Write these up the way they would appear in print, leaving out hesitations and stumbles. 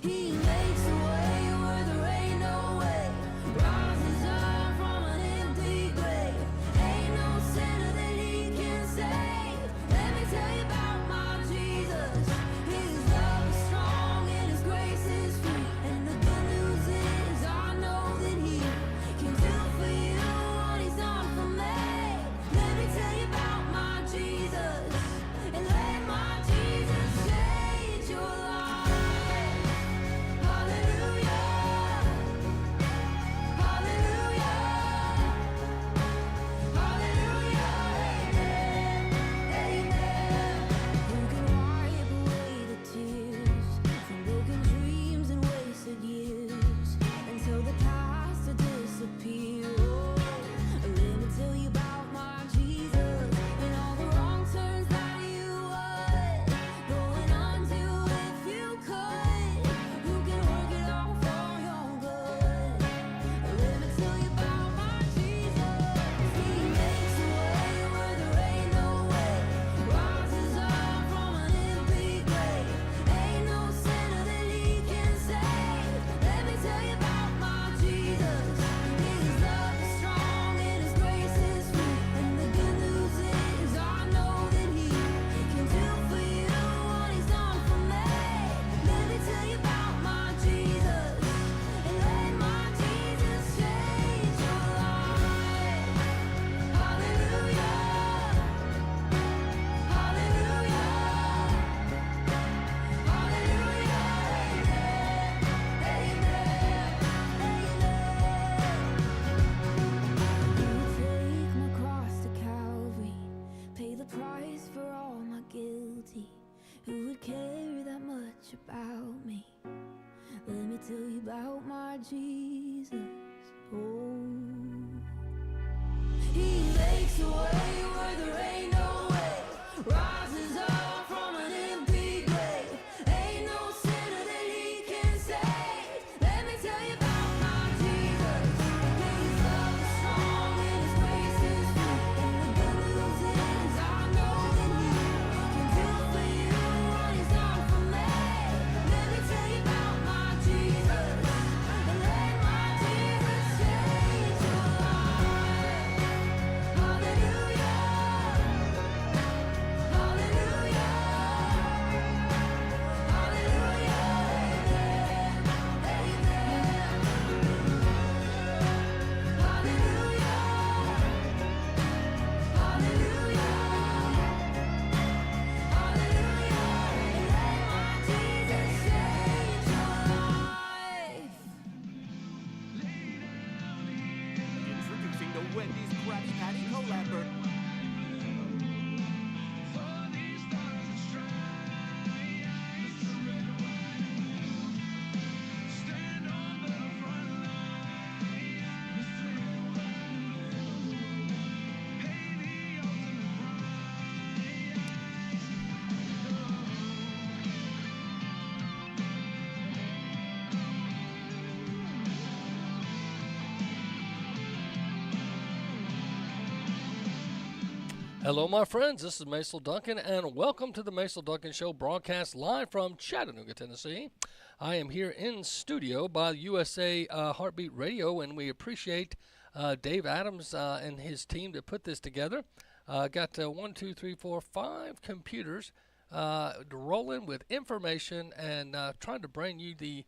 He makes a way where there ain't no way. Rises up from an empty grave. Ain't no sinner that he can save. Let me tell you about my Jesus. His love is strong and his grace is free. And the good news is I know that he can do for you what he's done for me. Let me tell you about my Jesus. And let my Jesus change your life. Hallelujah. Hallelujah. Hallelujah. Amen. Amen. Who can wipe away the tears from broken dreams and wasted years until the past to disappear? Oh, let me tell you about my Jesus and all the wrong turns that you would going undo if you could. Who can work it all for your good? Let me tell you about my Jesus. He makes a way where there ain't no way. Rises up from an empty grave. Ain't no sinner that he can save. Let me tell you about my Jesus. His love is strong and his grace is free. And the good news is I know that he can do for you what he's done for me. Let me tell you about my Jesus. And let my Jesus change your life. Hallelujah. Hallelujah. Hallelujah. Amen. You take my cross to Calvary, pay the price for all my guilty. Who would care that much about me? Let me tell you about my Jesus. Oh, he makes a way where there ain't no way. Rises up from an empty grave. Ain't no sinner that he can save. Let me tell you about my Jesus. His love is strong and his grace is free. And the good news is I know that he can do for you what he's done for me. Let me tell you about my Jesus. And let my Jesus change your life. Hallelujah. Hallelujah. Introducing the Wendy's Krabby Patty Collabor. Hello, my friends. This is Macil Duncan, and welcome to the Macil Duncan Show, broadcast live from Chattanooga, Tennessee. I am here in studio by USA Heartbeat Radio, and we appreciate Dave Adams and his team to put this together. Got 1, 2, 3, 4, 5 computers rolling with information and trying to bring you the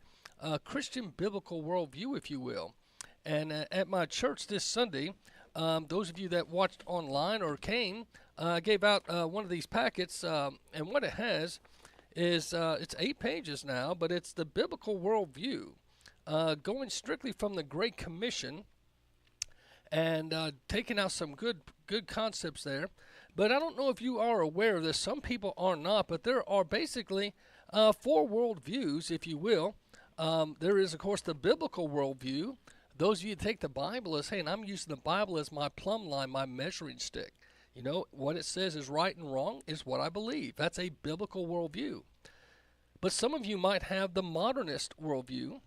Christian biblical worldview, if you will. And at my church this Sunday, those of you that watched online or came, gave out one of these packets, and what it has is it's 8 pages now, but it's the biblical worldview, going strictly from the Great Commission, and taking out some good concepts there. But I don't know if you are aware of this. Some people are not, but there are basically 4 worldviews, if you will. There is, of course, the biblical worldview. Those of you that take the Bible as, hey, and I'm using the Bible as my plumb line, my measuring stick. You know, what it says is right and wrong is what I believe. That's a biblical worldview. But some of you might have the modernist worldview.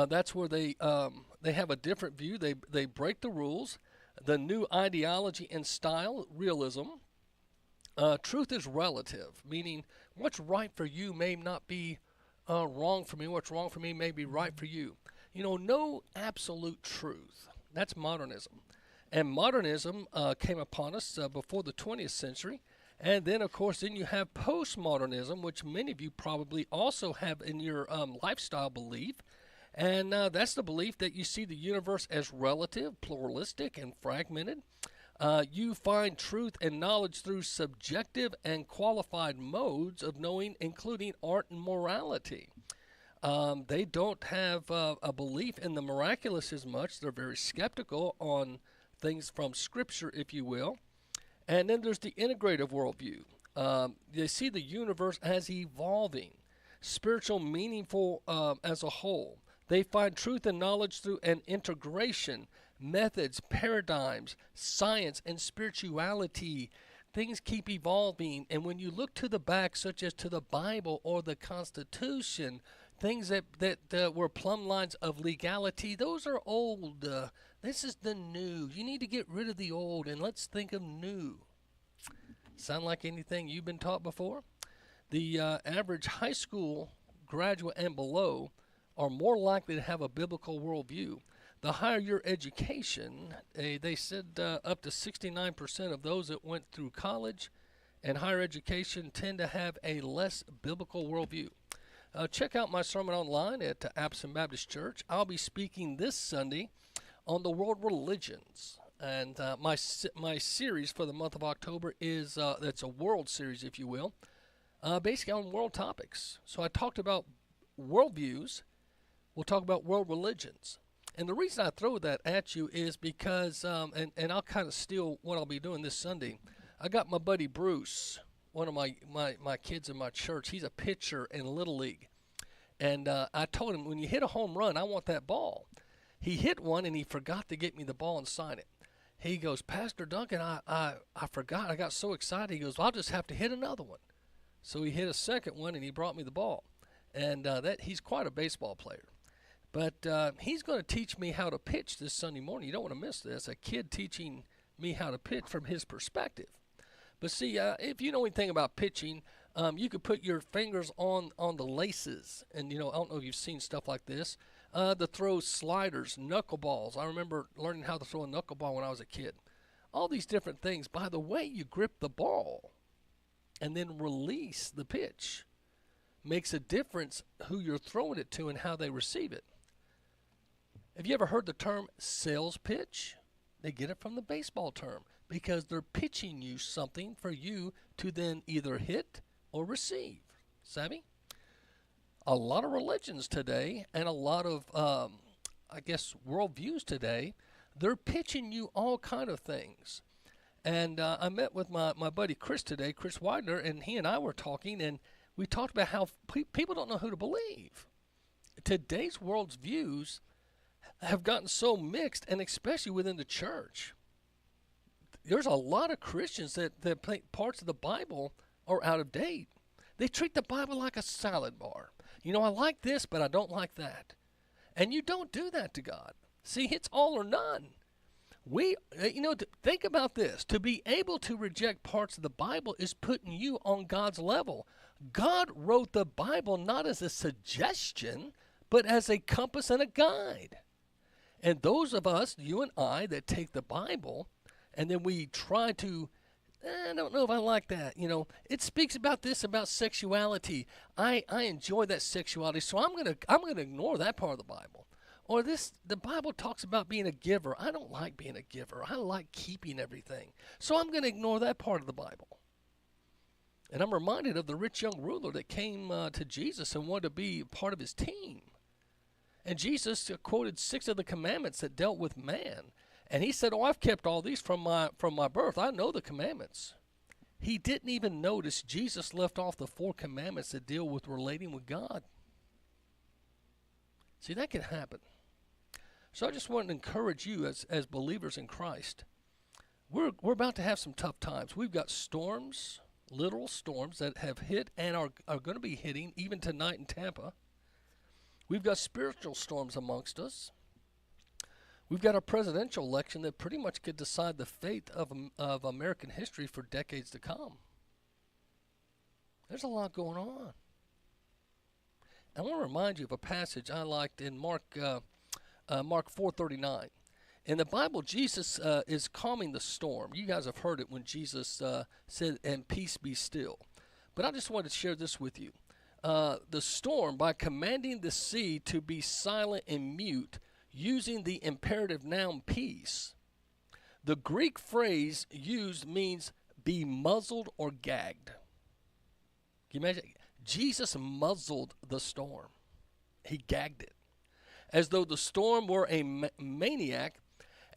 That's where they have a different view. They break the rules. The new ideology and style, realism. Truth is relative, meaning what's right for you may not be wrong for me, what's wrong for me may be right for you. No absolute truth. That's modernism. And modernism came upon us before the 20th century. And then, of course, then you have postmodernism, which many of you probably also have in your lifestyle belief. And that's the belief that you see the universe as relative, pluralistic, and fragmented. You find truth and knowledge through subjective and qualified modes of knowing, including art and morality. They don't have a belief in the miraculous as much. They're very skeptical on things from Scripture, if you will. And then there's the integrative worldview. They see the universe as evolving, spiritual, meaningful as a whole. They find truth and knowledge through an integration, methods, paradigms, science, and spirituality. Things keep evolving. And when you look to the back, such as to the Bible or the Constitution, things that were plumb lines of legality, those are old. This is the new. You need to get rid of the old and let's think of new. Sound like anything you've been taught before? The average high school graduate and below are more likely to have a biblical worldview. The higher your education, they said up to 69% of those that went through college and higher education tend to have a less biblical worldview. Check out my sermon online at Appleton Baptist Church. I'll be speaking this Sunday on the world religions. And my series for the month of October is, it's a world series, if you will, basically on world topics. So I talked about worldviews. We'll talk about world religions. And the reason I throw that at you is because, and I'll kind of steal what I'll be doing this Sunday. I got my buddy Bruce, one of my kids in my church. He's a pitcher in Little League. And I told him, when you hit a home run, I want that ball. He hit one, and he forgot to get me the ball and sign it. He goes, Pastor Duncan, I forgot. I got so excited. He goes, well, I'll just have to hit another one. So he hit a second one, and he brought me the ball. And he's quite a baseball player. But he's going to teach me how to pitch this Sunday morning. You don't want to miss this. A kid teaching me how to pitch from his perspective. But see, if you know anything about pitching, you could put your fingers on the laces. And, I don't know if you've seen stuff like this. To throw sliders, knuckleballs. I remember learning how to throw a knuckleball when I was a kid. All these different things. By the way you grip the ball and then release the pitch makes a difference who you're throwing it to and how they receive it. Have you ever heard the term sales pitch? They get it from the baseball term because they're pitching you something for you to then either hit or receive. Savvy? A lot of religions today and a lot of, worldviews today, they're pitching you all kind of things. And I met with my buddy Chris today, Chris Widener, and he and I were talking, and we talked about how people don't know who to believe. Today's world's views have gotten so mixed, and especially within the church. There's a lot of Christians that think parts of the Bible are out of date. They treat the Bible like a salad bar. I like this, but I don't like that. And you don't do that to God. See, it's all or none. Think about this. To be able to reject parts of the Bible is putting you on God's level. God wrote the Bible not as a suggestion, but as a compass and a guide. And those of us, you and I, that take the Bible and then we try to, I don't know if I like that. It speaks about this, about sexuality. I enjoy that sexuality, so I'm gonna ignore that part of the Bible. Or the Bible talks about being a giver. I don't like being a giver. I like keeping everything. So I'm gonna ignore that part of the Bible. And I'm reminded of the rich young ruler that came to Jesus and wanted to be part of his team. And Jesus quoted 6 of the commandments that dealt with man. And he said, I've kept all these from my birth. I know the commandments. He didn't even notice Jesus left off the 4 commandments that deal with relating with God. See, that can happen. So I just want to encourage you as believers in Christ. We're about to have some tough times. We've got storms, literal storms that have hit and are going to be hitting even tonight in Tampa. We've got spiritual storms amongst us. We've got a presidential election that pretty much could decide the fate of American history for decades to come. There's a lot going on. I want to remind you of a passage I liked in Mark 4:39. In the Bible, Jesus is calming the storm. You guys have heard it when Jesus said, "And peace be still." But I just wanted to share this with you. The storm, by commanding the sea to be silent and mute, using the imperative noun peace, the Greek phrase used means be muzzled or gagged. Can you imagine? Jesus muzzled the storm. He gagged it, as though the storm were a maniac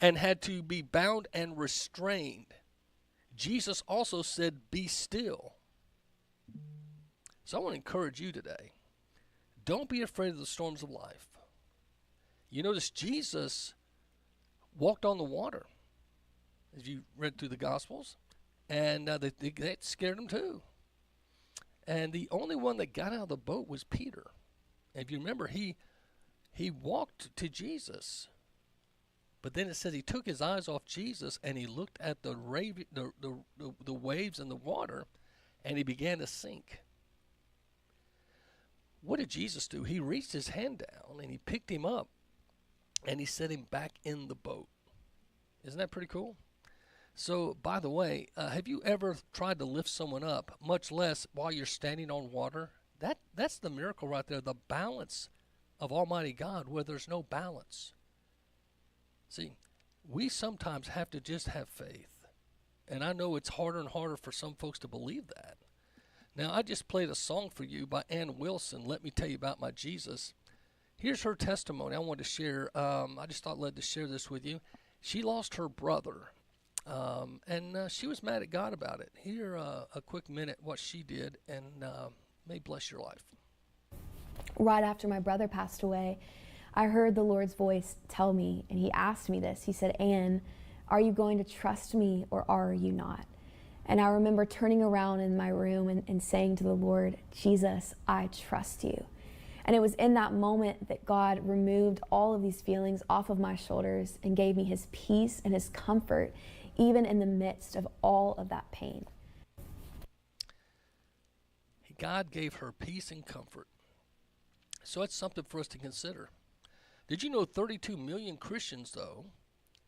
and had to be bound and restrained. Jesus also said, "Be still." So I want to encourage you today. Don't be afraid of the storms of life. You notice Jesus walked on the water, as you read through the Gospels, and that scared him too. And the only one that got out of the boat was Peter. And if you remember, he walked to Jesus. But then it says he took his eyes off Jesus and he looked at the waves and the water, and he began to sink. What did Jesus do? He reached his hand down and he picked him up and he set him back in the boat. Isn't that pretty cool? So, by the way, have you ever tried to lift someone up, much less while you're standing on water? That's the miracle right there, the balance of Almighty God where there's no balance. See, we sometimes have to just have faith. And I know it's harder and harder for some folks to believe that. Now, I just played a song for you by Ann Wilson, "Let Me Tell You About My Jesus." Here's her testimony I wanted to share. I just thought led to share this with you. She lost her brother, and she was mad at God about it. Here, a quick minute what she did, and may bless your life. Right after my brother passed away, I heard the Lord's voice tell me, and he asked me this. He said, "Ann, are you going to trust me or are you not?" And I remember turning around in my room and saying to the Lord, "Jesus, I trust you." And it was in that moment that God removed all of these feelings off of my shoulders and gave me his peace and his comfort, even in the midst of all of that pain. God gave her peace and comfort. So it's something for us to consider. Did you know 32 million Christians, though,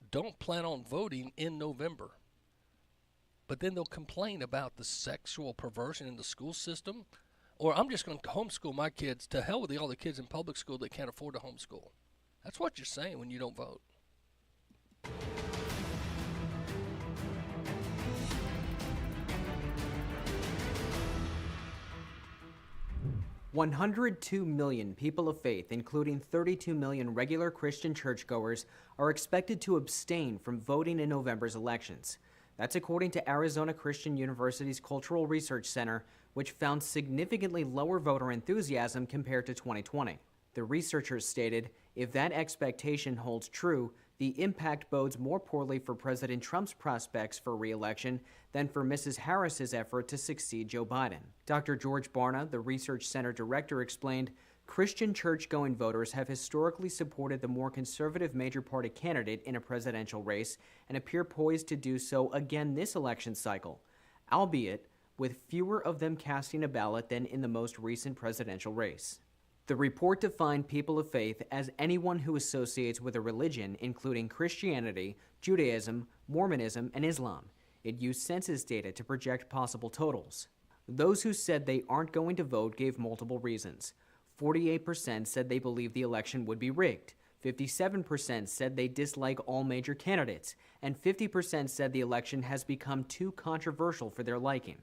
don't plan on voting in November? But then they'll complain about the sexual perversion in the school system. Or I'm just going to homeschool my kids. To hell with all the kids in public school that can't afford to homeschool. That's what you're saying when you don't vote. 102 million people of faith, including 32 million regular Christian churchgoers, are expected to abstain from voting in November's elections. That's according to Arizona Christian University's Cultural Research Center, which found significantly lower voter enthusiasm compared to 2020. The researchers stated, if that expectation holds true, the impact bodes more poorly for President Trump's prospects for re-election than for Mrs. Harris's effort to succeed Joe Biden. Dr. George Barna, the Research Center director, explained, Christian church-going voters have historically supported the more conservative major party candidate in a presidential race and appear poised to do so again this election cycle, albeit with fewer of them casting a ballot than in the most recent presidential race. The report defined people of faith as anyone who associates with a religion, including Christianity, Judaism, Mormonism, and Islam. It used census data to project possible totals. Those who said they aren't going to vote gave multiple reasons. 48% said they believe the election would be rigged. 57% said they dislike all major candidates. And 50% said the election has become too controversial for their liking.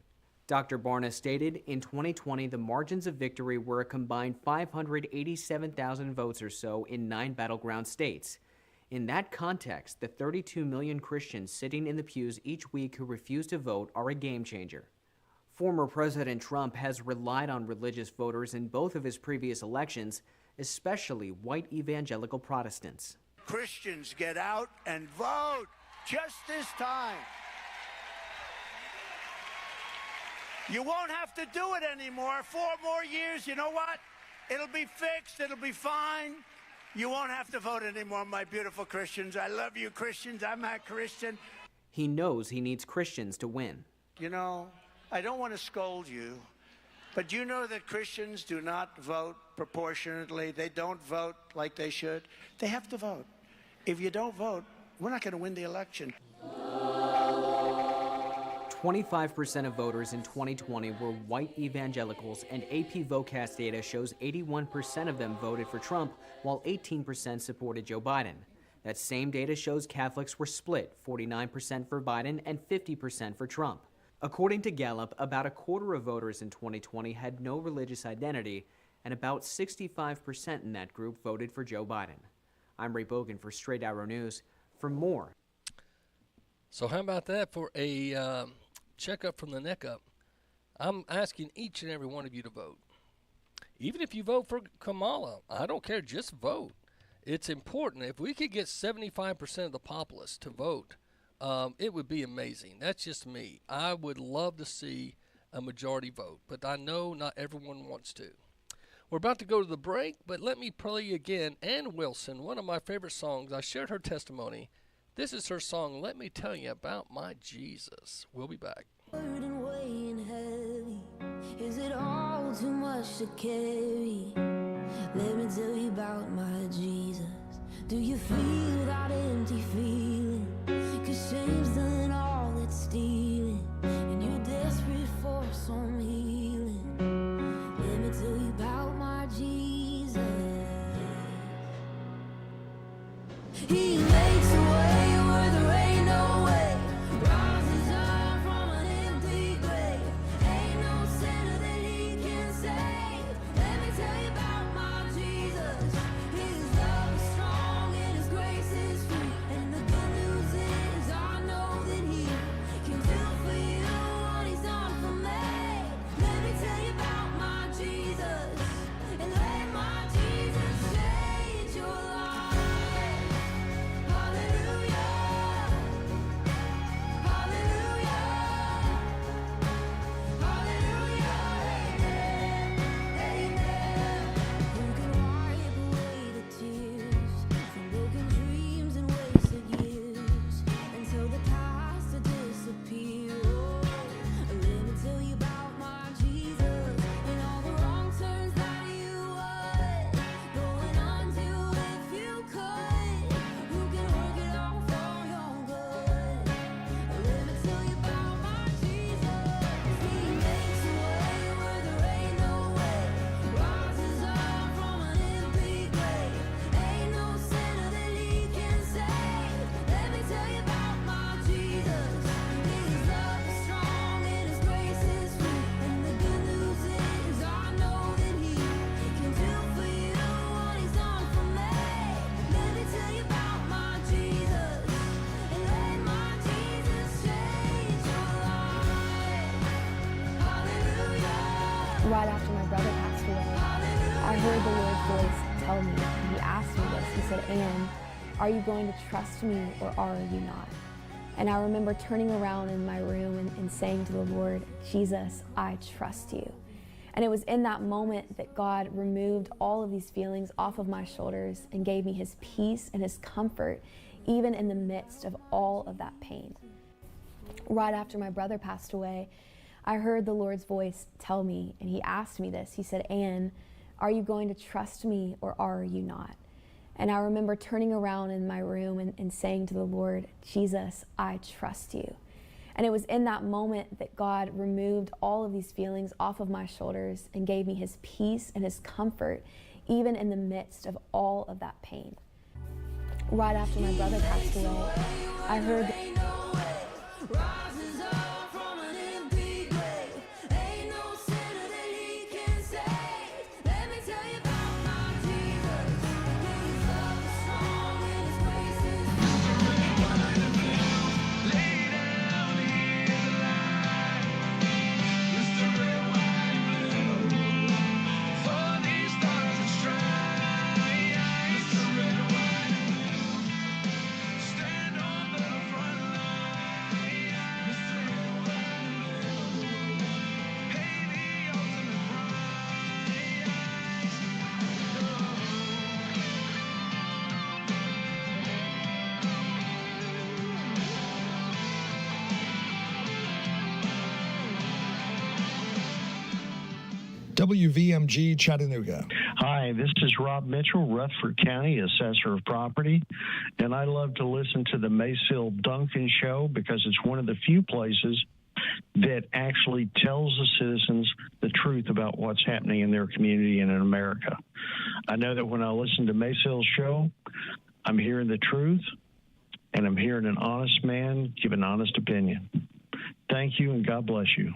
Dr. Barna stated, in 2020, the margins of victory were a combined 587,000 votes or so in 9 battleground states. In that context, the 32 million Christians sitting in the pews each week who refuse to vote are a game changer. Former President Trump has relied on religious voters in both of his previous elections, especially white evangelical Protestants. Christians, get out and vote just this time. You won't have to do it anymore. 4 more years, you know what? It'll be fixed. It'll be fine. You won't have to vote anymore, my beautiful Christians. I love you, Christians. I'm a Christian. He knows he needs Christians to win. You know, I don't want to scold you, But you know that Christians do not vote proportionately. They don't vote like they should. They have to vote. If you don't vote, we're not going to win the election. 25% of voters in 2020 were white evangelicals, and AP Vocast data shows 81% of them voted for Trump, while 18% supported Joe Biden. That same data shows Catholics were split, 49% for Biden and 50% for Trump. According to Gallup, about a quarter of voters in 2020 had no religious identity, and about 65% in that group voted for Joe Biden. I'm Ray Bogan for Straight Arrow News. For more. So how about that for a checkup from the neck up? I'm asking each and every one of you to vote. Even if you vote for Kamala, I don't care, just vote. It's important. If we could get 75% of the populace to vote, it would be amazing. That's just me. I would love to see a majority vote, but I know not everyone wants to. We're about to go to the break, but let me play again Ann Wilson, one of my favorite songs. I shared her testimony. This is her song, Let Me Tell You About My Jesus. We'll be back. Burden weighing heavy, is it all too much to carry? Let me tell you about my Jesus. Do you feel that empty feeling? 'Cause shame's done all it's stealing, and you're desperate for some healing. Let me tell you about my Jesus. He makes a way where there ain't no way. Rises up from an empty grave. Ain't no sinner that he can save. Let me tell you about my Jesus. His love is strong and his grace is free. And the good news is I know that he can do for you what he's done for me. Let me tell you about my Jesus. And let my Jesus change your life. Right after my brother passed away, I heard the Lord's voice tell me, and he asked me this. He said, Ann, are you going to trust me or are you not? And I remember turning around in my room and saying to the Lord, Jesus, I trust you. And it was in that moment that God removed all of these feelings off of my shoulders and gave me his peace and his comfort, even in the midst of all of that pain. Right after my brother passed away, I heard the Lord's voice tell me, and he asked me this. He said, Ann, are you going to trust me or are you not? And I remember turning around in my room and saying to the Lord, Jesus, I trust you. And it was in that moment that God removed all of these feelings off of my shoulders and gave me his peace and his comfort, even in the midst of all of that pain. Right after my brother passed away, I heard WVMG Chattanooga. Hi, this is Rob Mitchell, Rutherford County Assessor of Property, and I love to listen to the Macil Duncan Show because it's one of the few places that actually tells the citizens the truth about what's happening in their community and in America. I know that when I listen to Macil's show, I'm hearing the truth, and I'm hearing an honest man give an honest opinion. Thank you, and God bless you.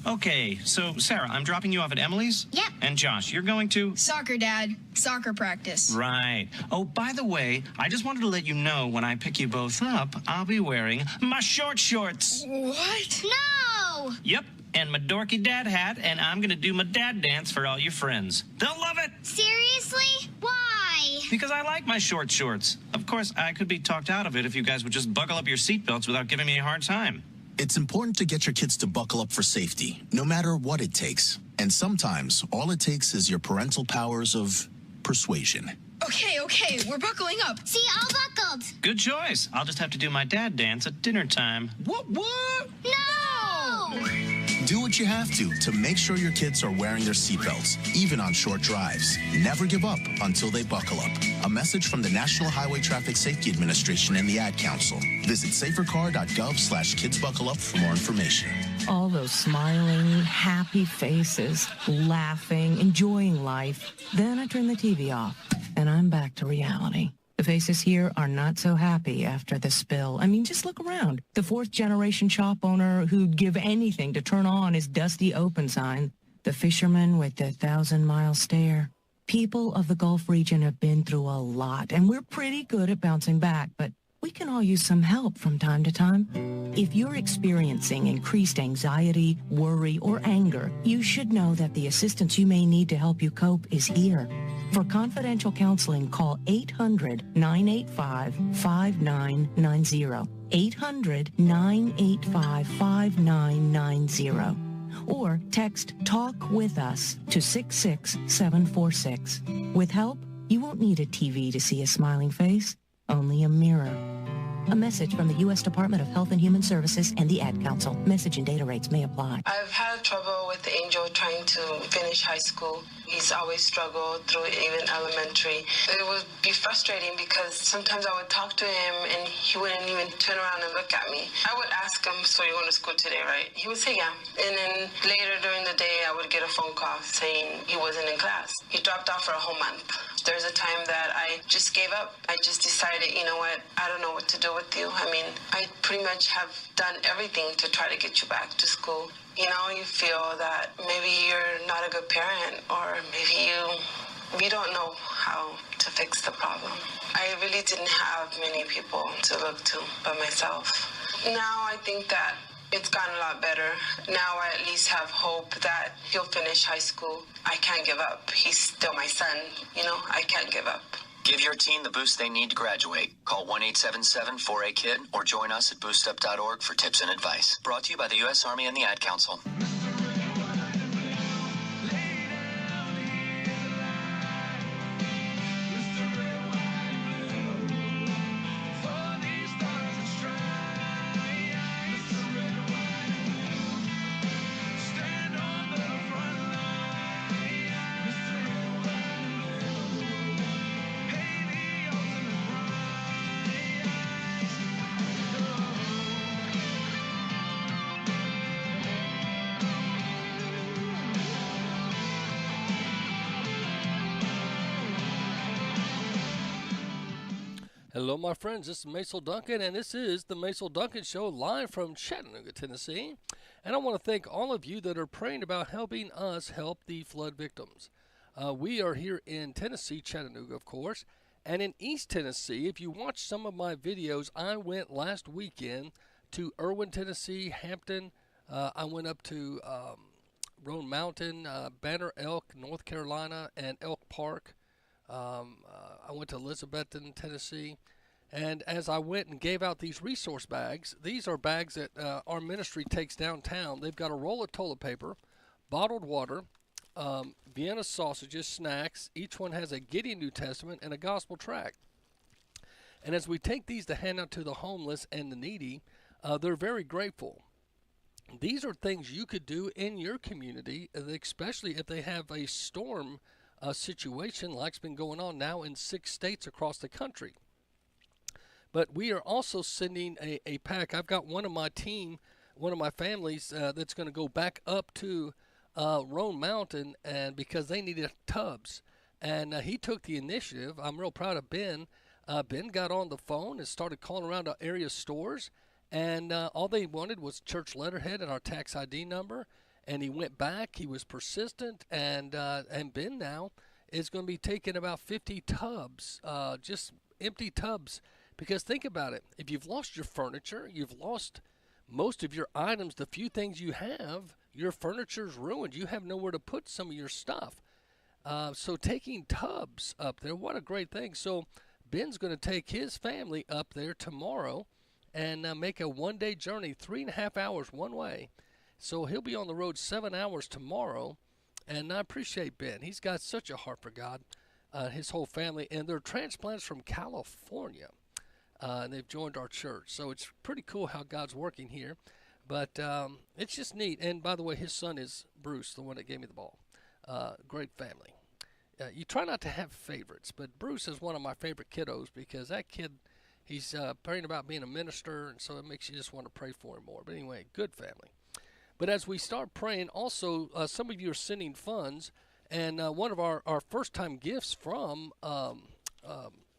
Okay, so Sarah, I'm dropping you off at Emily's. Yep. And Josh, you're going to? Soccer, Dad. Soccer practice. Right. Oh, by the way, I just wanted to let you know when I pick you both up, I'll be wearing my short shorts. What? No! Yep, and my dorky dad hat, and I'm going to do my dad dance for all your friends. They'll love it! Seriously? Why? Because I like my short shorts. Of course, I could be talked out of it if you guys would just buckle up your seatbelts without giving me a hard time. It's important to get your kids to buckle up for safety, no matter what it takes. And sometimes, all it takes is your parental powers of persuasion. Okay, we're buckling up. See, all buckled. Good choice. I'll just have to do my dad dance at dinner time. What? No! Do what you have to make sure your kids are wearing their seatbelts, even on short drives. Never give up until they buckle up. A message from the National Highway Traffic Safety Administration and the Ad Council. Visit safercar.gov/kidsbuckleup for more information. All those smiling, happy faces, laughing, enjoying life. Then I turn the TV off, and I'm back to reality. The faces here are not so happy after the spill. I mean, just look around. The fourth-generation shop owner who'd give anything to turn on his dusty open sign. The fisherman with the 1,000-mile stare. People of the Gulf region have been through a lot, and we're pretty good at bouncing back, but we can all use some help from time to time. If you're experiencing increased anxiety, worry, or anger, you should know that the assistance you may need to help you cope is here. For confidential counseling, call 800-985-5990. 800-985-5990. Or text TALK WITH US to 66746. With help, you won't need a TV to see a smiling face, only a mirror. A message from the U.S. Department of Health and Human Services and the Ad Council. Message and data rates may apply. I've had trouble with Angel trying to finish high school. He's always struggled through even elementary. It would be frustrating because sometimes I would talk to him and he wouldn't even turn around and look at me. I would ask him, so you're going to school today, right? He would say, yeah. And then later during the day, I would get a phone call saying he wasn't in class. He dropped off for a whole month. There's a time that I just gave up. I just decided, you know what, I don't know what to do with you. I mean, I pretty much have done everything to try to get you back to school. You know, you feel that maybe you're not a good parent, or maybe you don't know how to fix the problem. I really didn't have many people to look to but myself. Now I think that it's gotten a lot better. Now I at least have hope that he'll finish high school. I can't give up. He's still my son. You know, I can't give up. Give your teen the boost they need to graduate. Call 1-877-4A-KID or join us at boostup.org for tips and advice. Brought to you by the U.S. Army and the Ad Council. Hello, my friends. This is Macil Duncan, and this is the Macil Duncan Show live from Chattanooga, Tennessee. And I want to thank all of you that are praying about helping us help the flood victims. We are here in Tennessee, Chattanooga, of course, and in East Tennessee. If you watch some of my videos, I went last weekend to Irwin, Tennessee, Hampton. I went up to Roan Mountain, Banner Elk, North Carolina, and Elk Park. I went to Elizabethton, Tennessee, and as I went and gave out these resource bags, these are bags that our ministry takes downtown. They've got a roll of toilet paper, bottled water, Vienna sausages, snacks. Each one has a Gideon New Testament and a gospel tract. And as we take these to hand out to the homeless and the needy, they're very grateful. these are things you could do in your community, especially if they have a storm situation like's been going on now in 6 states across the country. But we are also sending a pack. I've got one of my team, one of my families that's going to go back up to Roan Mountain, and because they needed tubs. And he took the initiative. I'm real proud of Ben. Ben got on the phone and started calling around our area stores, and all they wanted was church letterhead and our tax ID number. And he went back. He was persistent, and Ben now is going to be taking about 50 tubs, just empty tubs. Because think about it. If you've lost your furniture, you've lost most of your items, the few things you have, your furniture's ruined. You have nowhere to put some of your stuff. So taking tubs up there, what a great thing. So Ben's going to take his family up there tomorrow and make a one-day journey, 3.5 hours one way. So he'll be on the road 7 hours tomorrow, and I appreciate Ben. He's got such a heart for God, his whole family, and they're transplants from California, and they've joined our church. So it's pretty cool how God's working here, but it's just neat. And by the way, his son is Bruce, the one that gave me the ball. Great family. You try not to have favorites, but Bruce is one of my favorite kiddos because that kid, he's praying about being a minister, and so it makes you just want to pray for him more. But anyway, good family. But as we start praying, also, some of you are sending funds, and one of our first-time gifts from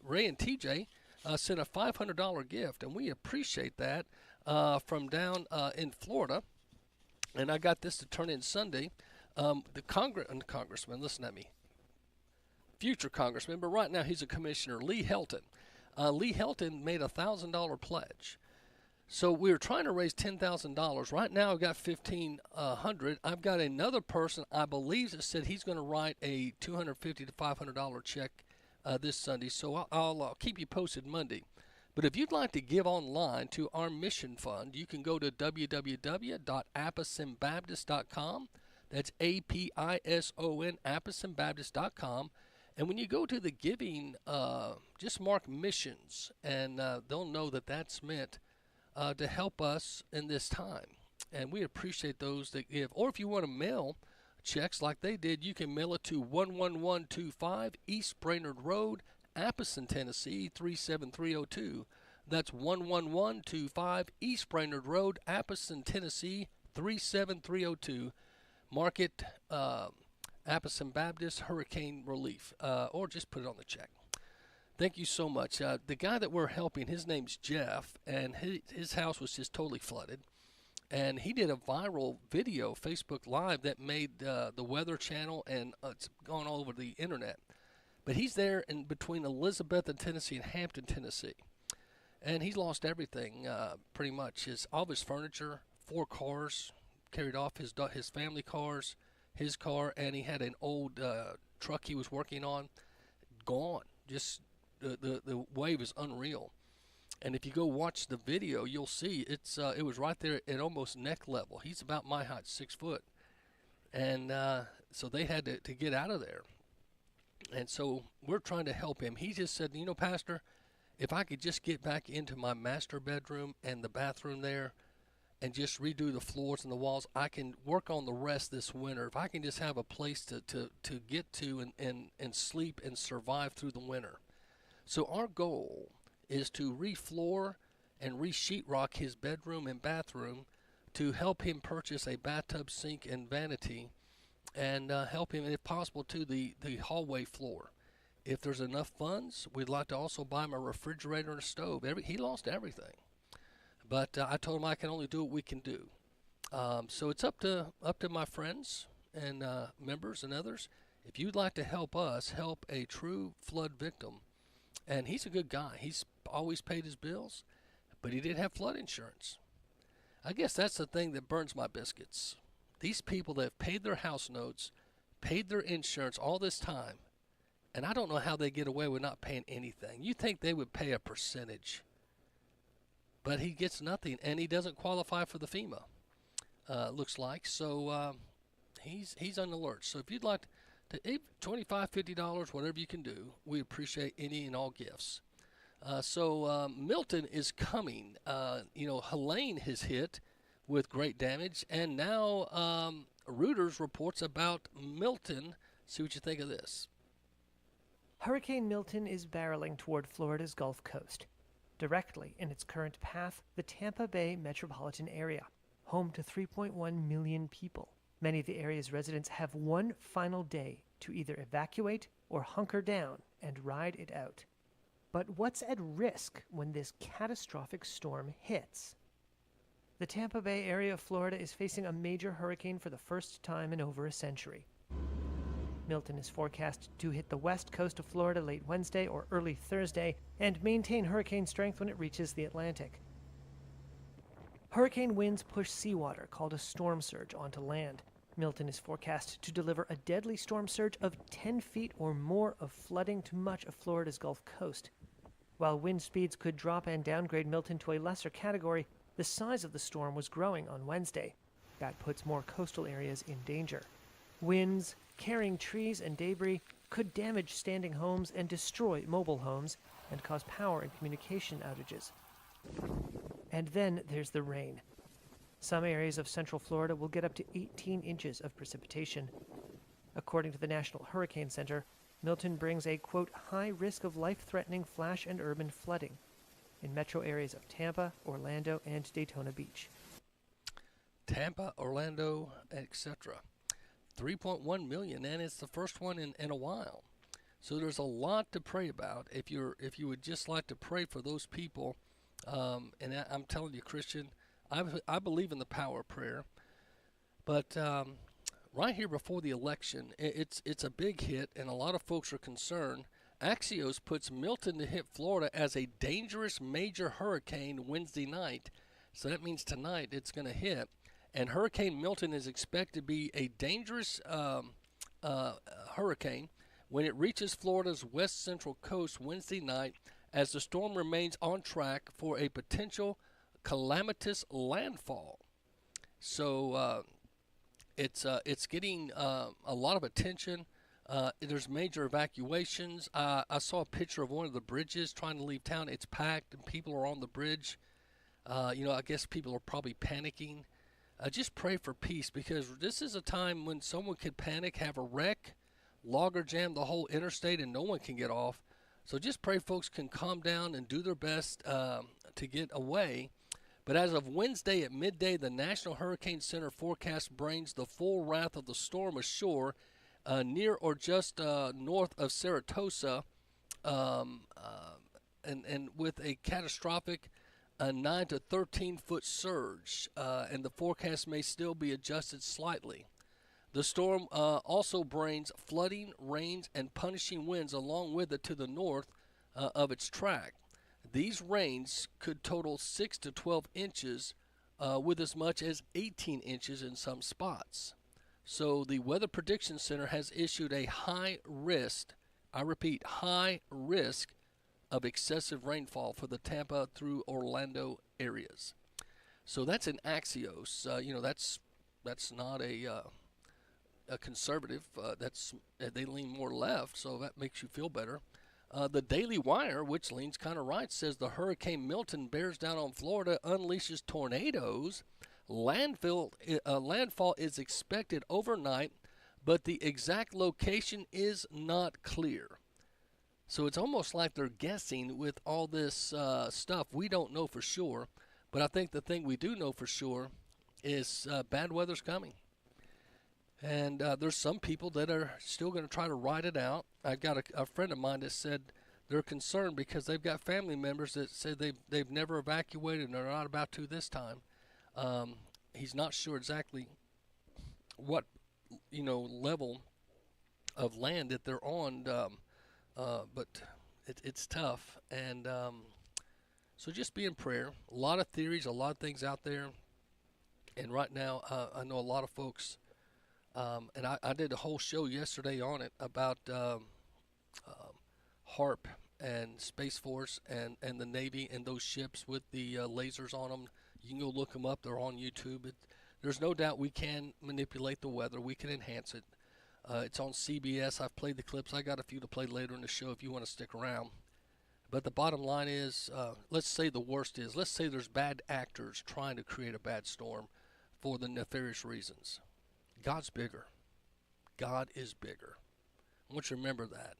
Ray and TJ sent a $500 gift, and we appreciate that from down in Florida. And I got this to turn in Sunday. The congressman, listen at me, future congressman, but right now he's a commissioner, Lee Helton. Lee Helton made a $1,000 pledge. So we were trying to raise $10,000. Right now I've got $1,500. I've got another person, I believe, that said he's going to write a $250 to $500 check this Sunday. So I'll keep you posted Monday. But if you'd like to give online to our mission fund, you can go to www.apisimbaptist.com. That's APISON, apisimbaptist.com. And when you go to the giving, just mark missions, and they'll know that that's meant to help us in this time. And we appreciate those that give. Or if you want to mail checks like they did, you can mail it to 11125 East Brainerd Road, Appleton, Tennessee, 37302. That's 11125 East Brainerd Road, Appleton, Tennessee, 37302. Mark it Appleton Baptist Hurricane Relief, or just put it on the check. Thank you so much. The guy that we're helping, his name's Jeff, and his house was just totally flooded. And he did a viral video, Facebook Live, that made the Weather Channel, and it's gone all over the internet. But he's there in between Elizabeth and Tennessee and Hampton, Tennessee. And he's lost everything, pretty much. All of his furniture, 4 cars carried off, his family cars, his car, and he had an old truck he was working on, gone. Just the wave is unreal. And if you go watch the video, you'll see it was right there at almost neck level. He's about my height, 6 foot. And so they had to get out of there. And so we're trying to help him. He just said, Pastor, if I could just get back into my master bedroom and the bathroom there and just redo the floors and the walls, I can work on the rest this winter. If I can just have a place to get to and sleep and survive through the winter. So our goal is to re-floor and re-sheetrock his bedroom and bathroom to help him purchase a bathtub, sink, and vanity, and help him, if possible, to the hallway floor. If there's enough funds, we'd like to also buy him a refrigerator and a stove. He lost everything. But I told him I can only do what we can do. So it's up to my friends and members and others. If you'd like to help us help a true flood victim, and he's a good guy. He's always paid his bills, but he did have flood insurance. I guess that's the thing that burns my biscuits. These people that have paid their house notes, paid their insurance all this time, and I don't know how they get away with not paying anything. You think they would pay a percentage, but he gets nothing, and he doesn't qualify for the FEMA, looks like. So he's on alert. So if you'd like to $25, $50, whatever you can do, we appreciate any and all gifts. So Milton is coming. Helene has hit with great damage. And now Reuters reports about Milton. See what you think of this. Hurricane Milton is barreling toward Florida's Gulf Coast, directly in its current path, the Tampa Bay metropolitan area, home to 3.1 million people. Many of the area's residents have one final day to either evacuate or hunker down and ride it out. But what's at risk when this catastrophic storm hits? The Tampa Bay area of Florida is facing a major hurricane for the first time in over a century. Milton is forecast to hit the west coast of Florida late Wednesday or early Thursday and maintain hurricane strength when it reaches the Atlantic. Hurricane winds push seawater, called a storm surge, onto land. Milton is forecast to deliver a deadly storm surge of 10 feet or more of flooding to much of Florida's Gulf Coast. While wind speeds could drop and downgrade Milton to a lesser category, the size of the storm was growing on Wednesday. That puts more coastal areas in danger. Winds, carrying trees and debris, could damage standing homes and destroy mobile homes and cause power and communication outages. And then there's the rain. Some areas of central Florida will get up to 18 inches of precipitation. According to the National Hurricane Center, Milton brings a, quote, high risk of life-threatening flash and urban flooding in metro areas of Tampa, Orlando, and Daytona Beach. Tampa, Orlando, etc. 3.1 million, and it's the first one in a while. So there's a lot to pray about. If you would just like to pray for those people, and I'm telling you, Christian, I believe in the power of prayer. But right here before the election, it's a big hit, and a lot of folks are concerned. Axios puts Milton to hit Florida as a dangerous major hurricane Wednesday night. So that means tonight it's going to hit. And Hurricane Milton is expected to be a dangerous hurricane when it reaches Florida's west central coast Wednesday night, as the storm remains on track for a potential calamitous landfall. So it's getting a lot of attention. There's major evacuations. I saw a picture of one of the bridges trying to leave town. It's packed and people are on the bridge. I guess people are probably panicking. Just pray for peace, because this is a time when someone could panic, have a wreck, logger jam the whole interstate, and no one can get off. So just pray folks can calm down and do their best to get away. But as of Wednesday at midday, the National Hurricane Center forecast brings the full wrath of the storm ashore near or just north of Saratoga, and with a catastrophic 9 to 13 foot surge, and the forecast may still be adjusted slightly. The storm also brings flooding, rains, and punishing winds along with it to the north of its track. These rains could total 6 to 12 inches, with as much as 18 inches in some spots. So the Weather Prediction Center has issued a high risk, I repeat, high risk of excessive rainfall for the Tampa through Orlando areas. So that's in Axios. That's not a conservative. They lean more left, so that makes you feel better. The Daily Wire, which leans kind of right, says the Hurricane Milton bears down on Florida, unleashes tornadoes. Landfall is expected overnight, but the exact location is not clear. So it's almost like they're guessing with all this stuff. We don't know for sure, but I think the thing we do know for sure is bad weather's coming. And there's some people that are still going to try to ride it out. I've got a friend of mine that said they're concerned because they've got family members that say they've never evacuated and they're not about to this time. He's not sure exactly what level of land that they're on. But it's tough, and so just be in prayer. A lot of theories, a lot of things out there, and right now I know a lot of folks, and I did a whole show yesterday on it about HARP and Space Force and the Navy and those ships with the lasers on them. You can go look them up. They're on YouTube. There's no doubt we can manipulate the weather. We can enhance it. It's on CBS. I've played the clips. I got a few to play later in the show if you want to stick around. But the bottom line is, let's say the worst is, let's say there's bad actors trying to create a bad storm for the nefarious reasons. God's bigger. God is bigger. I want you to remember that.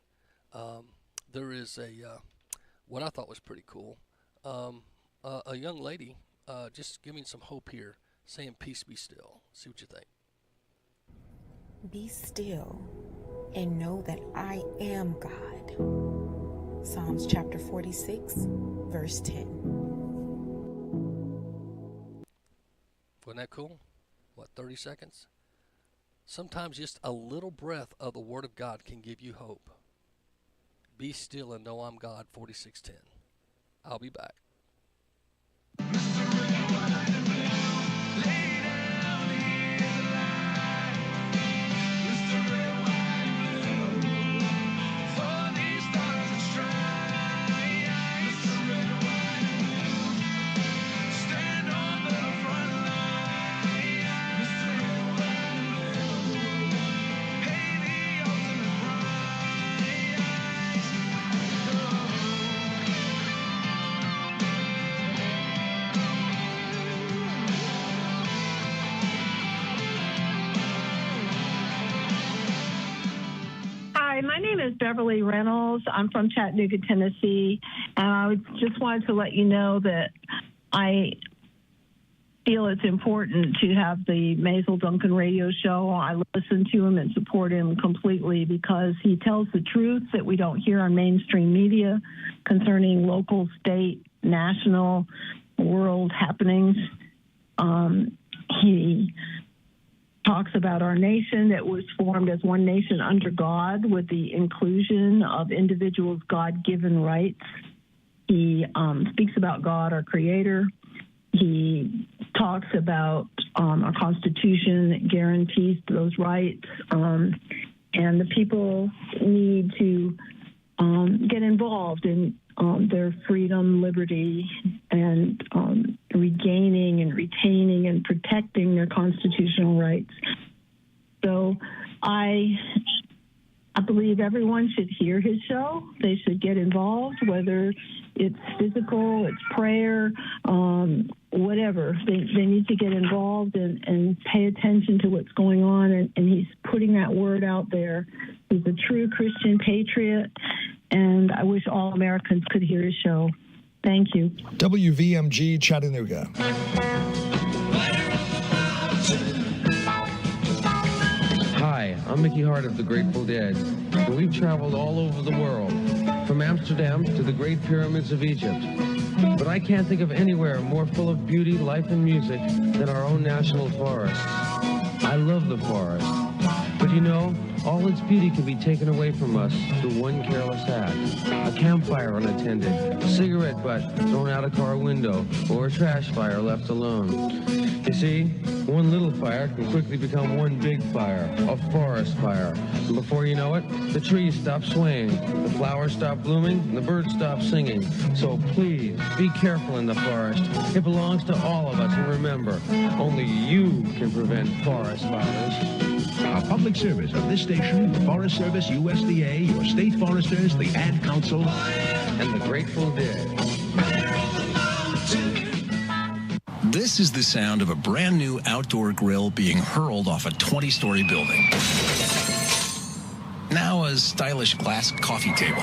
There is what I thought was pretty cool, a young lady just giving some hope here, saying, peace be still. See what you think. Be still and know that I am God. Psalms chapter 46, verse 10. Wasn't that cool? What, 30 seconds? Sometimes just a little breath of the Word of God can give you hope. Be still and know I'm God, 46:10. I'll be back. Hi, my name is Beverly Reynolds. I'm from Chattanooga, Tennessee, and I just wanted to let you know that I feel it's important to have the Macil Duncan radio show. I listen to him and support him completely because he tells the truth that we don't hear on mainstream media concerning local, state, national, world happenings. He talks about our nation that was formed as one nation under God with the inclusion of individuals' God-given rights. He speaks about God, our creator. He talks about our Constitution that guarantees those rights. And the people need to get involved in their freedom, liberty, and regaining and retaining and protecting their constitutional rights. So I believe everyone should hear his show. They should get involved, whether it's physical, it's prayer, whatever. They need to get involved and pay attention to what's going on, and he's putting that word out there. He's a true Christian patriot, and I wish all Americans could hear his show. Thank you. WVMG Chattanooga. Hi, I'm Mickey Hart of the Grateful Dead, and we've traveled all over the world, from Amsterdam to the Great Pyramids of Egypt. But I can't think of anywhere more full of beauty, life, and music than our own national forest. I love the forest, but you know, all its beauty can be taken away from us through one careless act. A campfire unattended, a cigarette butt thrown out a car window, or a trash fire left alone. You see, one little fire can quickly become one big fire, a forest fire. And before you know it, the trees stop swaying, the flowers stop blooming, and the birds stop singing. So please, be careful in the forest. It belongs to all of us, and remember, only you can prevent forest fires. A public service of this station, the Forest Service, USDA, your state foresters, the Ad Council, and the Grateful Dead. This is the sound of a brand new outdoor grill being hurled off a 20-story building. Now a stylish glass coffee table.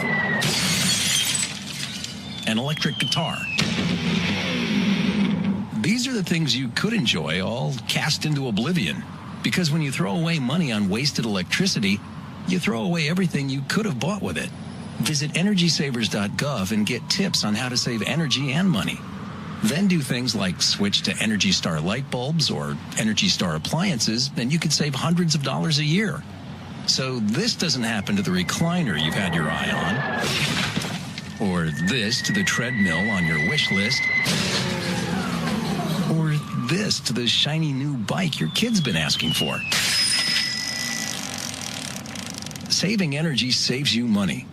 An electric guitar. These are the things you could enjoy, all cast into oblivion. Because when you throw away money on wasted electricity, you throw away everything you could have bought with it. Visit EnergySavers.gov and get tips on how to save energy and money. Then do things like switch to Energy Star light bulbs or Energy Star appliances, and you could save hundreds of dollars a year. So this doesn't happen to the recliner you've had your eye on, or this to the treadmill on your wish list, or this to the shiny new bike your kid's been asking for. Saving energy saves you money.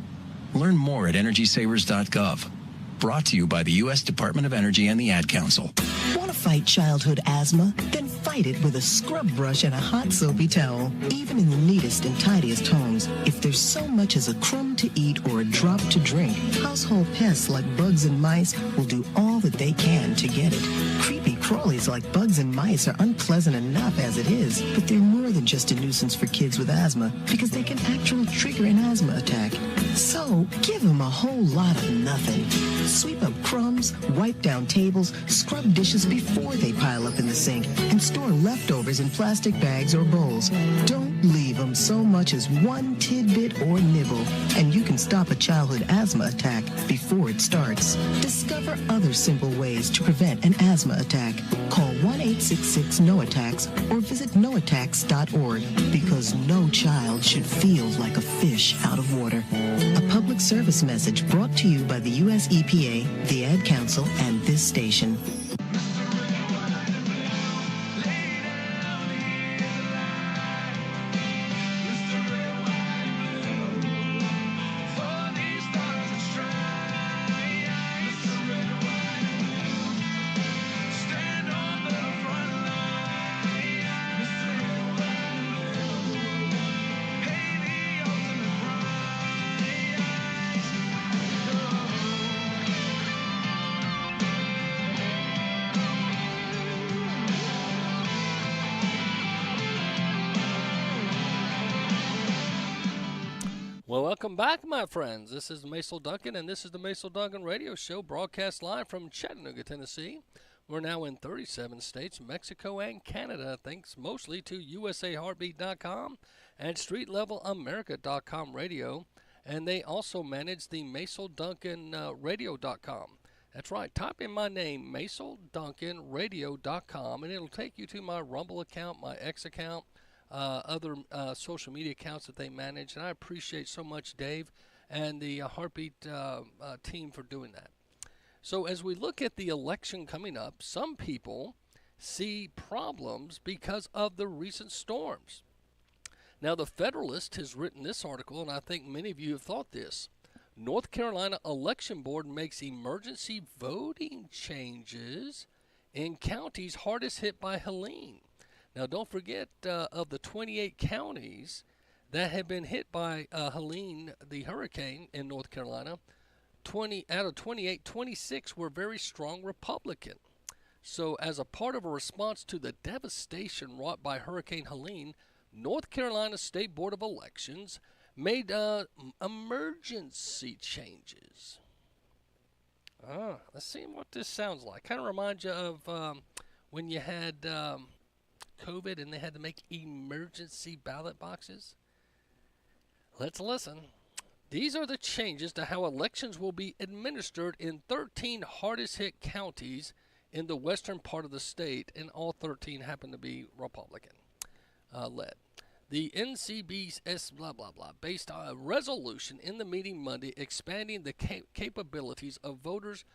Learn more at EnergySavers.gov. Brought to you by the U.S. Department of Energy and the Ad Council. Want to fight childhood asthma? Then fight it with a scrub brush and a hot soapy towel. Even in the neatest and tidiest homes, if there's so much as a crumb to eat or a drop to drink, household pests like bugs and mice will do all that they can to get it. Creepy crawlies like bugs and mice are unpleasant enough as it is, but they're more than just a nuisance for kids with asthma because they can actually trigger an asthma attack. So give them a whole lot of nothing. Sweep up crumbs, wipe down tables, scrub dishes before they pile up in the sink, and store leftovers in plastic bags or bowls. Don't leave them so much as one tidbit or nibble, and you can stop a childhood asthma attack before it starts. Discover other simple ways to prevent an asthma attack. Call 1-866-NO-ATTACKS or visit noattacks.org, because no child should feel like a fish out of water. A public service message brought to you by the U.S. EPA, the Ad Council, and this station. Well, welcome back, my friends. This is Macil Duncan, and this is the Macil Duncan Radio Show, broadcast live from Chattanooga, Tennessee. We're now in 37 states, Mexico, and Canada, thanks mostly to USAHeartbeat.com and StreetLevelAmerica.com radio, and they also manage the MacilDuncanRadio.com. That's right. Type in my name, MacilDuncanRadio.com, and it'll take you to my Rumble account, my X account, other social media accounts that they manage, and I appreciate so much Dave and the Heartbeat team for doing that. So as we look at the election coming up, some people see problems because of the recent storms. Now, the Federalist has written this article, and I think many of you have thought this. North Carolina Election Board makes emergency voting changes in counties hardest hit by Helene. Now, don't forget, of the 28 counties that have been hit by Helene, the hurricane in North Carolina, out of 28, 26 were very strong Republican. So as a part of a response to the devastation wrought by Hurricane Helene, North Carolina State Board of Elections made emergency changes. Let's see what this sounds like. Kind of reminds you of when you had COVID and they had to make emergency ballot boxes. Let's listen. These are the changes to how elections will be administered in 13 hardest hit counties in the western part of the state, and all 13 happen to be Republican led. The NCBS based on a resolution in the meeting Monday expanding the capabilities of voters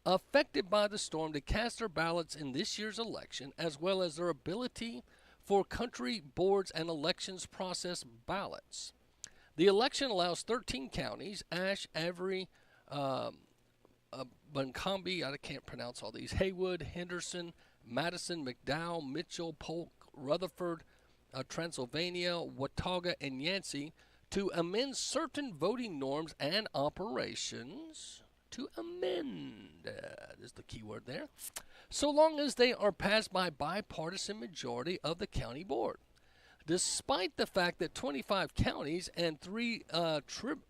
affected by the storm to cast their ballots in this year's election, as well as their ability for country boards and elections process ballots. The election allows 13 counties, Ashe, Avery, Buncombe, I can't pronounce all these, Haywood, Henderson, Madison, McDowell, Mitchell, Polk, Rutherford, Transylvania, Watauga, and Yancey to amend certain voting norms and operations. To amend is the key word there, so long as they are passed by bipartisan majority of the county board. Despite the fact that 25 counties and 3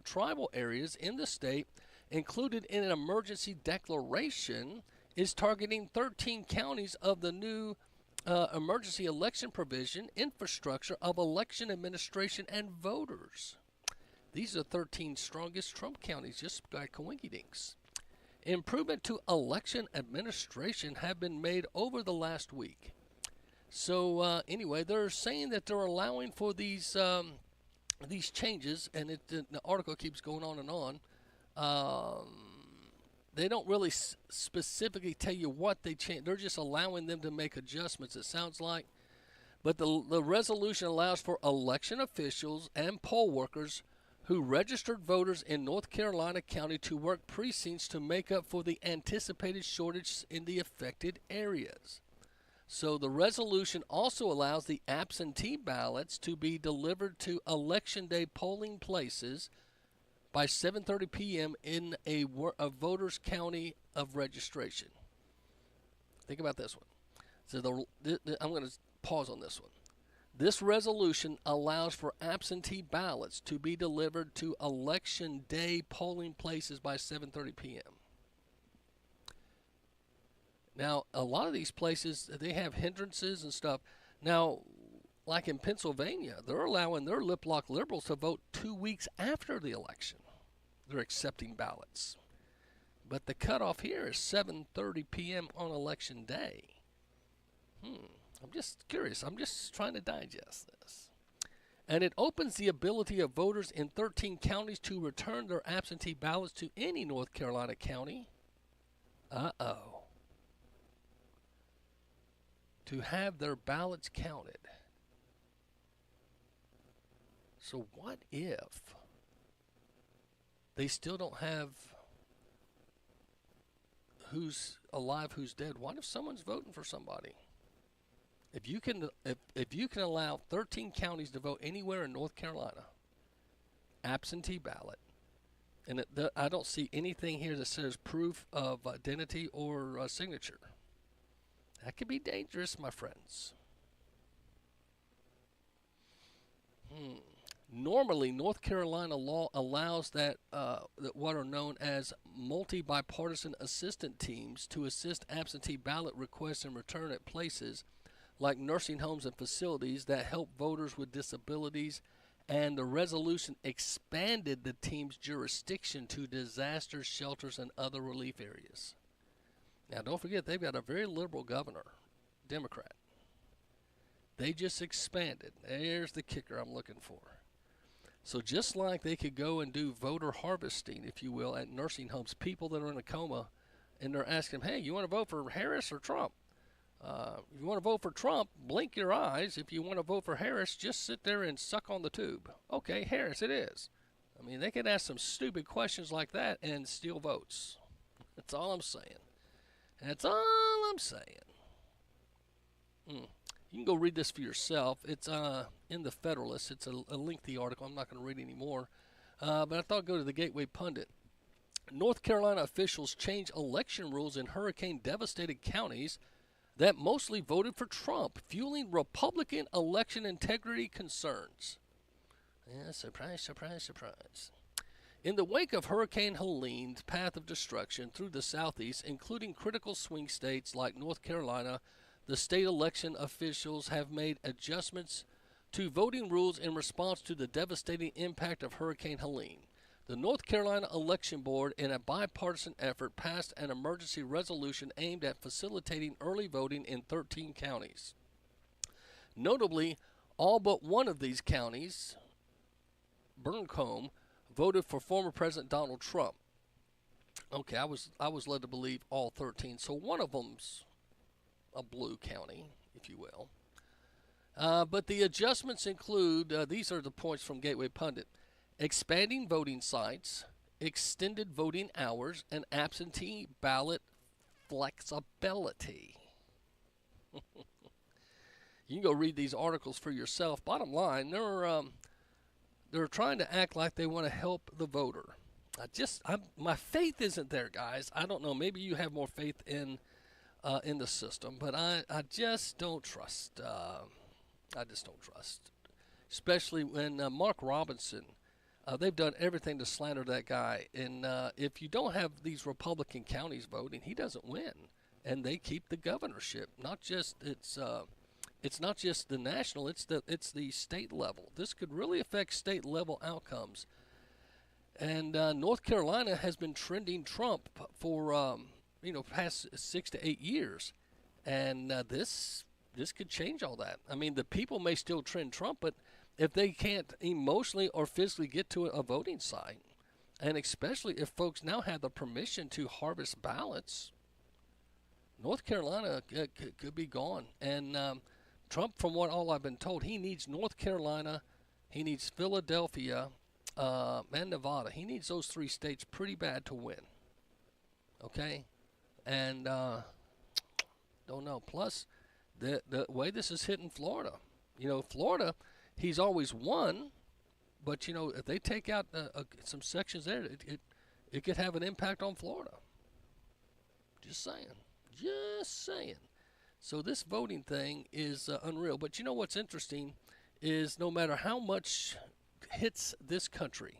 tribal areas in the state included in an emergency declaration is targeting 13 counties of the new emergency election provision infrastructure of election administration and voters. These are 13 strongest Trump counties, just by coincidence. Improvement to election administration have been made over the last week. So anyway, they're saying that they're allowing for these changes, and the article keeps going on and on. They don't really specifically tell you what they change. They're just allowing them to make adjustments, it sounds like. But the resolution allows for election officials and poll workers who registered voters in North Carolina County to work precincts to make up for the anticipated shortage in the affected areas. So the resolution also allows the absentee ballots to be delivered to Election Day polling places by 7:30 p.m. in a voter's county of registration. Think about this one. So I'm going to pause on this one. This resolution allows for absentee ballots to be delivered to Election Day polling places by 7:30 p.m. Now, a lot of these places, they have hindrances and stuff. Now, like in Pennsylvania, they're allowing their lip-lock liberals to vote 2 weeks after the election. They're accepting ballots. But the cutoff here is 7:30 p.m. on Election Day. I'm just curious. I'm just trying to digest this. And it opens the ability of voters in 13 counties to return their absentee ballots to any North Carolina county. To have their ballots counted. So what if they still don't have who's alive, who's dead? What if someone's voting for somebody? If you can allow 13 counties to vote anywhere in North Carolina, absentee ballot, and I don't see anything here that says proof of identity or signature. That could be dangerous, my friends. Normally, North Carolina law allows that what are known as multi-bipartisan assistant teams to assist absentee ballot requests and return at places like nursing homes and facilities that help voters with disabilities, and the resolution expanded the team's jurisdiction to disaster shelters and other relief areas. Now, don't forget, they've got a very liberal governor, Democrat. They just expanded. There's the kicker I'm looking for. So just like they could go and do voter harvesting, if you will, at nursing homes, people that are in a coma, and they're asking them, hey, you want to vote for Harris or Trump? If you want to vote for Trump, blink your eyes. If you want to vote for Harris, just sit there and suck on the tube. Okay, Harris it is. I mean, they could ask some stupid questions like that and steal votes. That's all I'm saying. That's all I'm saying. You can go read this for yourself. It's in the Federalist. It's a lengthy article. I'm not going to read any more. But I thought I'd go to the Gateway Pundit. North Carolina officials change election rules in hurricane-devastated counties that mostly voted for Trump, fueling Republican election integrity concerns. Yeah, surprise, surprise, surprise. In the wake of Hurricane Helene's path of destruction through the southeast, including critical swing states like North Carolina, the state election officials have made adjustments to voting rules in response to the devastating impact of Hurricane Helene. The North Carolina Election Board, in a bipartisan effort, passed an emergency resolution aimed at facilitating early voting in 13 counties. Notably, all but one of these counties, Burncombe, voted for former President Donald Trump. Okay, I was led to believe all 13, so one of them's a blue county, if you will. But the adjustments include, these are the points from Gateway Pundit: expanding voting sites, extended voting hours, and absentee ballot flexibility. You can go read these articles for yourself. Bottom line, they're trying to act like they want to help the voter. My faith isn't there, guys. I don't know. Maybe you have more faith in the system, but I just don't trust. I just don't trust, especially when Mark Robinson. They've done everything to slander that guy, and if you don't have these Republican counties voting, he doesn't win, and they keep the governorship. It's not just the national; it's the state level. This could really affect state level outcomes. And North Carolina has been trending Trump for past 6 to 8 years, and this could change all that. I mean, the people may still trend Trump, but if they can't emotionally or physically get to a voting site, and especially if folks now have the permission to harvest ballots, North Carolina could be gone. And Trump, from what all I've been told, he needs North Carolina, he needs Philadelphia, and Nevada. He needs those 3 states pretty bad to win. Okay? And don't know. Plus, the way this is hitting Florida. Florida, he's always won, but if they take out some sections there, it could have an impact on Florida. Just saying. So this voting thing is unreal. But what's interesting is no matter how much hits this country,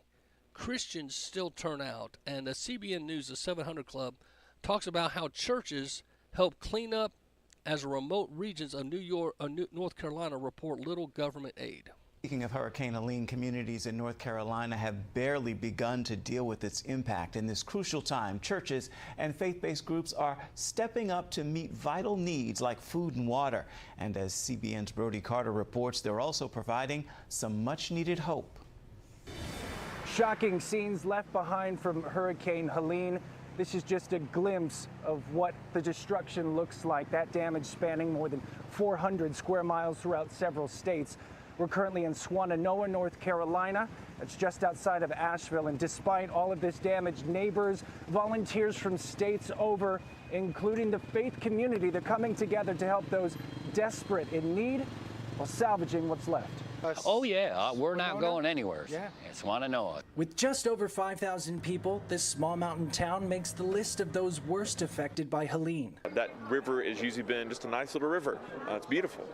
Christians still turn out. And the CBN News, the 700 Club, talks about how churches help clean up as remote regions of North Carolina report little government aid. Speaking of Hurricane Helene, communities in North Carolina have barely begun to deal with its impact. In this crucial time, churches and faith-based groups are stepping up to meet vital needs like food and water. And as CBN's Brody Carter reports, they're also providing some much-needed hope. Shocking scenes left behind from Hurricane Helene. This is just a glimpse of what the destruction looks like. That damage spanning more than 400 square miles throughout several states. We're currently in Swannanoa, North Carolina. It's just outside of Asheville. And despite all of this damage, neighbors, volunteers from states over, including the faith community, they're coming together to help those desperate in need while salvaging what's left. Oh, yeah, we're not going anywhere. Yeah. It's Swannanoa. With just over 5,000 people, this small mountain town makes the list of those worst affected by Helene. That river has usually been just a nice little river. It's beautiful.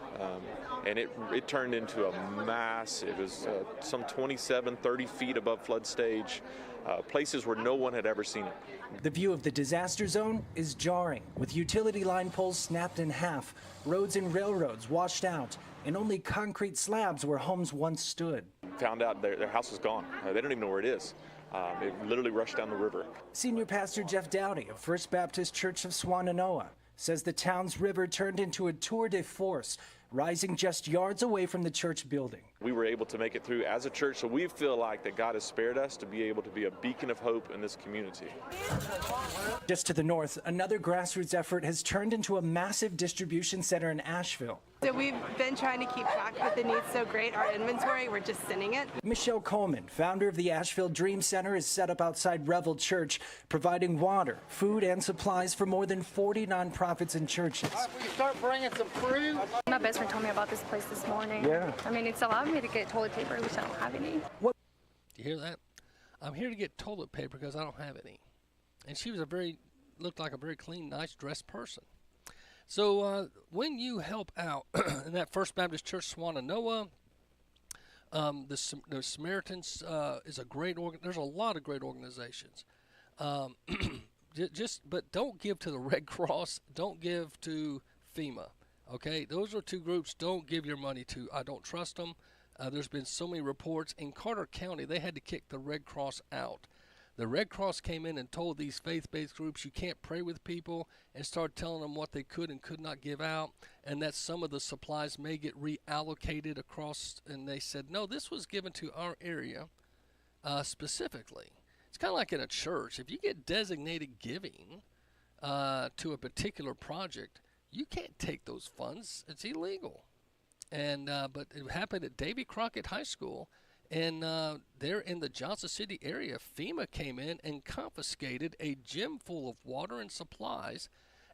And it turned into a massive, it was some 27, 30 feet above flood stage, places where no one had ever seen it. The view of the disaster zone is jarring, with utility line poles snapped in half, roads and railroads washed out, and only concrete slabs where homes once stood. Found out their house was gone. They don't even know where it is. It literally rushed down the river. Senior Pastor Jeff Dowdy of First Baptist Church of Swannanoa says the town's river turned into a tour de force, rising just yards away from the church building. We were able to make it through as a church, so we feel like that God has spared us to be able to be a beacon of hope in this community. Just to the north, another grassroots effort has turned into a massive distribution center in Asheville. So we've been trying to keep track, but the need's so great, our inventory, we're just sending it. Michelle Coleman, founder of the Asheville Dream Center, is set up outside Revel Church, providing water, food, and supplies for more than 40 nonprofits and churches. Will you start bringing some fruit? My best friend told me about this place this morning. Yeah. I mean, it's allowed me to get toilet paper, which I don't have any. What? You hear that? I'm here to get toilet paper because I don't have any. And she was looked like a very clean, nice dressed person. So when you help out in that First Baptist Church Swannanoa, the Samaritans is a great there's a lot of great organizations. But don't give to the Red Cross. Don't give to FEMA. Okay, those are two groups. Don't give your money to. I don't trust them. There's been so many reports in Carter County. They had to kick the Red Cross out. The Red Cross came in and told these faith-based groups you can't pray with people, and started telling them what they could and could not give out, and that some of the supplies may get reallocated across. And they said, no, this was given to our area specifically. It's kind of like in a church. If you get designated giving to a particular project, you can't take those funds. It's illegal. And but it happened at Davy Crockett High School. And there in the Johnson City area, FEMA came in and confiscated a gym full of water and supplies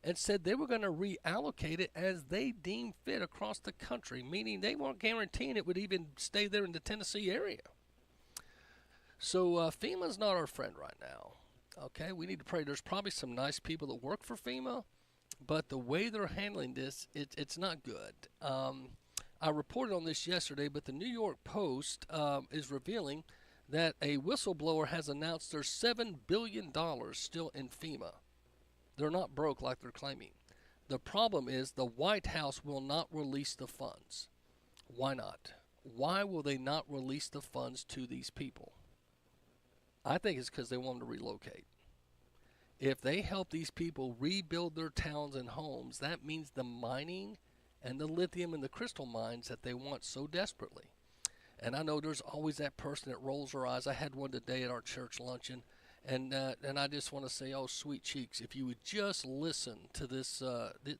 and said they were going to reallocate it as they deemed fit across the country, meaning they weren't guaranteeing it would even stay there in the Tennessee area. So FEMA's not our friend right now. Okay, we need to pray. There's probably some nice people that work for FEMA, but the way they're handling this, it's not good. I reported on this yesterday, but the New York Post is revealing that a whistleblower has announced there's $7 billion still in FEMA. They're not broke like they're claiming. The problem is the White House will not release the funds. Why not? Why will they not release the funds to these people? I think it's because they want them to relocate. If they help these people rebuild their towns and homes, that means the mining and the lithium and the crystal mines that they want so desperately. And I know there's always that person that rolls her eyes. I had one today at our church luncheon, and I just want to say, oh, sweet cheeks, if you would just listen to this.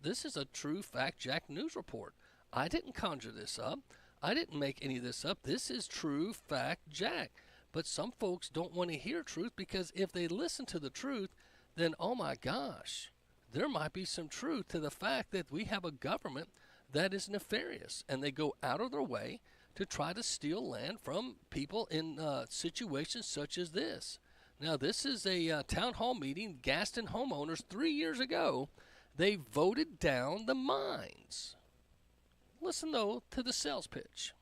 This is a true fact Jack news report. I didn't conjure this up. I didn't make any of this up. This is true fact Jack. But some folks don't want to hear truth, because if they listen to the truth, then, oh my gosh, there might be some truth to the fact that we have a government that is nefarious, and they go out of their way to try to steal land from people in situations such as this. Now, this is a town hall meeting. Gaston homeowners 3 years ago, they voted down the mines. Listen, though, to the sales pitch.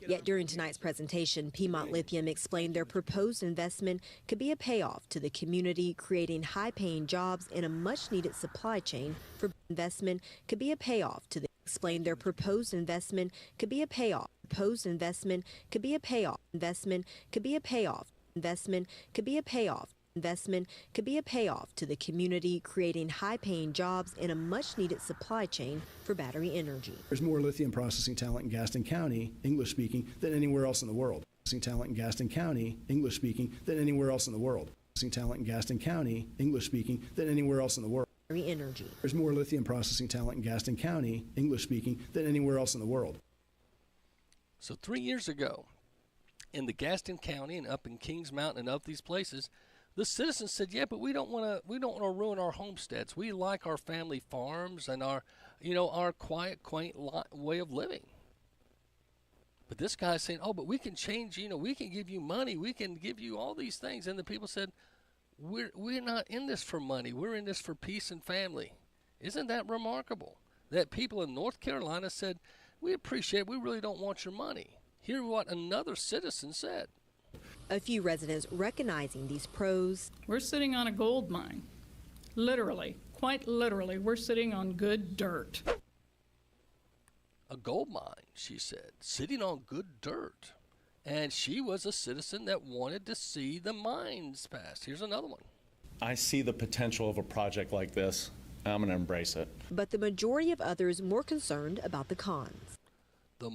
Yet during tonight's presentation, Piedmont Lithium explained their proposed investment could be a payoff to the community, creating high-paying jobs in a much-needed supply chain for investment could be a payoff to the explained their proposed investment could be a payoff. Proposed investment could be a payoff. Investment could be a payoff. Investment could be a payoff. Investment could be a payoff to the community, creating high-paying jobs in a much-needed supply chain for battery energy. There's more lithium processing talent in Gaston County, English-speaking, than anywhere else in the world. Processing talent in Gaston County, English-speaking, than anywhere else in the world. Processing talent in Gaston County, English-speaking, than anywhere else in the world. Battery energy. There's more lithium processing talent in Gaston County, English-speaking, than anywhere else in the world. So 3 years ago, in the Gaston County and up in Kings Mountain and up these places, the citizens said, "Yeah, but we don't want to ruin our homesteads. We like our family farms and our quiet, quaint way of living." But this guy's saying, "Oh, but we can change. We can give you money. We can give you all these things." And the people said, "We're not in this for money. We're in this for peace and family." Isn't that remarkable? That people in North Carolina said, "We appreciate it. We really don't want your money." Hear what another citizen said. A few residents recognizing these pros. We're sitting on a gold mine. Literally, quite literally, we're sitting on good dirt. A gold mine, she said, sitting on good dirt. And she was a citizen that wanted to see the mines passed. Here's another one. I see the potential of a project like this. I'm going to embrace it. But the majority of others more concerned about the cons. The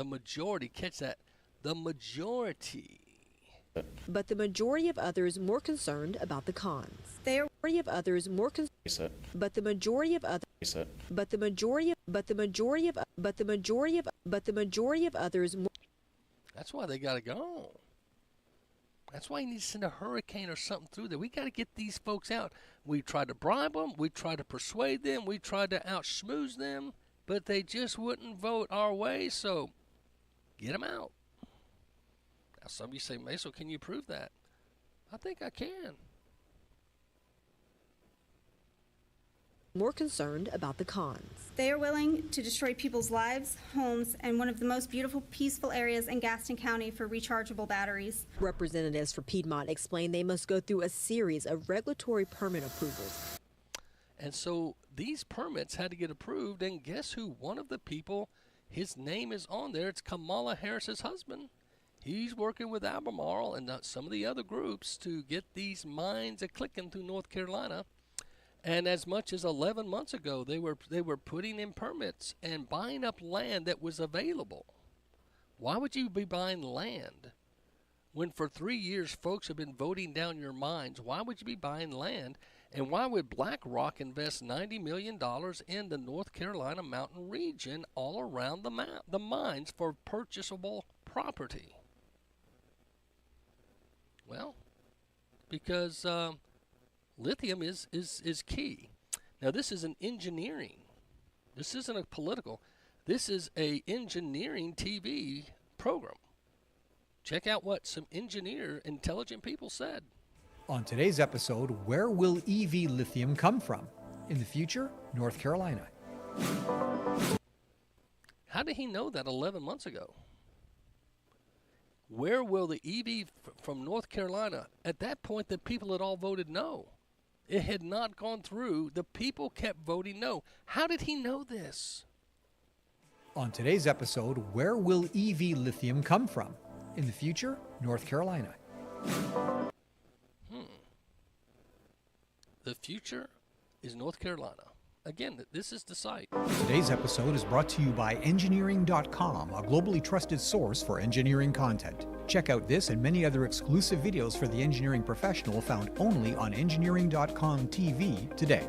majority, catch that, the majority. But the majority of others more concerned about the cons. The majority of others more concerned. But the majority of others. But the majority of others more. That's why they got to go. That's why you need to send a hurricane or something through there. We got to get these folks out. We tried to bribe them. We tried to persuade them. We tried to out-schmooze them. But they just wouldn't vote our way, so get them out. Now, some of you say, "Macil, can you prove that?" I think I can. More concerned about the cons. They are willing to destroy people's lives, homes, and one of the most beautiful, peaceful areas in Gaston County for rechargeable batteries. Representatives for Piedmont explained they must go through a series of regulatory permit approvals. And so these permits had to get approved, and guess who? One of the people, his name is on there. It's Kamala Harris's husband. He's working with Albemarle and some of the other groups to get these mines a-clicking through North Carolina. And as much as 11 months ago, they were putting in permits and buying up land that was available. Why would you be buying land when for 3 years folks have been voting down your mines? Why would you be buying land? And why would BlackRock invest $90 million in the North Carolina mountain region all around the mines for purchasable property? Well, because lithium is key. Now, this is an engineering. This isn't a political. This is a engineering TV program. Check out what some intelligent people said. On today's episode, where will EV lithium come from? In the future, North Carolina. How did he know that 11 months ago? Where will the EV from North Carolina? At that point, the people had all voted no. It had not gone through. The people kept voting no. How did he know this? On today's episode, where will EV lithium come from? In the future, North Carolina. The future is North Carolina. Again, this is the site. Today's episode is brought to you by Engineering.com, a globally trusted source for engineering content. Check out this and many other exclusive videos for the engineering professional found only on Engineering.com TV today.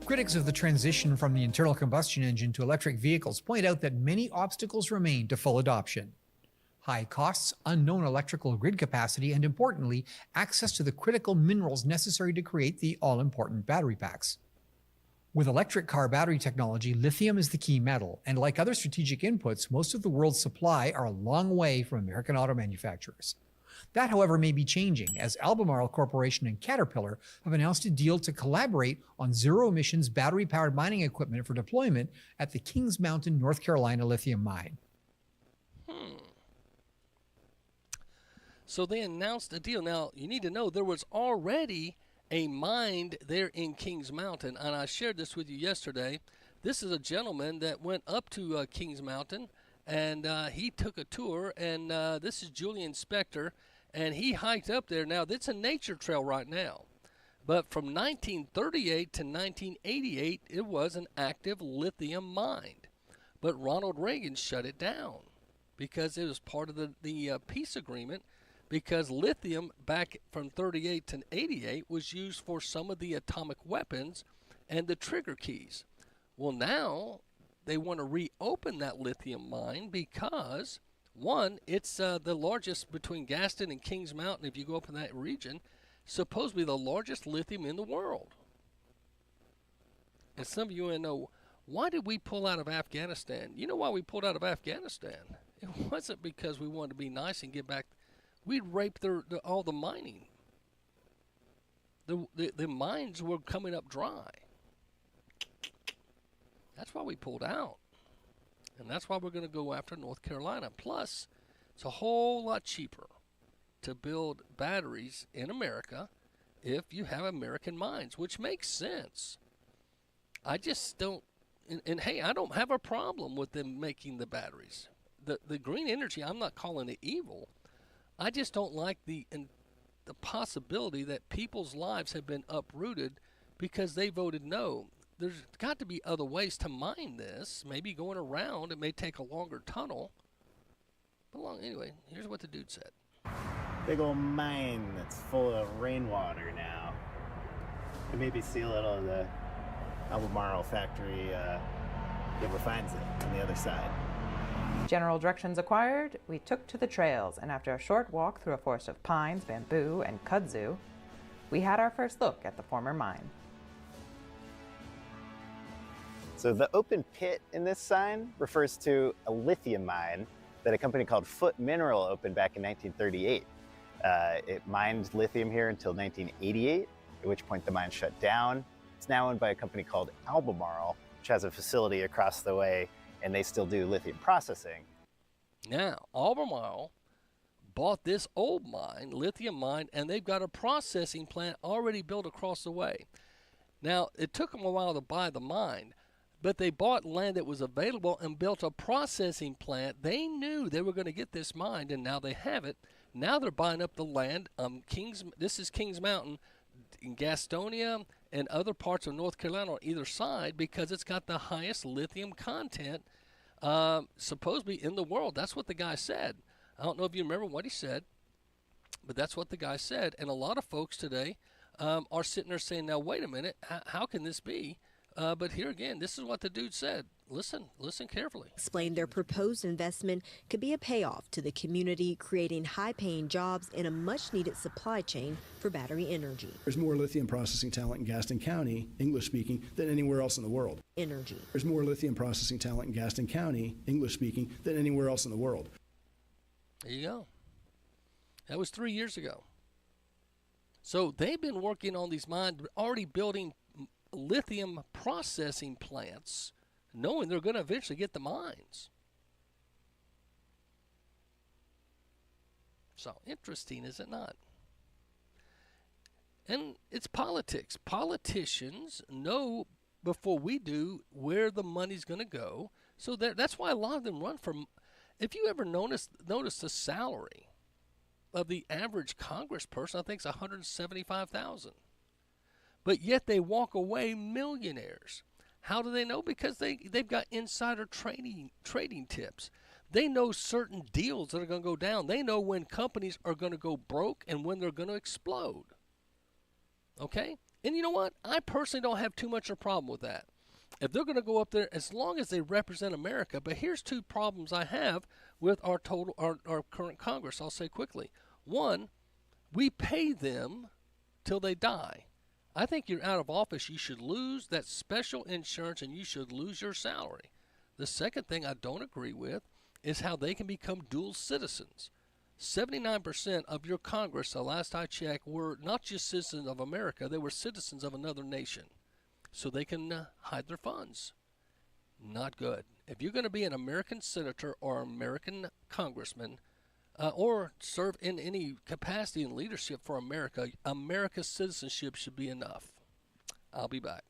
Critics of the transition from the internal combustion engine to electric vehicles point out that many obstacles remain to full adoption. High costs, unknown electrical grid capacity, and importantly, access to the critical minerals necessary to create the all-important battery packs. With electric car battery technology, lithium is the key metal, and like other strategic inputs, most of the world's supply are a long way from American auto manufacturers. That, however, may be changing, as Albemarle Corporation and Caterpillar have announced a deal to collaborate on zero-emissions battery-powered mining equipment for deployment at the Kings Mountain, North Carolina lithium mine. So they announced a deal. Now, you need to know there was already a mine there in Kings Mountain, and I shared this with you yesterday. This is a gentleman that went up to Kings Mountain, and he took a tour, and this is Julian Spector, and he hiked up there. Now, it's a nature trail right now, but from 1938 to 1988, it was an active lithium mine, but Ronald Reagan shut it down because it was part of the peace agreement, because lithium back from 38 to 88 was used for some of the atomic weapons and the trigger keys. Well, now they want to reopen that lithium mine because, one, it's the largest between Gaston and Kings Mountain. If you go up in that region, supposedly the largest lithium in the world. And some of you want to know, why did we pull out of Afghanistan? You know why we pulled out of Afghanistan? It wasn't because we wanted to be nice and get back. We'd raped all the mining. The mines were coming up dry. That's why we pulled out. And that's why we're going to go after North Carolina. Plus, it's a whole lot cheaper to build batteries in America if you have American mines, which makes sense. I just don't, and hey, I don't have a problem with them making the batteries. The green energy, I'm not calling it evil. I just don't like the possibility that people's lives have been uprooted because they voted no. There's got to be other ways to mine this. Maybe going around. It may take a longer tunnel. But anyway, here's what the dude said. Big old mine that's full of rainwater now. And maybe see a little of the Albemarle factory that refines it on the other side. General directions acquired, we took to the trails, and after a short walk through a forest of pines, bamboo, and kudzu, we had our first look at the former mine. So the open pit in this sign refers to a lithium mine that a company called Foot Mineral opened back in 1938. It mined lithium here until 1988, at which point the mine shut down. It's now owned by a company called Albemarle, which has a facility across the way, and they still do lithium processing. Now, Albemarle bought this old mine, lithium mine, and they've got a processing plant already built across the way. Now, it took them a while to buy the mine, but they bought land that was available and built a processing plant. They knew they were going to get this mine, and now they have it. Now they're buying up the land. This is Kings Mountain in Gastonia and other parts of North Carolina on either side because it's got the highest lithium content supposedly in the world. That's what the guy said. I don't know if you remember what he said, but that's what the guy said. And a lot of folks today are sitting there saying, now, wait a minute, how can this be? But here again, this is what the dude said. Listen carefully. Explained their proposed investment could be a payoff to the community, creating high-paying jobs in a much-needed supply chain for battery energy. There's more lithium processing talent in Gaston County, English-speaking, than anywhere else in the world. Energy. There's more lithium processing talent in Gaston County, English-speaking, than anywhere else in the world. There you go. That was 3 years ago. So they've been working on these mines, already building lithium processing plants, knowing they're going to eventually get the mines. So interesting, is it not? And it's politics. Politicians know before we do where the money's going to go. So that's why a lot of them run for. If you ever notice the salary of the average congressperson, I think it's $175,000. But yet they walk away millionaires. How do they know? Because they've got insider trading tips. They know certain deals that are going to go down. They know when companies are going to go broke and when they're going to explode. Okay? And you know what? I personally don't have too much of a problem with that. If they're going to go up there, as long as they represent America. But here's two problems I have with our current Congress. I'll say quickly. One, we pay them till they die. I think you're out of office. You should lose that special insurance and you should lose your salary. The second thing I don't agree with is how they can become dual citizens. 79% of your Congress, the last I checked, were not just citizens of America, they were citizens of another nation. So they can hide their funds. Not good. If you're going to be an American senator or American congressman, or serve in any capacity in leadership for America, America's citizenship should be enough. I'll be back.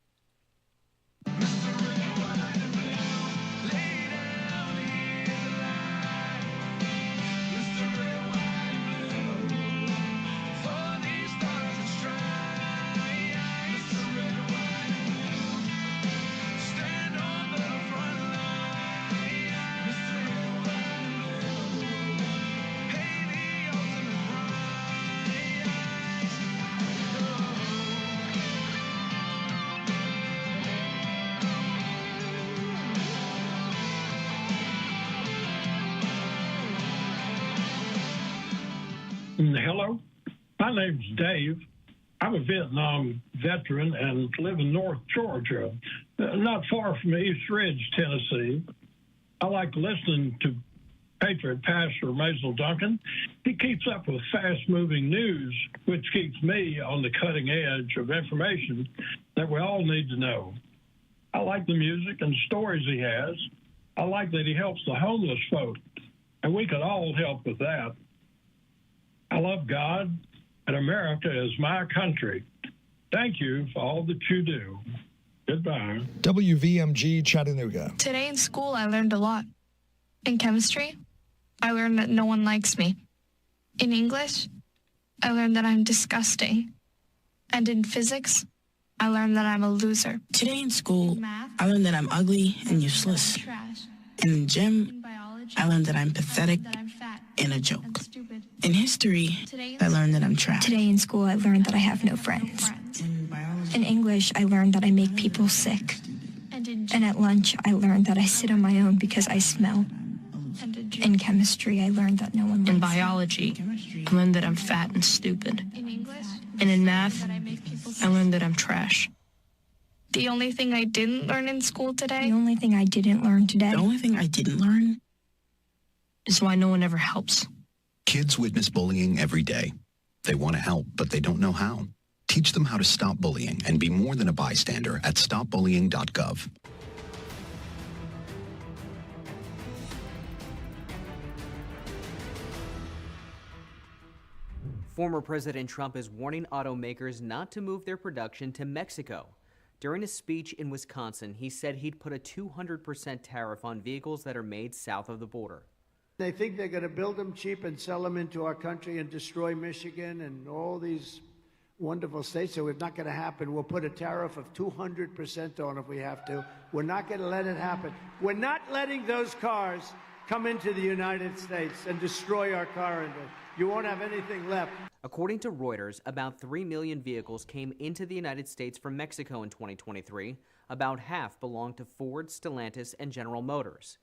Hello, my name's Dave. I'm a Vietnam veteran and live in North Georgia, not far from East Ridge, Tennessee. I like listening to Patriot Pastor Macil Duncan. He keeps up with fast-moving news, which keeps me on the cutting edge of information that we all need to know. I like the music and stories he has. I like that he helps the homeless folk, and we could all help with that. I love God, and America is my country. Thank you for all that you do. Goodbye. WVMG Chattanooga. Today in school, I learned a lot. In chemistry, I learned that no one likes me. In English, I learned that I'm disgusting. And in physics, I learned that I'm a loser. Today in school, I learned that I'm ugly and useless. And in gym, I learned that I'm pathetic and a joke. In history, I learned that I'm trapped. Today in school, I learned that I have no friends. In English, I learned that I make people sick. And at lunch, I learned that I sit on my own because I smell. In chemistry, I learned that no one likes me. In biology, I learned that I'm fat and stupid. And in math, I learned that I'm trash. The only thing I didn't learn in school today? The only thing I didn't learn today? The only thing I didn't learn is why no one ever helps. Kids witness bullying every day. They want to help, but they don't know how. Teach them how to stop bullying and be more than a bystander at stopbullying.gov. Former President Trump is warning automakers not to move their production to Mexico. During a speech in Wisconsin, he said he'd put a 200% tariff on vehicles that are made south of the border. They think they're going to build them cheap and sell them into our country and destroy Michigan and all these wonderful states. So it's not going to happen. We'll put a tariff of 200% on if we have to. We're not going to let it happen. We're not letting those cars come into the United States and destroy our car industry. You won't have anything left. According to Reuters, about 3 million vehicles came into the United States from Mexico in 2023. About half belonged to Ford, Stellantis, and General Motors.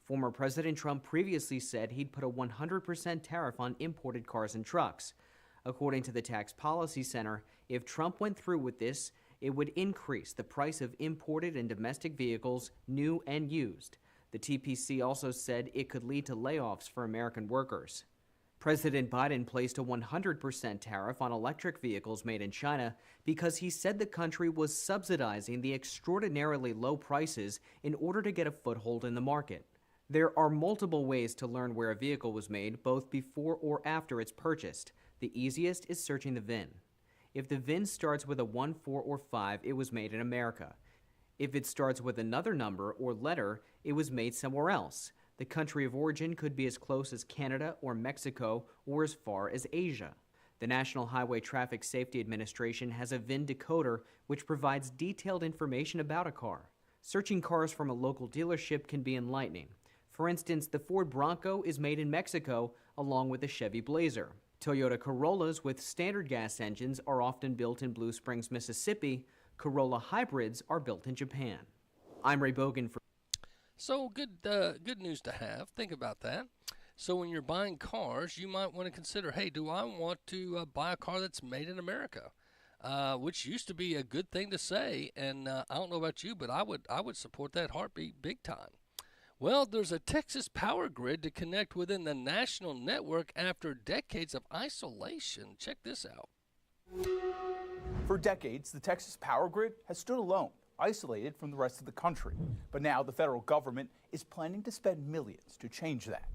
Former President Trump previously said he'd put a 100% tariff on imported cars and trucks. According to the Tax Policy Center, if Trump went through with this, it would increase the price of imported and domestic vehicles, new and used. The TPC also said it could lead to layoffs for American workers. President Biden placed a 100% tariff on electric vehicles made in China because he said the country was subsidizing the extraordinarily low prices in order to get a foothold in the market. There are multiple ways to learn where a vehicle was made, both before or after it's purchased. The easiest is searching the VIN. If the VIN starts with a 1, 4, or 5, it was made in America. If it starts with another number or letter, it was made somewhere else. The country of origin could be as close as Canada or Mexico or as far as Asia. The National Highway Traffic Safety Administration has a VIN decoder which provides detailed information about a car. Searching cars from a local dealership can be enlightening. For instance, the Ford Bronco is made in Mexico along with the Chevy Blazer. Toyota Corollas with standard gas engines are often built in Blue Springs, Mississippi. Corolla hybrids are built in Japan. I'm Ray Bogan for... So good news to have. Think about that. So when you're buying cars, you might want to consider, hey, do I want to buy a car that's made in America? which used to be a good thing to say. And I don't know about you, but I would support that heartbeat big time. Well, there's a Texas power grid to connect within the national network after decades of isolation. Check this out. For decades, the Texas power grid has stood alone, isolated from the rest of the country. But now the federal government is planning to spend millions to change that.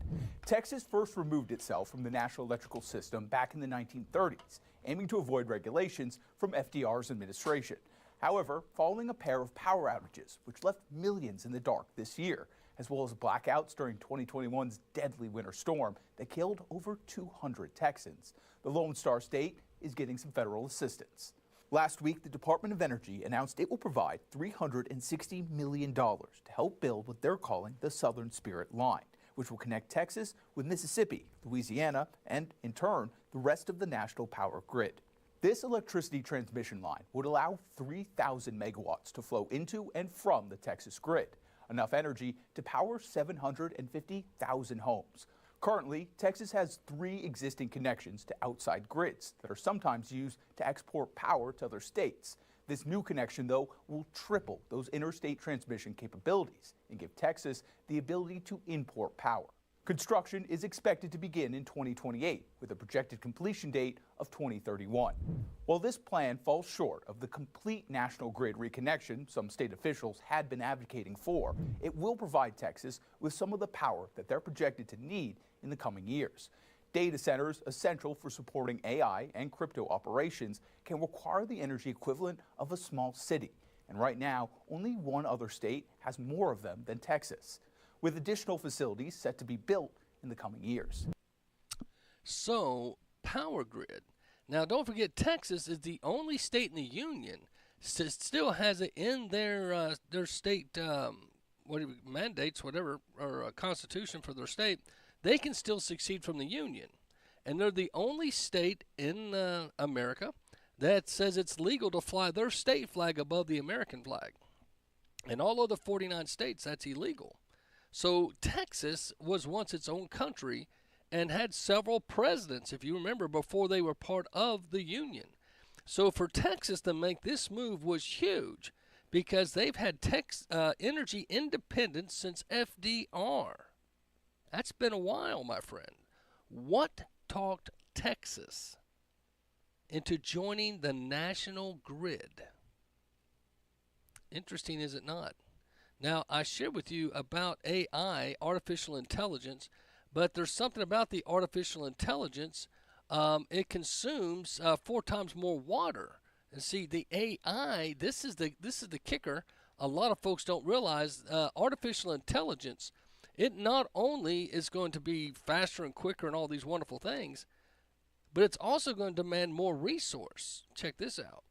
Texas first removed itself from the national electrical system back in the 1930s, aiming to avoid regulations from FDR's administration. However, following a pair of power outages, which left millions in the dark this year, as well as blackouts during 2021's deadly winter storm that killed over 200 Texans, the Lone Star State is getting some federal assistance. Last week, the Department of Energy announced it will provide $360 million to help build what they're calling the Southern Spirit Line, which will connect Texas with Mississippi, Louisiana, and, in turn, the rest of the national power grid. This electricity transmission line would allow 3,000 megawatts to flow into and from the Texas grid, enough energy to power 750,000 homes. Currently, Texas has 3 existing connections to outside grids that are sometimes used to export power to other states. This new connection, though, will triple those interstate transmission capabilities and give Texas the ability to import power. Construction is expected to begin in 2028, with a projected completion date of 2031. While this plan falls short of the complete national grid reconnection some state officials had been advocating for, it will provide Texas with some of the power that they're projected to need in the coming years. Data centers, essential for supporting AI and crypto operations, can require the energy equivalent of a small city. And right now, only one other state has more of them than Texas, with additional facilities set to be built in the coming years. So, power grid. Now, don't forget, Texas is the only state in the union still has it in their state mandates, whatever, or a constitution for their state. They can still succeed from the union, and they're the only state in America that says it's legal to fly their state flag above the American flag. In all other 49 states, that's illegal. So Texas was once its own country and had several presidents, if you remember, before they were part of the Union. So for Texas to make this move was huge because they've had energy independence since FDR. That's been a while, my friend. What talked Texas into joining the national grid? Interesting, is it not? Now, I shared with you about AI, artificial intelligence, but there's something about the artificial intelligence. It consumes 4 times more water. And see, the AI, this is the kicker. A lot of folks don't realize artificial intelligence, it not only is going to be faster and quicker and all these wonderful things, but it's also going to demand more resource. Check this out.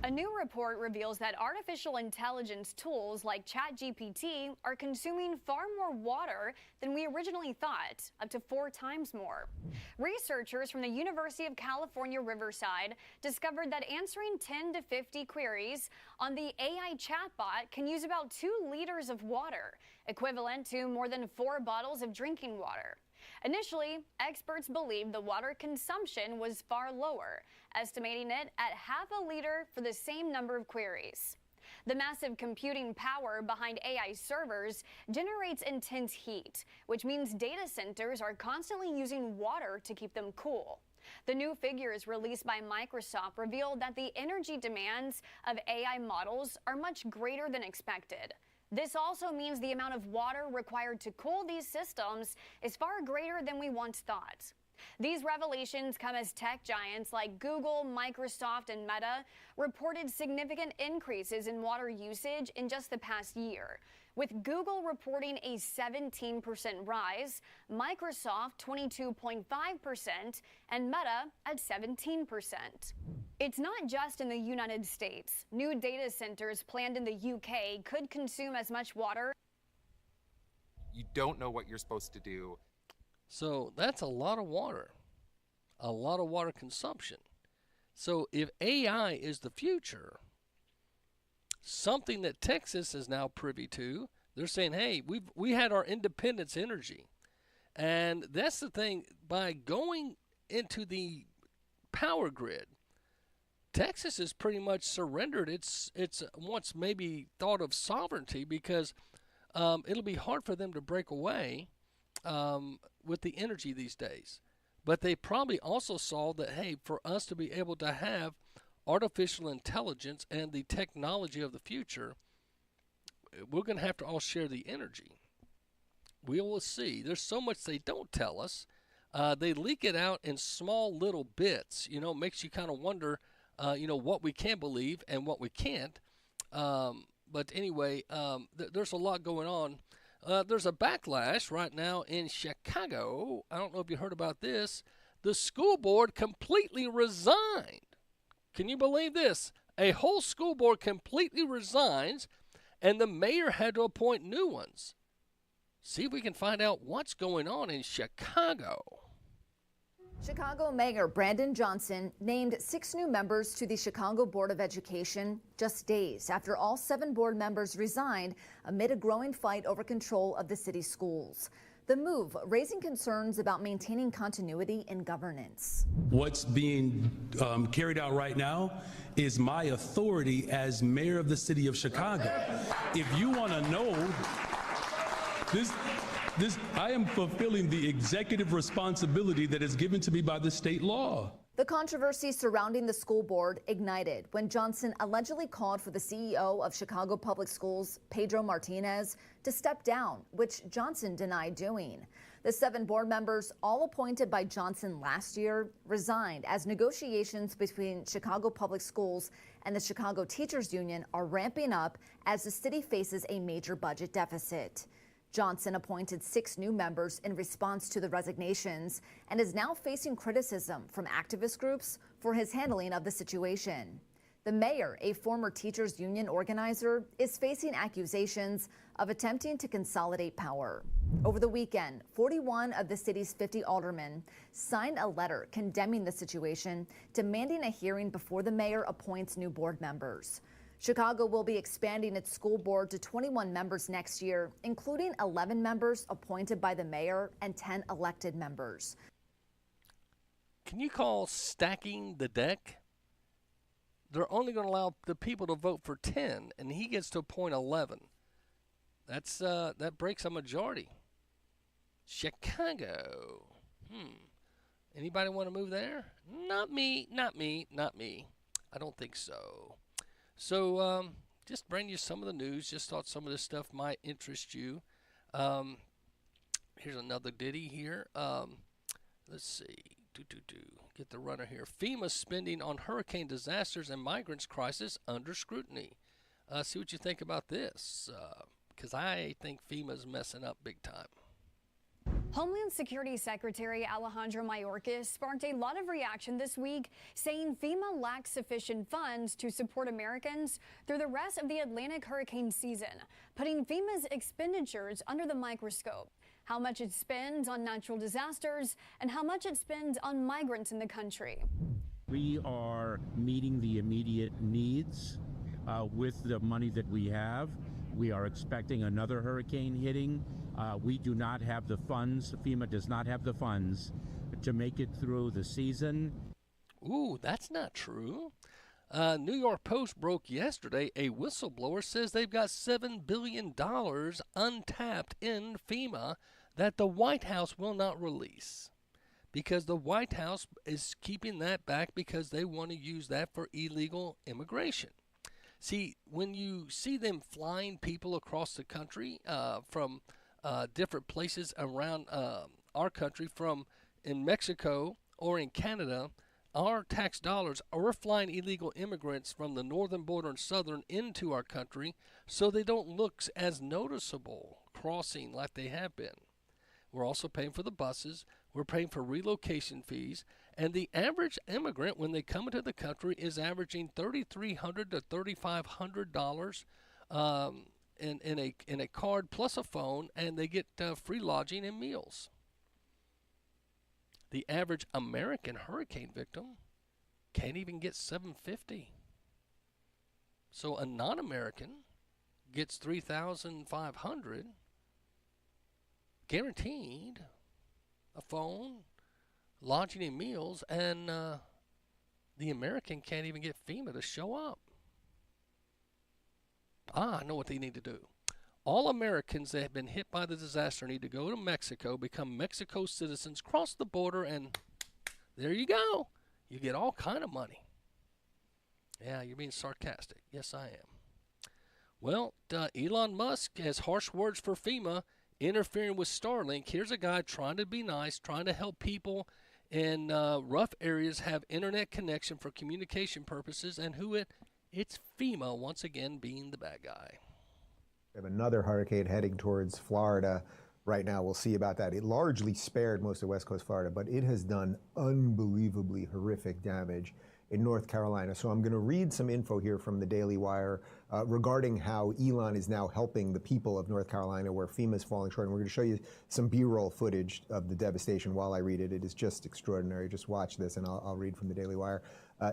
A new report reveals that artificial intelligence tools like ChatGPT are consuming far more water than we originally thought, up to 4 times more. Researchers from the University of California, Riverside discovered that answering 10 to 50 queries on the AI chatbot can use about 2 liters of water, equivalent to more than 4 bottles of drinking water. Initially, experts believed the water consumption was far lower, estimating it at half a liter for the same number of queries. The massive computing power behind AI servers generates intense heat, which means data centers are constantly using water to keep them cool. The new figures released by Microsoft revealed that the energy demands of AI models are much greater than expected. This also means the amount of water required to cool these systems is far greater than we once thought. These revelations come as tech giants like Google, Microsoft, and Meta reported significant increases in water usage in just the past year, with Google reporting a 17% rise, Microsoft 22.5%, and Meta at 17%. It's not just in the United States. New data centers planned in the UK could consume as much water. You don't know what you're supposed to do. So that's a lot of water consumption. So if AI is the future, something that Texas is now privy to, they're saying, hey, we had our independence energy. And that's the thing, by going into the power grid, Texas has pretty much surrendered its once maybe thought of sovereignty, because it'll be hard for them to break away with the energy these days. But they probably also saw that, hey, for us to be able to have artificial intelligence and the technology of the future, we're going to have to all share the energy. We will see. There's so much they don't tell us. They leak it out in small little bits. Makes you kind of wonder, what we can believe and what we can't. But anyway, there's a lot going on. There's a backlash right now in Chicago. I don't know if you heard about this. The school board completely resigned. Can you believe this? A whole school board completely resigns, and the mayor had to appoint new ones. See if we can find out what's going on in Chicago. Chicago Mayor Brandon Johnson named 6 new members to the Chicago Board of Education just days after all 7 board members resigned amid a growing fight over control of the city's schools. The move raising concerns about maintaining continuity in governance. What's being carried out right now is my authority as mayor of the city of Chicago. If you want to know, I am fulfilling the executive responsibility that is given to me by the state law. The controversy surrounding the school board ignited when Johnson allegedly called for the CEO of Chicago Public Schools, Pedro Martinez, to step down, which Johnson denied doing. The 7 board members, all appointed by Johnson last year, resigned as negotiations between Chicago Public Schools and the Chicago Teachers Union are ramping up as the city faces a major budget deficit. Johnson appointed 6 new members in response to the resignations and is now facing criticism from activist groups for his handling of the situation. The mayor, a former teachers union organizer, is facing accusations of attempting to consolidate power. Over the weekend, 41 of the city's 50 aldermen signed a letter condemning the situation, demanding a hearing before the mayor appoints new board members. Chicago will be expanding its school board to 21 members next year, including 11 members appointed by the mayor and 10 elected members. Can you call stacking the deck? They're only going to allow the people to vote for 10, and he gets to appoint 11. That breaks a majority. Chicago. Anybody want to move there? Not me. I don't think so. So just bring you some of the news. Just thought some of this stuff might interest you. Here's another ditty here. Let's see. Get the runner here. FEMA spending on hurricane disasters and migrants crisis under scrutiny. See what you think about this, because I think FEMA's messing up big time. Homeland Security Secretary Alejandro Mayorkas sparked a lot of reaction this week, saying FEMA lacks sufficient funds to support Americans through the rest of the Atlantic hurricane season, putting FEMA's expenditures under the microscope. How much it spends on natural disasters and how much it spends on migrants in the country. We are meeting the immediate needs with the money that we have. We are expecting another hurricane hitting. We do not have the funds. FEMA does not have the funds to make it through the season. Ooh, that's not true. New York Post broke yesterday. A whistleblower says they've got $7 billion untapped in FEMA that the White House will not release, because the White House is keeping that back because they want to use that for illegal immigration. See, when you see them flying people across the country from different places around our country, from in Mexico or in Canada, our tax dollars are flying illegal immigrants from the northern border and southern into our country, so they don't look as noticeable crossing like they have been. We're also paying for the buses. We're paying for relocation fees. And the average immigrant, when they come into the country, is averaging $3,300 to $3,500 in a card plus a phone, and they get free lodging and meals. The average American hurricane victim can't even get $750. So a non-American gets $3,500 guaranteed, a phone, lodging and meals, and the American can't even get FEMA to show up. I know what they need to do. All Americans that have been hit by the disaster need to go to Mexico, become Mexico citizens, cross the border, and there you go. You get all kind of money. Yeah, you're being sarcastic. Yes, I am. Well, Elon Musk has harsh words for FEMA interfering with Starlink. Here's a guy trying to be nice, trying to help people in rough areas have internet connection for communication purposes, and it's FEMA once again being the bad guy. We have another hurricane heading towards Florida right now. We'll see about that. It largely spared most of West Coast Florida, but it has done unbelievably horrific damage in North Carolina. So I'm going to read some info here from the Daily Wire regarding how Elon is now helping the people of North Carolina where FEMA is falling short. And we're going to show you some B-roll footage of the devastation while I read it. It is just extraordinary. Just watch this and I'll read from the Daily Wire.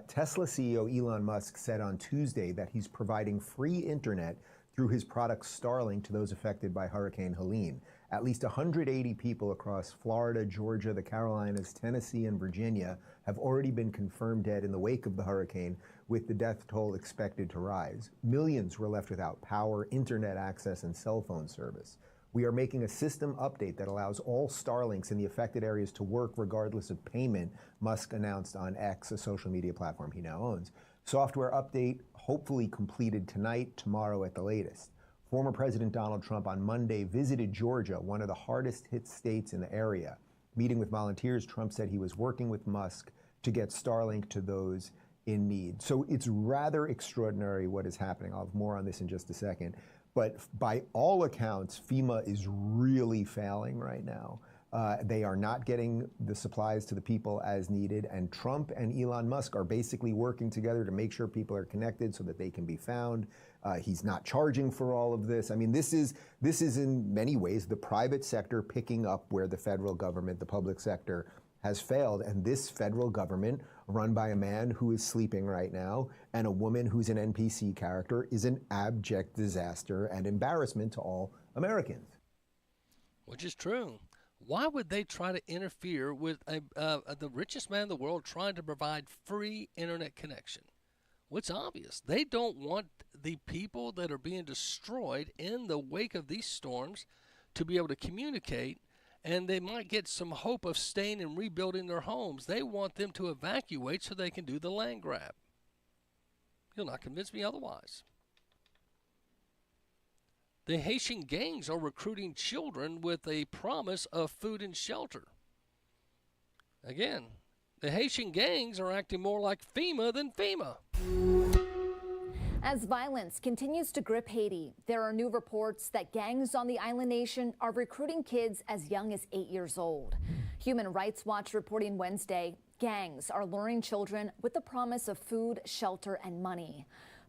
Tesla CEO Elon Musk said on Tuesday that he's providing free internet through his product Starlink to those affected by Hurricane Helene. At least 180 people across Florida, Georgia, the Carolinas, Tennessee, and Virginia have already been confirmed dead in the wake of the hurricane, with the death toll expected to rise. Millions were left without power, internet access, and cell phone service. We are making a system update that allows all Starlinks in the affected areas to work regardless of payment, Musk announced on X, a social media platform he now owns. Software update hopefully completed tonight, tomorrow at the latest. Former President Donald Trump on Monday visited Georgia, one of the hardest hit states in the area. Meeting with volunteers, Trump said he was working with Musk to get Starlink to those in need. So it's rather extraordinary what is happening. I'll have more on this in just a second. But by all accounts, FEMA is really failing right now. They are not getting the supplies to the people as needed, and Trump and Elon Musk are basically working together to make sure people are connected so that they can be found. He's not charging for all of this. I mean, this is in many ways the private sector picking up where the federal government, the public sector, has failed. And this federal government, run by a man who is sleeping right now and a woman who's an NPC character, is an abject disaster and embarrassment to all Americans. Which is true. Why would they try to interfere with the richest man in the world trying to provide free internet connection? What's obvious? They don't want the people that are being destroyed in the wake of these storms to be able to communicate, and they might get some hope of staying and rebuilding their homes. They want them to evacuate so they can do the land grab. You'll not convince me otherwise. The Haitian gangs are recruiting children with a promise of food and shelter. Again, the Haitian gangs are acting more like FEMA than FEMA. As violence continues to grip Haiti, there are new reports that gangs on the island nation are recruiting kids as young as 8 years old. Human Rights Watch reporting Wednesday, gangs are luring children with the promise of food, shelter, and money.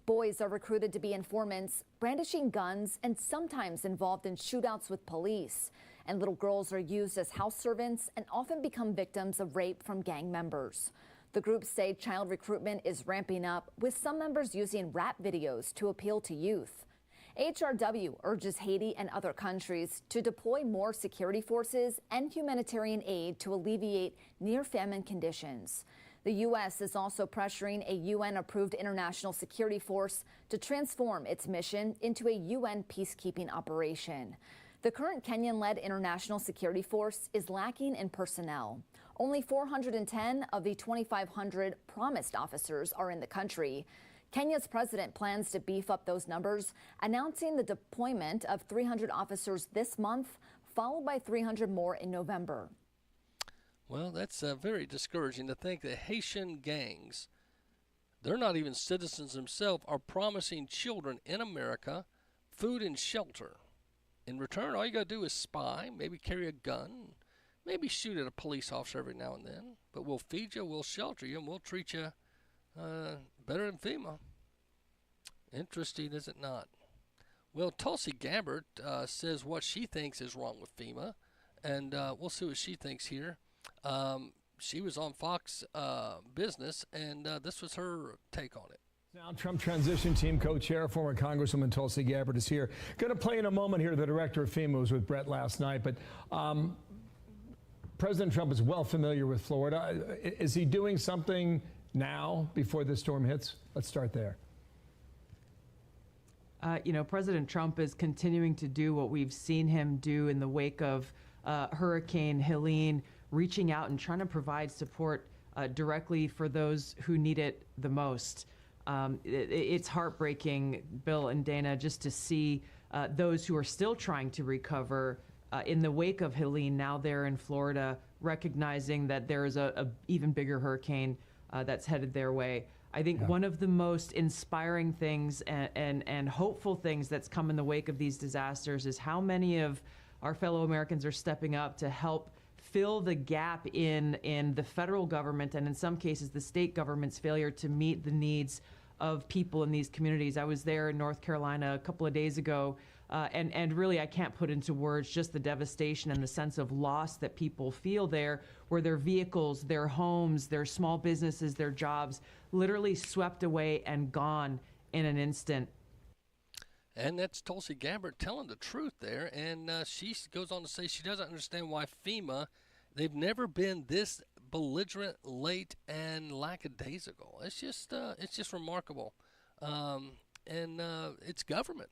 Boys are recruited to be informants, brandishing guns, and sometimes involved in shootouts with police. And little girls are used as house servants and often become victims of rape from gang members. The groups say child recruitment is ramping up, with some members using rap videos to appeal to youth. HRW urges Haiti and other countries to deploy more security forces and humanitarian aid to alleviate near-famine conditions. The U.S. is also pressuring a UN-approved international security force to transform its mission into a UN peacekeeping operation. The current Kenyan-led international security force is lacking in personnel. Only 410 of the 2,500 promised officers are in the country. Kenya's president plans to beef up those numbers, announcing the deployment of 300 officers this month, followed by 300 more in November. Well, that's very discouraging to think that Haitian gangs, they're not even citizens themselves, are promising children in America food and shelter. In return, all you got to do is spy, maybe carry a gun, maybe shoot at a police officer every now and then. But we'll feed you, we'll shelter you, and we'll treat you better than FEMA. Interesting, is it not? Well, Tulsi Gabbard says what she thinks is wrong with FEMA, and we'll see what she thinks here. She was on Fox Business, and this was her take on it. Now, Trump transition team co-chair, former Congresswoman Tulsi Gabbard is here. Going to play in a moment here. The director of FEMA was with Brett last night, but President Trump is well familiar with Florida. Is he doing something now before the storm hits? Let's start there. President Trump is continuing to do what we've seen him do in the wake of Hurricane Helene, reaching out and trying to provide support directly for those who need it the most. It's heartbreaking, Bill and Dana, just to see those who are still trying to recover in the wake of Helene, now they're in Florida, recognizing that there is a even bigger hurricane that's headed their way. I think one of the most inspiring things and hopeful things that's come in the wake of these disasters is how many of our fellow Americans are stepping up to help fill the gap in the federal government and in some cases the state government's failure to meet the needs of people in these communities. I was there in North Carolina a couple of days ago, and really I can't put into words just the devastation and the sense of loss that people feel there, where their vehicles, their homes, their small businesses, their jobs literally swept away and gone in an instant. And that's Tulsi Gabbard telling the truth there. And she goes on to say she doesn't understand why FEMA, they've never been this belligerent, late, and lackadaisical. It's just remarkable. And it's government.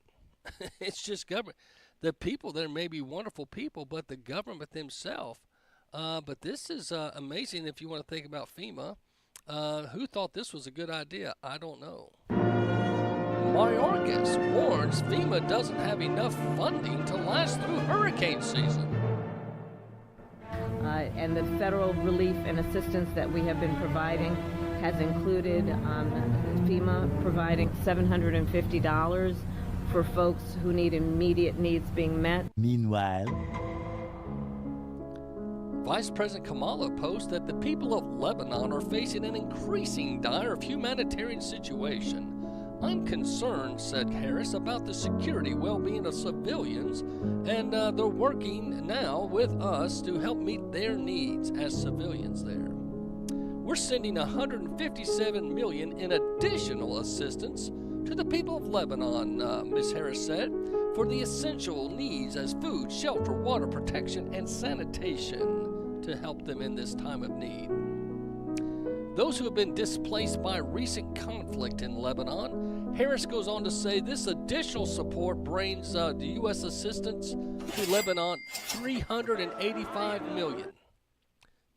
It's just government. The people there may be wonderful people, but the government themselves. But this is amazing if you want to think about FEMA. Who thought this was a good idea? I don't know. Mayorkas warns FEMA doesn't have enough funding to last through hurricane season. And the federal relief and assistance that we have been providing has included FEMA providing $750 for folks who need immediate needs being met. Meanwhile, Vice President Kamala posts that the people of Lebanon are facing an increasing dire humanitarian situation. I'm concerned, said Harris, about the security well-being of civilians, and they're working now with us to help meet their needs as civilians there. We're sending $157 million in additional assistance to the people of Lebanon, Ms. Harris said, for the essential needs as food, shelter, water protection, and sanitation to help them in this time of need. Those who have been displaced by recent conflict in Lebanon, Harris goes on to say this additional support brings the U.S. assistance to Lebanon $385 million.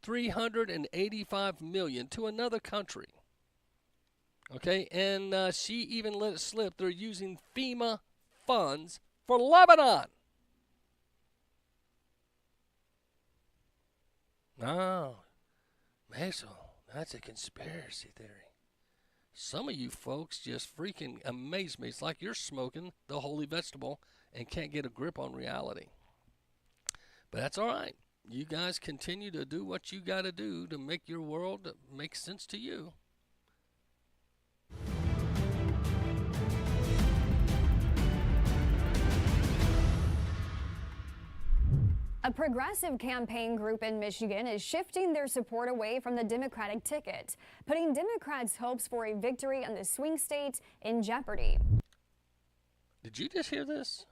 $385 million to another country. Okay, and she even let it slip. They're using FEMA funds for Lebanon. No, Macil, that's a conspiracy theory. Some of you folks just freaking amaze me. It's like you're smoking the holy vegetable and can't get a grip on reality. But that's all right. You guys continue to do what you got to do to make your world make sense to you. A progressive campaign group in Michigan is shifting their support away from the Democratic ticket, putting Democrats' hopes for a victory in the swing states in jeopardy. Did you just hear this?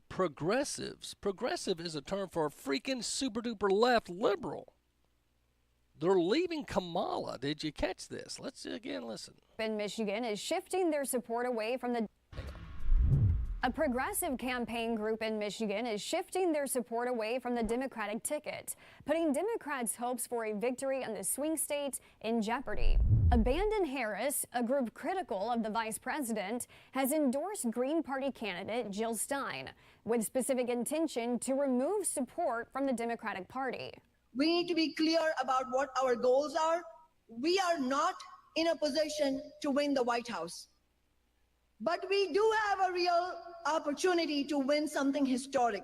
Progressives. Progressive is a term for a freaking super-duper left liberal. They're leaving Kamala. Did you catch this? Let's again listen. In Michigan is shifting their support away from the... A progressive campaign group in Michigan is shifting their support away from the Democratic ticket, putting Democrats' hopes for a victory in the swing states in jeopardy. Abandon Harris, a group critical of the vice president, has endorsed Green Party candidate Jill Stein with specific intention to remove support from the Democratic Party. We need to be clear about what our goals are. We are not in a position to win the White House. But we do have a real opportunity to win something historic.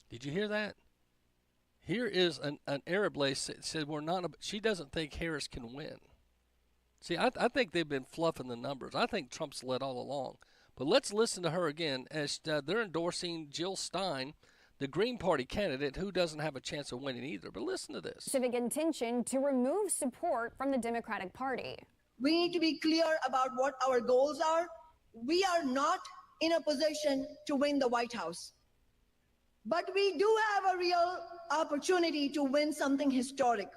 Did you hear that? Here is an Arab lady said she doesn't think Harris can win. See, I think they've been fluffing the numbers. I think Trump's led all along. But let's listen to her again as they're endorsing Jill Stein, the Green Party candidate who doesn't have a chance of winning either. But listen to this. Civic intention to remove support from the Democratic Party. We need to be clear about what our goals are. We are not in a position to win the White House. But we do have a real opportunity to win something historic.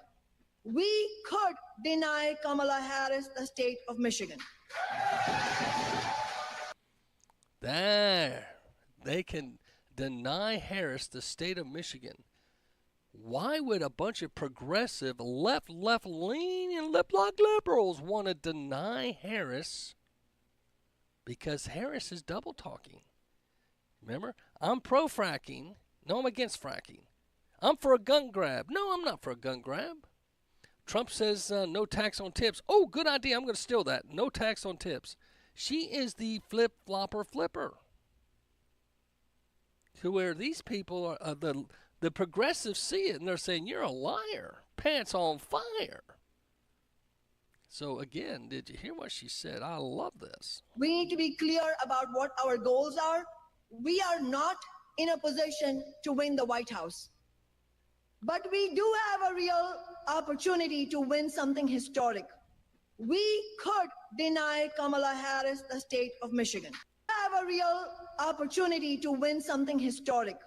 We could deny Kamala Harris the state of Michigan. There. They can deny Harris the state of Michigan. Why would a bunch of progressive, left-leaning, lip-lock liberals want to deny Harris? Because Harris is double-talking. Remember? I'm pro-fracking. No, I'm against fracking. I'm for a gun grab. No, I'm not for a gun grab. Trump says no tax on tips. Oh, good idea. I'm going to steal that. No tax on tips. She is the flip-flopper flipper. To where these people, are the progressives see it and they're saying, you're a liar. Pants on fire. So again, did you hear what she said? I love this. We need to be clear about what our goals are. We are not in a position to win the White House. But we do have a real opportunity to win something historic. We could deny Kamala Harris the state of Michigan. We have a real opportunity to win something historic.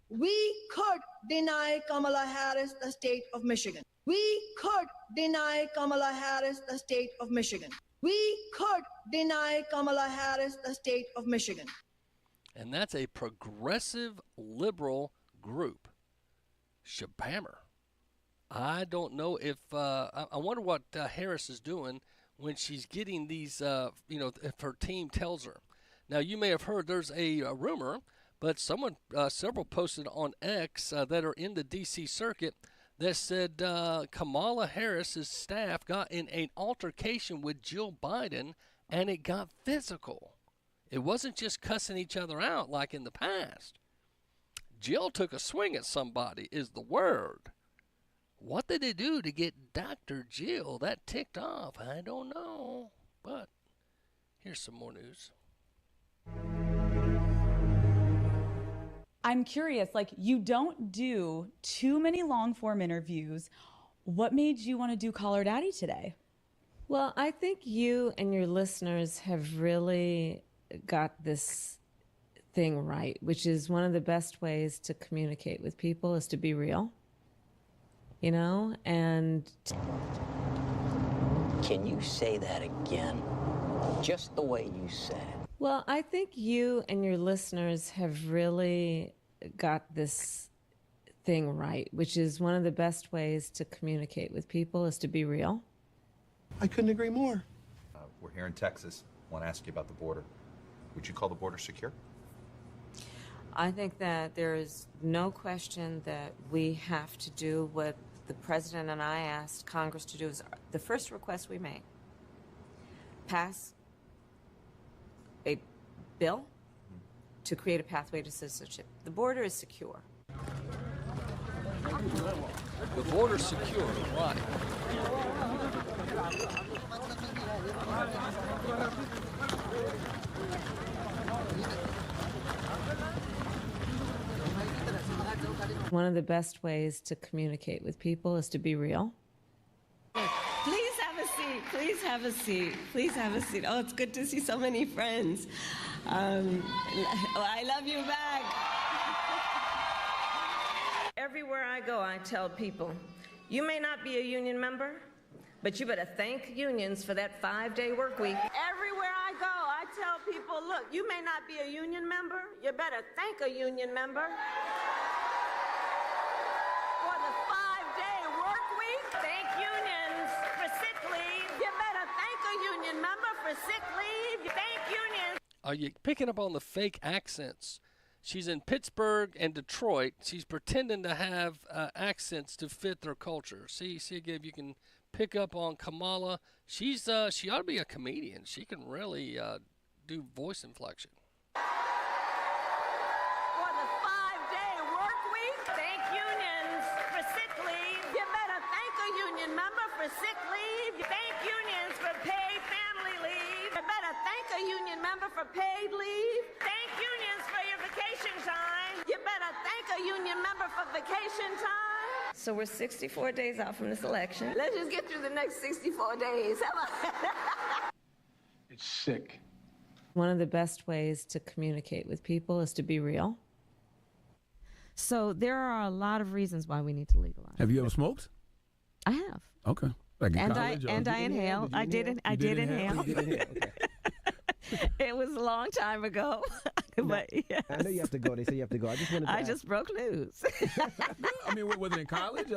We could deny Kamala Harris the state of Michigan. We could deny Kamala Harris the state of Michigan. We could deny Kamala Harris the state of Michigan. And that's a progressive liberal group. Shabammer. I don't know if I wonder what Harris is doing when she's getting these, if her team tells her. Now, you may have heard there's a rumor, but several posted on X that are in the D.C. circuit that said Kamala Harris's staff got in an altercation with Jill Biden, and it got physical. It wasn't just cussing each other out like in the past. Jill took a swing at somebody is the word. What did they do to get Dr. Jill that ticked off? I don't know. But here's some more news. I'm curious, you don't do too many long form interviews. What made you want to do Call Her Daddy today? Well, I think you and your listeners have really got this thing right, which is one of the best ways to communicate with people is to be real, and... Can you say that again? Just the way you said it. Well, I think you and your listeners have really got this thing right, which is one of the best ways to communicate with people is to be real. I couldn't agree more. We're here in Texas. I want to ask you about the border. Would you call the border secure? I think that there is no question that we have to do what the president and I asked Congress to do. Is the first request we made. Pass a bill to create a pathway to citizenship. The border is secure. The border's secure, right? One of the best ways to communicate with people is to be real. Please have a seat. Please have a seat. Please have a seat. Oh, it's good to see so many friends. I love you back. Everywhere I go, I tell people, you may not be a union member, but you better thank unions for that 5-day work week. Everywhere I go, I tell people, look, you may not be a union member, you better thank a union member. For the 5-day work week, thank unions for sick leave. You better thank a union member for sick leave. Thank unions. Are you picking up on the fake accents? She's in Pittsburgh and Detroit. She's pretending to have accents to fit their culture. See again, if you can pick up on Kamala. She ought to be a comedian. She can really do voice inflection. For the 5-day work week, thank unions for sick leave. You better thank a union member for sick leave. Thank unions for paid family leave. You better thank a union member for paid leave. Thank unions for your vacation time. You better thank a union member for vacation time. So we're 64 days out from this election. Let's just get through the next 64 days. How about It's sick. One of the best ways to communicate with people is to be real. So there are a lot of reasons why we need to legalize. Have you ever smoked? I have. Okay. Like and I inhaled. I did inhale. Okay. It was a long time ago. But yes. I know you have to go. They say you have to go. I just wanted to ask. just broke news. I mean, was it in college?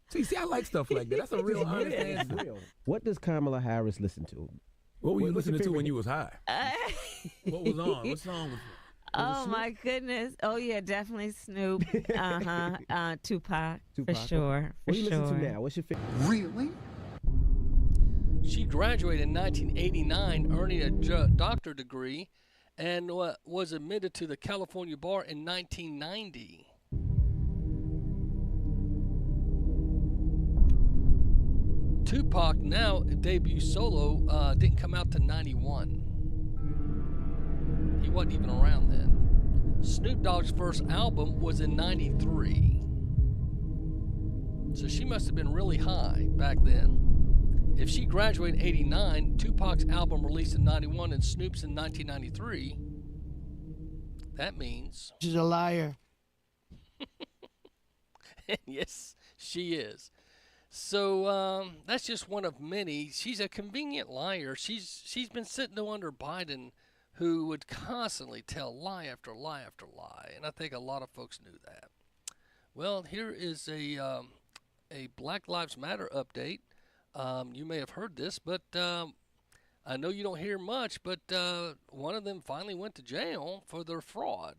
See, I like stuff like that. That's a real honest answer. What does Kamala Harris listen to? What were you listening to when you was high? What was on? What song was it? Oh my goodness! Oh yeah, definitely Snoop. Tupac for sure. What do you listen to now? What's your favorite? Really? She graduated in 1989, earning a doctorate degree, and was admitted to the California bar in 1990. Tupac now debut solo didn't come out to 91. He wasn't even around then. Snoop Dogg's first album was in 93. So she must have been really high back then. If she graduated in 89, Tupac's album released in 91 and Snoop's in 1993, that means... She's a liar. Yes, she is. So that's just one of many. She's a convenient liar. She's been sitting under Biden, who would constantly tell lie after lie after lie, and I think a lot of folks knew that. Well, here is a Black Lives Matter update. You may have heard this, but I know you don't hear much, but one of them finally went to jail for their fraud.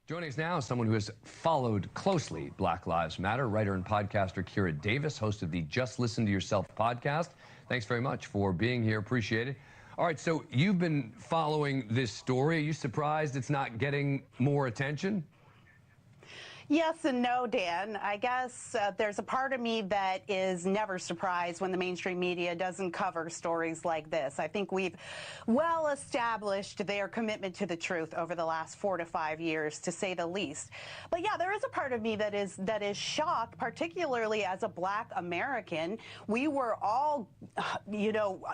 Joining us now is someone who has followed closely Black Lives Matter, writer and podcaster Kira Davis, host of the Just Listen to Yourself podcast. Thanks very much for being here. Appreciate it. All right, so you've been following this story. Are you surprised it's not getting more attention? Yes and no, Dan. I guess there's a part of me that is never surprised when the mainstream media doesn't cover stories like this. I think we've well established their commitment to the truth over the last 4 to 5 years, to say the least. But yeah, there is a part of me that is shocked, particularly as a Black American. We were all,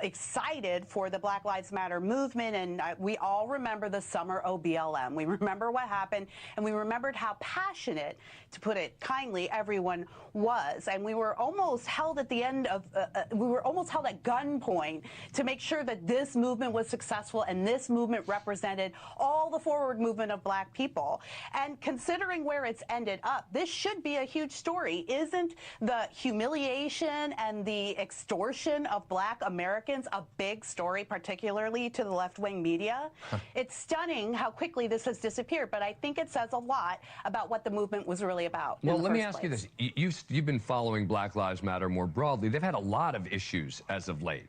excited for the Black Lives Matter movement, and we all remember the summer OBLM. We remember what happened, and we remembered how passionate, to put it kindly, everyone was. And we were almost held at the end of, we were almost held at gunpoint to make sure that this movement was successful and this movement represented all the forward movement of Black people. And considering where it's ended up, this should be a huge story. Isn't the humiliation and the extortion of Black Americans a big story, particularly to the left-wing media? It's stunning how quickly this has disappeared, but I think it says a lot about what the movement was really about. Well, let me ask you this. You've been following Black Lives Matter more broadly. They've had a lot of issues as of late.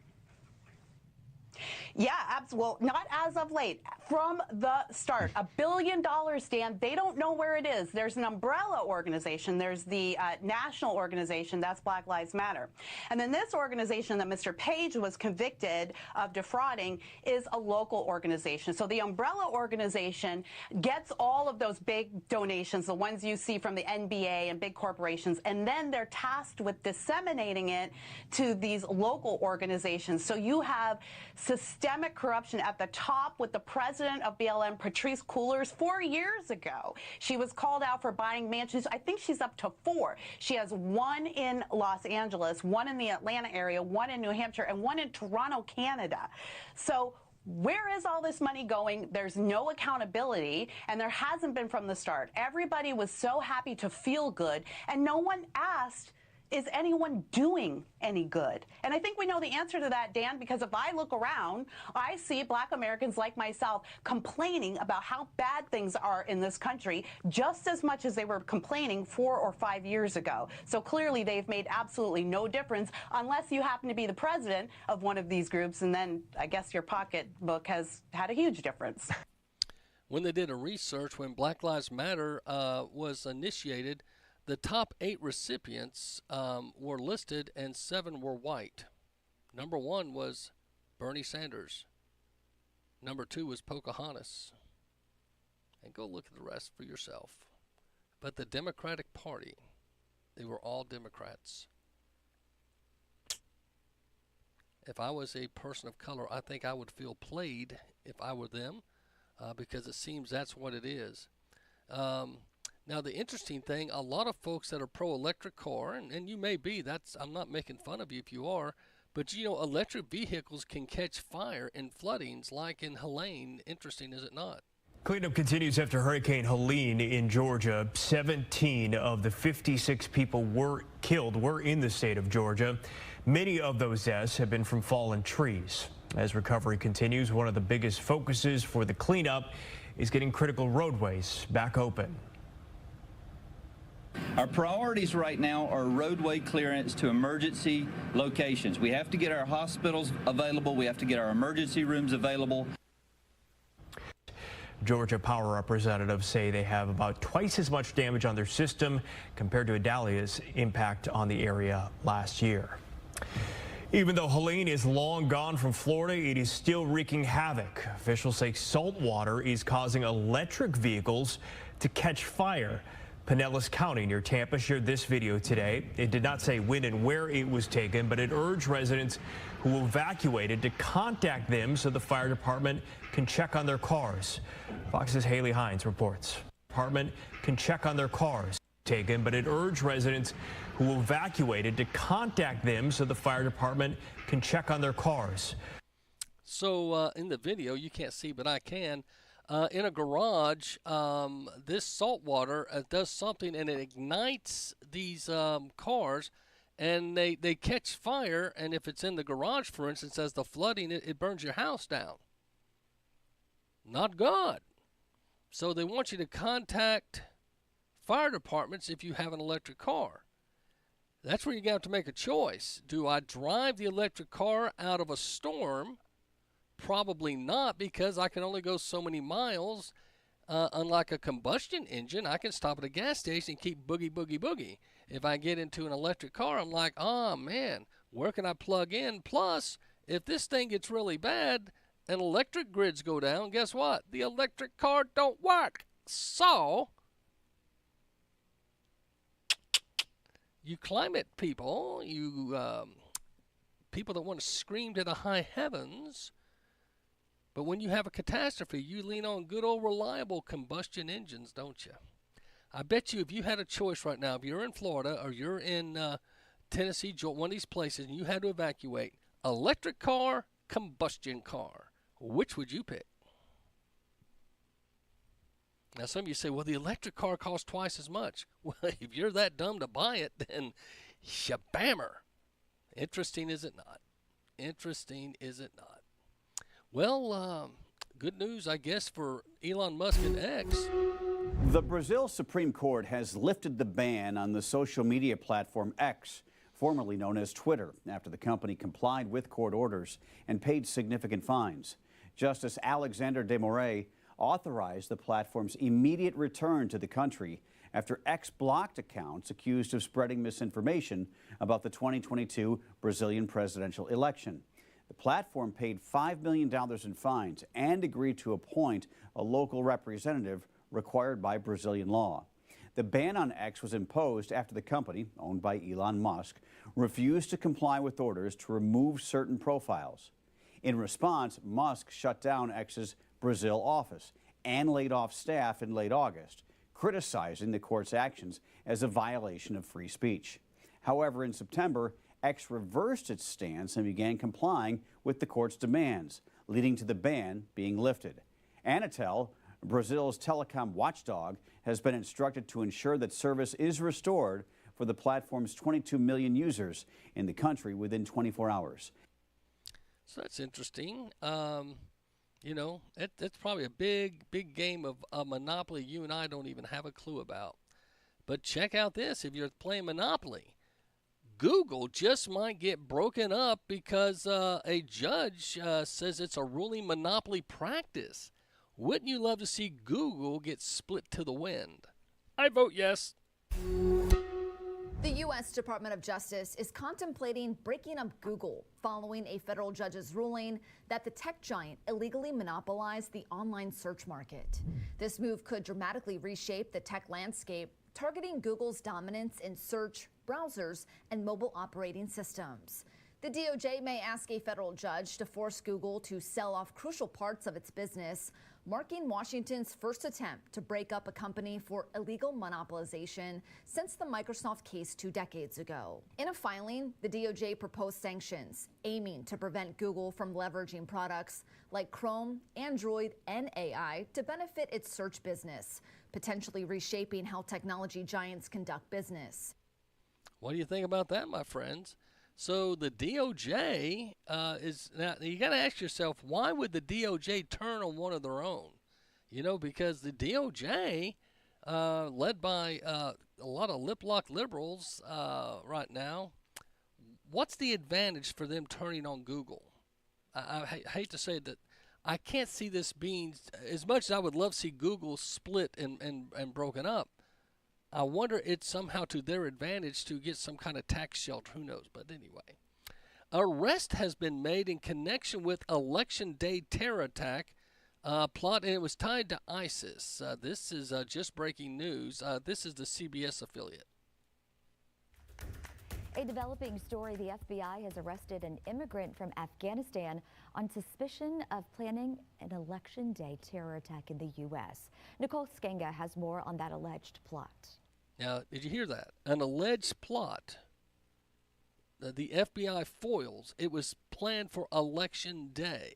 Yeah, absolutely. Not as of late. From the start. $1 billion, Dan. They don't know where it is. There's an umbrella organization. There's the national organization. That's Black Lives Matter. And then this organization that Mr. Page was convicted of defrauding is a local organization. So the umbrella organization gets all of those big donations, the ones you see from the NBA and big corporations, and then they're tasked with disseminating it to these local organizations. So you have systemic corruption at the top with the president of BLM, Patrice Cullors, 4 years ago. She was called out for buying mansions. I think she's up to 4. She has 1 in Los Angeles, 1 in the Atlanta area, 1 in New Hampshire, and 1 in Toronto, Canada. So where is all this money going? There's no accountability, and there hasn't been from the start. Everybody was so happy to feel good, and no one asked, is anyone doing any good? And I think we know the answer to that, Dan, because if I look around, I see Black Americans like myself complaining about how bad things are in this country just as much as they were complaining 4 or 5 years ago. So clearly they've made absolutely no difference unless you happen to be the president of one of these groups, and then I guess your pocketbook has had a huge difference. When they did a research, when Black Lives Matter was initiated, the top 8 recipients were listed, and 7 were white. Number 1 was Bernie Sanders. Number 2 was Pocahontas. And go look at the rest for yourself. But the Democratic Party, they were all Democrats. If I was a person of color, I think I would feel played if I were them, because it seems that's what it is. Now, the interesting thing, a lot of folks that are pro-electric car, and you may be, I'm not making fun of you if you are, but you know, electric vehicles can catch fire in floodings like in Helene. Interesting, is it not? Cleanup continues after Hurricane Helene in Georgia. 17 of the 56 people were killed were in the state of Georgia. Many of those deaths have been from fallen trees. As recovery continues, one of the biggest focuses for the cleanup is getting critical roadways back open. Our priorities right now are roadway clearance to emergency locations. We have to get our hospitals available. We have to get our emergency rooms available. Georgia Power representatives say they have about twice as much damage on their system compared to Idalia's impact on the area last year. Even though Helene is long gone from Florida, it is still wreaking havoc. Officials say salt water is causing electric vehicles to catch fire. Pinellas County near Tampa shared this video today. It did not say when and where it was taken, but it urged residents who evacuated to contact them so the fire department can check on their cars. Fox's Haley Hines reports. Department can check on their cars taken, but it urged residents who evacuated to contact them so the fire department can check on their cars. So in the video, you can't see, but I can. In a garage, this salt water does something, and it ignites these cars, and they catch fire. And if it's in the garage, for instance, as the flooding, it burns your house down. Not good. So they want you to contact fire departments if you have an electric car. That's where you have to make a choice. Do I drive the electric car out of a storm? Probably not, because I can only go so many miles. Unlike a combustion engine, I can stop at a gas station and keep boogie, boogie, boogie. If I get into an electric car, I'm like, oh, man, where can I plug in? Plus, if this thing gets really bad and electric grids go down, guess what? The electric car don't work. So you climate people, you people that want to scream to the high heavens, but when you have a catastrophe, you lean on good old reliable combustion engines, don't you? I bet you if you had a choice right now, if you're in Florida or you're in Tennessee, one of these places, and you had to evacuate, electric car, combustion car, which would you pick? Now, some of you say, well, the electric car costs twice as much. Well, if you're that dumb to buy it, then shabammer. Interesting, is it not? Interesting, is it not? Well, good news, I guess, for Elon Musk and X. The Brazil Supreme Court has lifted the ban on the social media platform X, formerly known as Twitter, after the company complied with court orders and paid significant fines. Justice Alexander de Moraes authorized the platform's immediate return to the country after X blocked accounts accused of spreading misinformation about the 2022 Brazilian presidential election. The platform paid $5 million in fines and agreed to appoint a local representative required by Brazilian law. The ban on X was imposed after the company, owned by Elon Musk, refused to comply with orders to remove certain profiles. In response, Musk shut down X's Brazil office and laid off staff in late August, criticizing the court's actions as a violation of free speech. However, in September, X reversed its stance and began complying with the court's demands, leading to the ban being lifted. Anatel, Brazil's telecom watchdog, has been instructed to ensure that service is restored for the platform's 22 million users in the country within 24 hours. So that's interesting. You know, that's probably a big game of a Monopoly you and I don't even have a clue about. But check out this. If you're playing Monopoly, Google just might get broken up because a judge says it's a ruling monopoly practice. Wouldn't you love to see Google get split to the wind? I vote yes. The U.S. Department of Justice is contemplating breaking up Google following a federal judge's ruling that the tech giant illegally monopolized the online search market. This move could dramatically reshape the tech landscape, targeting Google's dominance in search, browsers, and mobile operating systems. The DOJ may ask a federal judge to force Google to sell off crucial parts of its business, marking Washington's first attempt to break up a company for illegal monopolization since the Microsoft case 2 decades ago. In a filing, the DOJ proposed sanctions aiming to prevent Google from leveraging products like Chrome, Android, and AI to benefit its search business, potentially reshaping how technology giants conduct business. What do you think about that, my friends? So the DOJ is now, you got to ask yourself, why would the DOJ turn on one of their own? You know, because the DOJ, led by a lot of lip-lock liberals right now, what's the advantage for them turning on Google? I hate to say that. I can't see this being, as much as I would love to see Google split and broken up, I wonder it's somehow to their advantage to get some kind of tax shelter. Who knows? But anyway, arrest has been made in connection with Election Day terror attack plot, and it was tied to ISIS. This is just breaking news. This is the CBS affiliate. A developing story, the FBI has arrested an immigrant from Afghanistan on suspicion of planning an Election Day terror attack in the U.S. Nicole Skenga has more on that alleged plot. Now, did you hear that? An alleged plot. The FBI foils. It was planned for Election Day.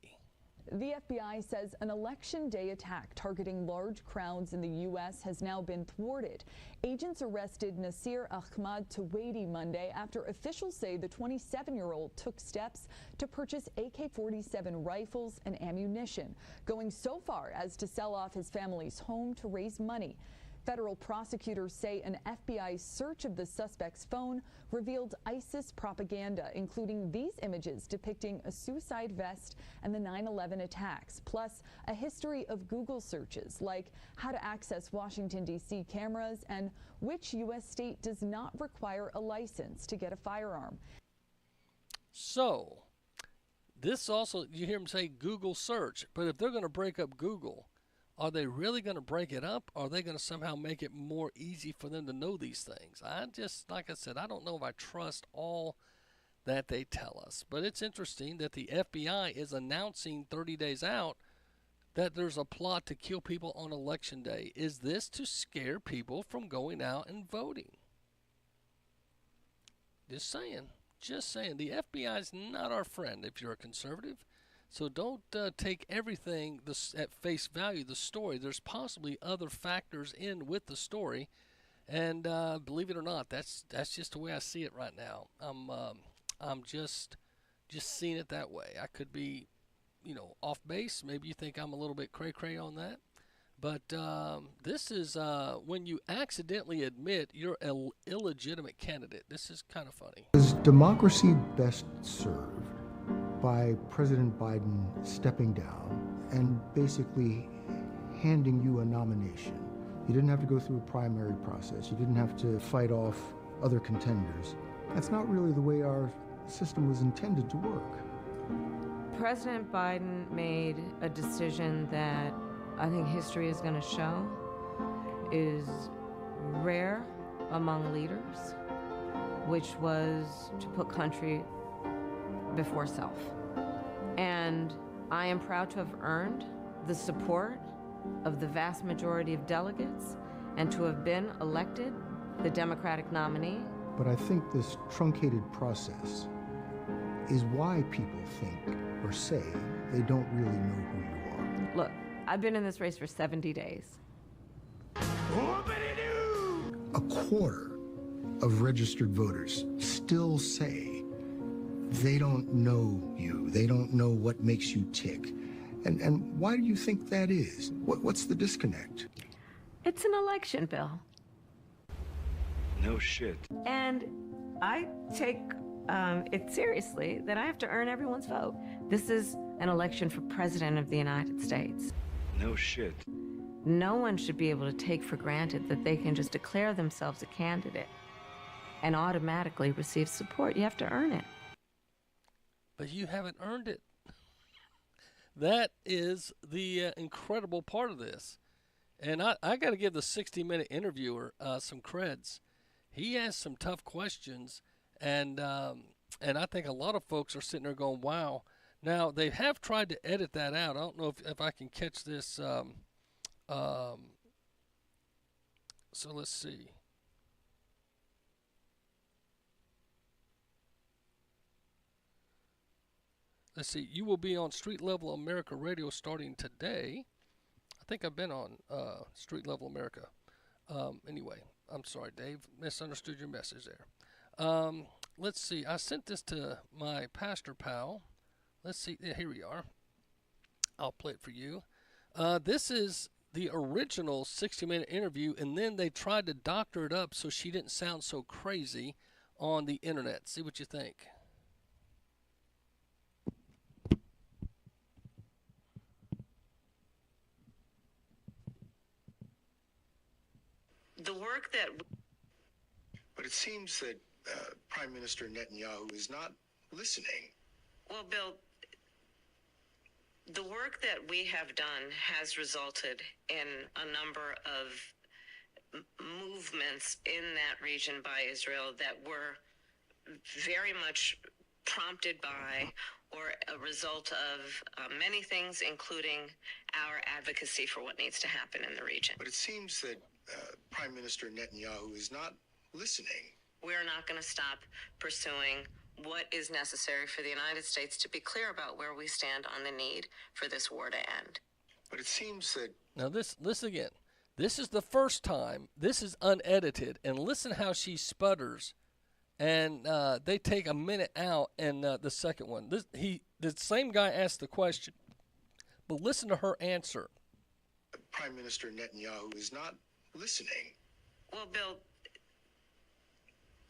The FBI says an Election Day attack targeting large crowds in the U.S. has now been thwarted. Agents arrested Nasir Ahmad Tawadi Monday after officials say the 27-year-old took steps to purchase AK-47 rifles and ammunition, going so far as to sell off his family's home to raise money. Federal prosecutors say an FBI search of the suspect's phone revealed ISIS propaganda, including these images depicting a suicide vest and the 9/11 attacks, plus a history of Google searches like how to access Washington, D.C. cameras and which U.S. state does not require a license to get a firearm. So, this also, you hear them say Google search, but if they're going to break up Google, are they really going to break it up? Or are they going to somehow make it more easy for them to know these things? I just, like I said, I don't know if I trust all that they tell us. But it's interesting that the FBI is announcing 30 days out that there's a plot to kill people on Election Day. Is this to scare people from going out and voting? Just saying. Just saying. The FBI is not our friend if you're a conservative. So don't take everything at face value, the story. There's possibly other factors in with the story. And believe it or not, that's just the way I see it right now. I'm just seeing it that way. I could be, off base. Maybe you think I'm a little bit cray-cray on that. But this is when you accidentally admit you're an illegitimate candidate. This is kind of funny. Is democracy best served by President Biden stepping down and basically handing you a nomination? You didn't have to go through a primary process. You didn't have to fight off other contenders. That's not really the way our system was intended to work. President Biden made a decision that I think history is going to show is rare among leaders, which was to put country before self. And I am proud to have earned the support of the vast majority of delegates and to have been elected the Democratic nominee. But I think this truncated process is why people think or say they don't really know who you are. Look, I've been in this race for 70 days. A quarter of registered voters still say they don't know you. They don't know what makes you tick. And why do you think that is? What's the disconnect? It's an election, Bill. No shit. And I take it seriously that I have to earn everyone's vote. This is an election for President of the United States. No shit. No one should be able to take for granted that they can just declare themselves a candidate and automatically receive support. You have to earn it. But you haven't earned it. That is the incredible part of this. And I got to give the 60-minute interviewer some creds. He asked some tough questions, and I think a lot of folks are sitting there going, wow. Now, they have tried to edit that out. I don't know if I can catch this. So let's see. Let's see. You will be on Street Level America Radio starting today. I think I've been on Street Level America. Anyway, I'm sorry, Dave. Misunderstood your message there. Let's see. I sent this to my pastor pal. Let's see. Yeah, here we are. I'll play it for you. This is the original 60-minute interview, and then they tried to doctor it up so she didn't sound so crazy on the internet. See what you think. The work that... But it seems that Prime Minister Netanyahu is not listening. Well, Bill, the work that we have done has resulted in a number of movements in that region by Israel that were very much prompted by or a result of many things, including our advocacy for what needs to happen in the region. But it seems that Prime Minister Netanyahu is not listening. We're not going to stop pursuing what is necessary for the United States to be clear about where we stand on the need for this war to end. But it seems that... Now, listen again. This is the first time. This is unedited. And listen how she sputters. And they take a minute out in the second one. The same guy asked the question. But listen to her answer. Prime Minister Netanyahu is not listening. Well, Bill,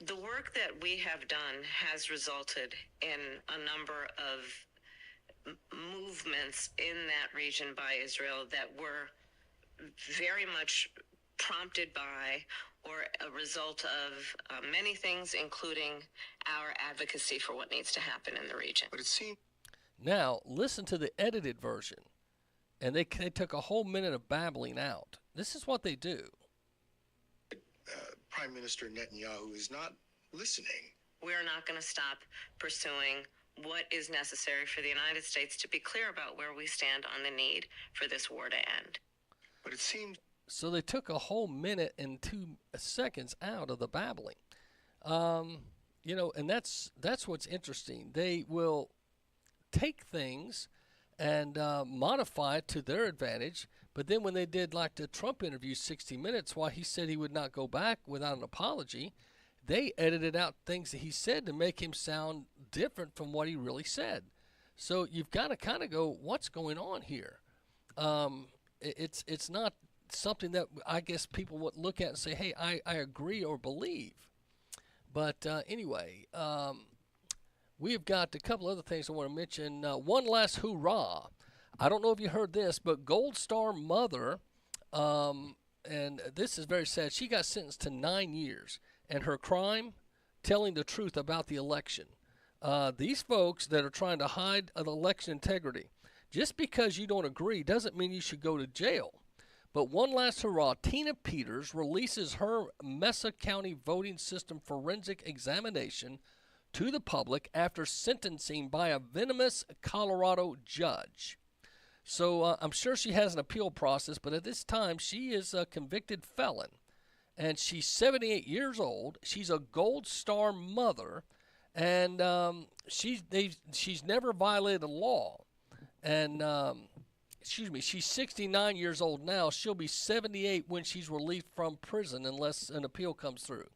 the work that we have done has resulted in a number of movements in that region by Israel that were very much prompted by or a result of many things, including our advocacy for what needs to happen in the region. But it seems... Now, listen to the edited version. And they took a whole minute of babbling out. This is what they do. Prime Minister Netanyahu is not listening. We're not going to stop pursuing what is necessary for the United States to be clear about where we stand on the need for this war to end. But it seems... So they took a whole minute and 2 seconds out of the babbling. And that's what's interesting. They will take things and modify it to their advantage. But then when they did like the Trump interview 60 Minutes, while he said he would not go back without an apology, they edited out things that he said to make him sound different from what he really said. So you've got to kind of go, what's going on here? It's not something that I guess people would look at and say, hey, I agree or believe. But anyway, we've got a couple other things I want to mention. One last hoorah. I don't know if you heard this, but Gold Star mother, and this is very sad, she got sentenced to 9 years. And her crime, telling the truth about the election. These folks that are trying to hide an election integrity, just because you don't agree doesn't mean you should go to jail. But one last hurrah, Tina Peters releases her Mesa County voting system forensic examination to the public after sentencing by a venomous Colorado judge. So I'm sure she has an appeal process, but at this time she is a convicted felon. And she's 78 years old. She's a Gold Star mother, and she's never violated a law. And she's 69 years old now. She'll be 78 when she's released from prison unless an appeal comes through.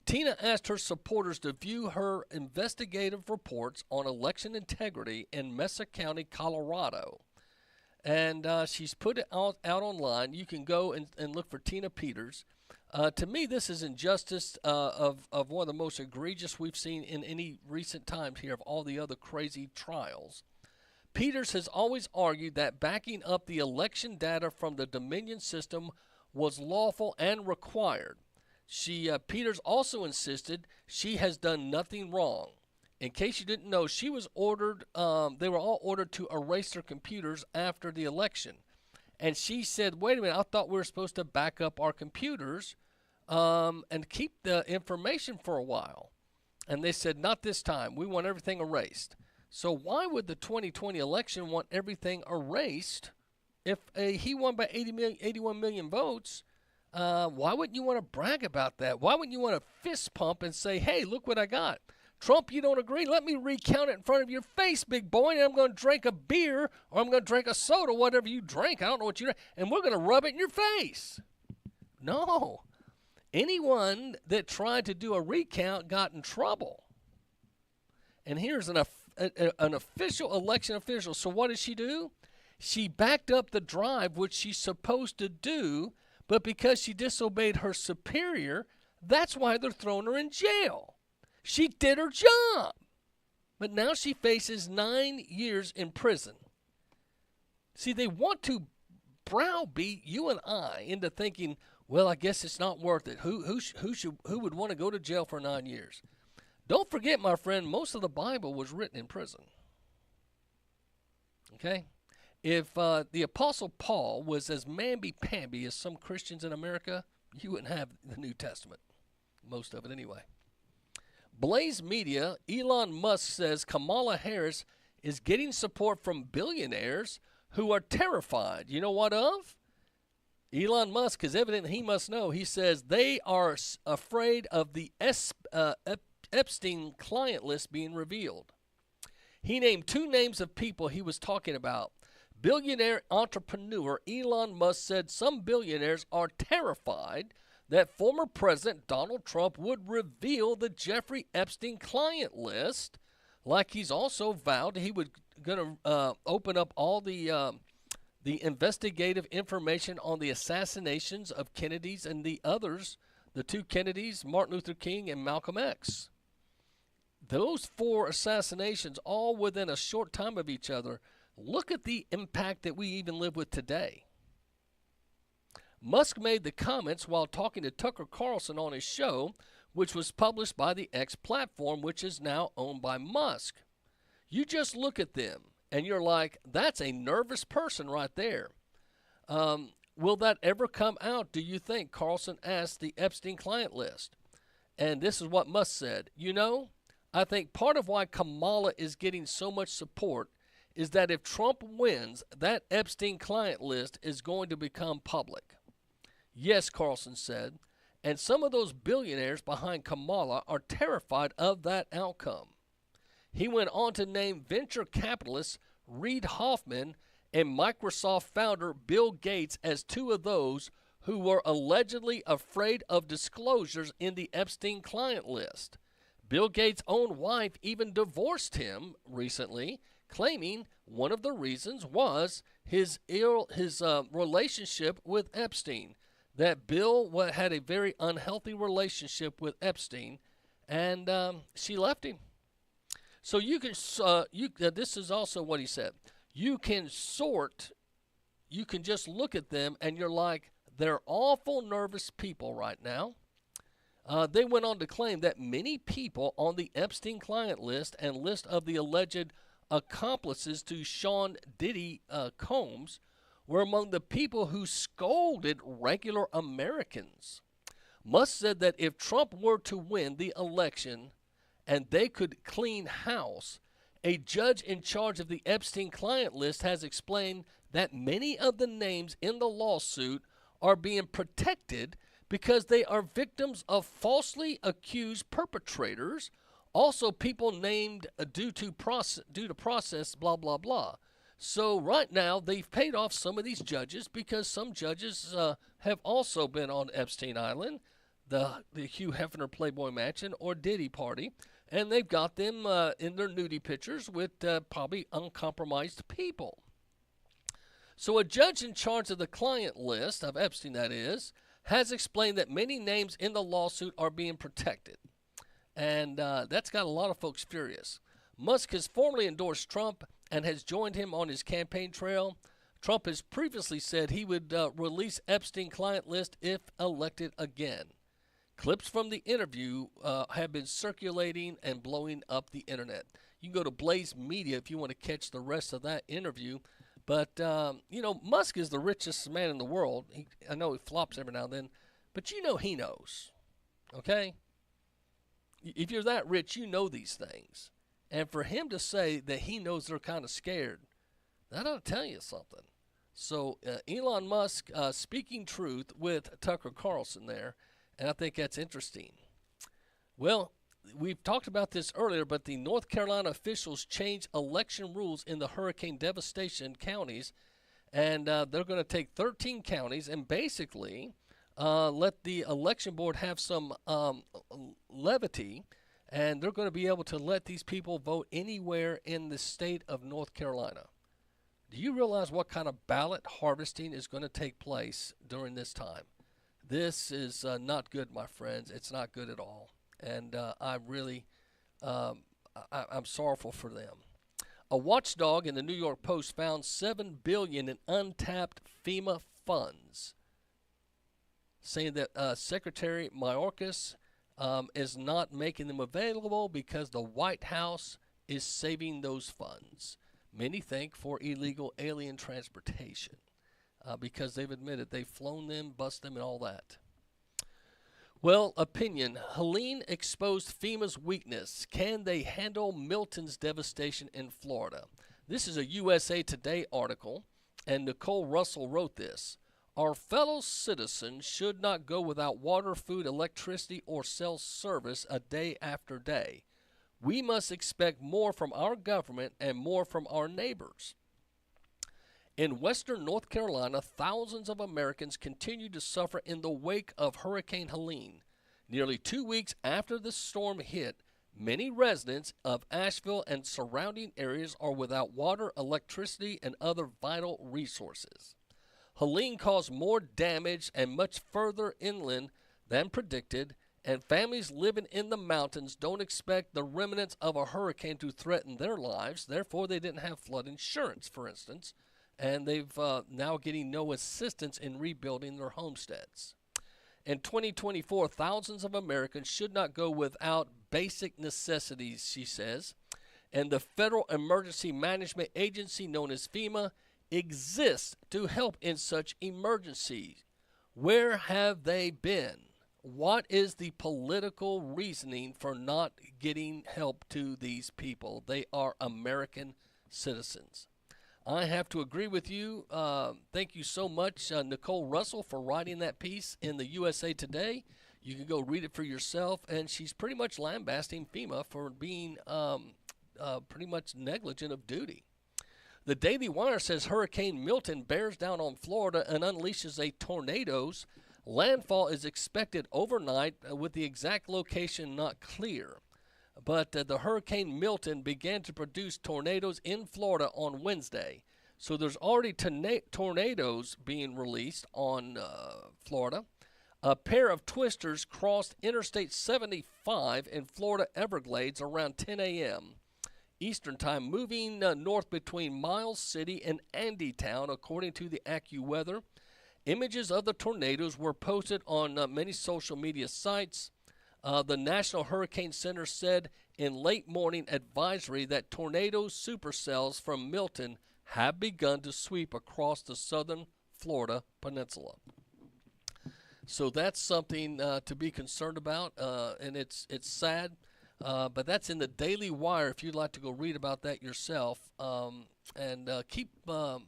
Tina asked her supporters to view her investigative reports on election integrity in Mesa County, Colorado. And she's put it out online. You can go and look for Tina Peters. To me, this is injustice of one of the most egregious we've seen in any recent times here of all the other crazy trials. Peters has always argued that backing up the election data from the Dominion system was lawful and required. Peters also insisted she has done nothing wrong. In case you didn't know, she was ordered. They were all ordered to erase their computers after the election. And she said, wait a minute, I thought we were supposed to back up our computers and keep the information for a while. And they said, not this time. We want everything erased. So why would the 2020 election want everything erased? If he won by 81 million votes, why wouldn't you want to brag about that? Why wouldn't you want to fist pump and say, hey, look what I got? Trump, you don't agree? Let me recount it in front of your face, big boy, and I'm going to drink a beer or I'm going to drink a soda, whatever you drink. I don't know what you drink, and we're going to rub it in your face. No. Anyone that tried to do a recount got in trouble. And here's an official election official. So what did she do? She backed up the drive, which she's supposed to do, but because she disobeyed her superior, that's why they're throwing her in jail. She did her job. But now she faces 9 years in prison. See, they want to browbeat you and I into thinking, well, I guess it's not worth it. Who would want to go to jail for 9 years? Don't forget, my friend, most of the Bible was written in prison. Okay? If the Apostle Paul was as mamby-pamby as some Christians in America, you wouldn't have the New Testament. Most of it anyway. Blaze Media, Elon Musk says Kamala Harris is getting support from billionaires who are terrified. You know what of? Elon Musk is evident he must know. He says they are afraid of the Epstein client list being revealed. He named 2 names of people he was talking about. Billionaire entrepreneur Elon Musk said some billionaires are terrified that former President Donald Trump would reveal the Jeffrey Epstein client list, like he's also vowed he would going to open up all the investigative information on the assassinations of Kennedys and the others, the 2 Kennedys, Martin Luther King and Malcolm X. Those 4 assassinations, all within a short time of each other. Look at the impact that we even live with today. Musk made the comments while talking to Tucker Carlson on his show, which was published by the X platform, which is now owned by Musk. You just look at them, and you're like, that's a nervous person right there. Will that ever come out, do you think? Carlson asked the Epstein client list. And this is what Musk said. You know, I think part of why Kamala is getting so much support is that if Trump wins, that Epstein client list is going to become public. Yes, Carlson said, and some of those billionaires behind Kamala are terrified of that outcome. He went on to name venture capitalist Reid Hoffman and Microsoft founder Bill Gates as 2 of those who were allegedly afraid of disclosures in the Epstein client list. Bill Gates' own wife even divorced him recently, claiming one of the reasons was his relationship with Epstein. That Bill had a very unhealthy relationship with Epstein, and she left him. So you can, this is also what he said. You can just look at them, and you're like, they're awful nervous people right now. They went on to claim that many people on the Epstein client list and list of the alleged accomplices to Sean Diddy Combs were among the people who scolded regular Americans. Musk said that if Trump were to win the election and they could clean house, a judge in charge of the Epstein client list has explained that many of the names in the lawsuit are being protected because they are victims of falsely accused perpetrators, also people named due to process, blah, blah, blah. So right now, they've paid off some of these judges because some judges have also been on Epstein Island, the Hugh Hefner Playboy Mansion or Diddy Party, and they've got them in their nudie pictures with probably uncompromised people. So a judge in charge of the client list, of Epstein that is, has explained that many names in the lawsuit are being protected. And that's got a lot of folks furious. Musk has formally endorsed Trump and has joined him on his campaign trail. Trump has previously said he would release Epstein client list if elected again. Clips from the interview have been circulating and blowing up the internet. You can go to Blaze Media if you want to catch the rest of that interview. But, you know, Musk is the richest man in the world. I know he flops every now and then, but you know he knows, okay? If you're that rich, you know these things. And for him to say that he knows they're kind of scared, that ought to tell you something. So Elon Musk speaking truth with Tucker Carlson there, and I think that's interesting. Well, we've talked about this earlier, but the North Carolina officials changed election rules in the hurricane devastation counties, and they're going to take 13 counties and basically let the election board have some levity, and they're going to be able to let these people vote anywhere in the state of North Carolina. Do you realize what kind of ballot harvesting is going to take place during this time? This is not good, my friends. It's not good at all. And I'm sorrowful for them. A watchdog in the New York Post found $7 billion in untapped FEMA funds, saying that Secretary Mayorkas is not making them available because the White House is saving those funds. Many think for illegal alien transportation because they've admitted they've flown them, bust them, and all that. Well, opinion. Helene exposed FEMA's weakness. Can they handle Milton's devastation in Florida? This is a USA Today article, and Nicole Russell wrote this. Our fellow citizens should not go without water, food, electricity, or cell service a day after day. We must expect more from our government and more from our neighbors. In western North Carolina, thousands of Americans continue to suffer in the wake of Hurricane Helene. Nearly 2 weeks after the storm hit, many residents of Asheville and surrounding areas are without water, electricity, and other vital resources. Helene caused more damage and much further inland than predicted, and families living in the mountains don't expect the remnants of a hurricane to threaten their lives. Therefore, they didn't have flood insurance, for instance, and they've now getting no assistance in rebuilding their homesteads. In 2024, thousands of Americans should not go without basic necessities, she says, and the Federal Emergency Management Agency, known as FEMA, exists to help in such emergencies. Where have they been? What is the political reasoning for not getting help to these people? They are American citizens. I have to agree with you. Thank you so much, Nicole Russell, for writing that piece in the USA Today. You can go read it for yourself, and she's pretty much lambasting FEMA for being pretty much negligent of duty. The Daily Wire says Hurricane Milton bears down on Florida and unleashes a tornadoes. Landfall is expected overnight with the exact location not clear. But the Hurricane Milton began to produce tornadoes in Florida on Wednesday. So there's already tornadoes being released on Florida. A pair of twisters crossed Interstate 75 in Florida Everglades around 10 a.m. Eastern Time, moving north between Miles City and Andytown, according to the AccuWeather. Images of the tornadoes were posted on many social media sites. The National Hurricane Center said in late morning advisory that tornado supercells from Milton have begun to sweep across the southern Florida peninsula. So that's something to be concerned about, and it's sad. But that's in the Daily Wire if you'd like to go read about that yourself. And keep the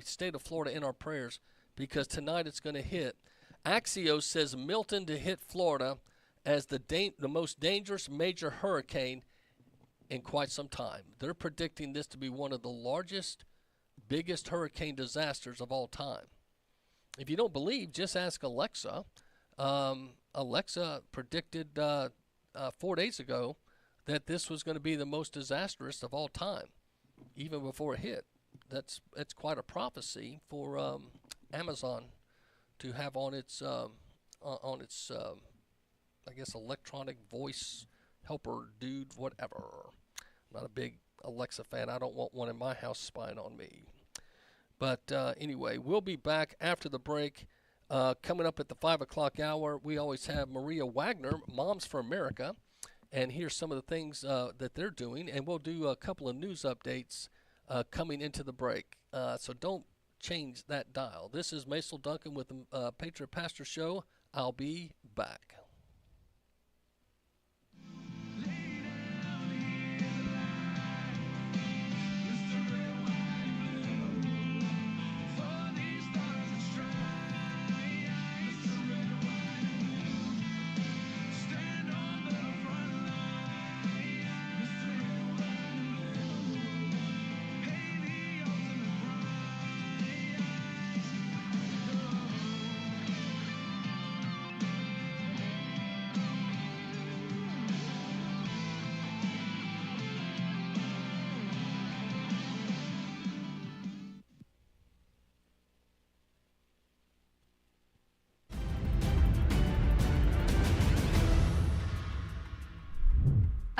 state of Florida in our prayers because tonight it's going to hit. Axios says Milton to hit Florida as the most dangerous major hurricane in quite some time. They're predicting this to be one of the largest, biggest hurricane disasters of all time. If you don't believe, just ask Alexa. Alexa predicted 4 days ago that this was going to be the most disastrous of all time, even before it hit. That's quite a prophecy for Amazon to have on its I guess electronic voice helper dude, whatever. I'm not a big Alexa fan. I don't want one in my house spying on me. But anyway, we'll be back after the break. Coming up at the 5 o'clock hour, we always have Maria Wagner, Moms for America, and here's some of the things that they're doing. And we'll do a couple of news updates coming into the break. So don't change that dial. This is Macil Duncan with the Patriot Pastor Show. I'll be back.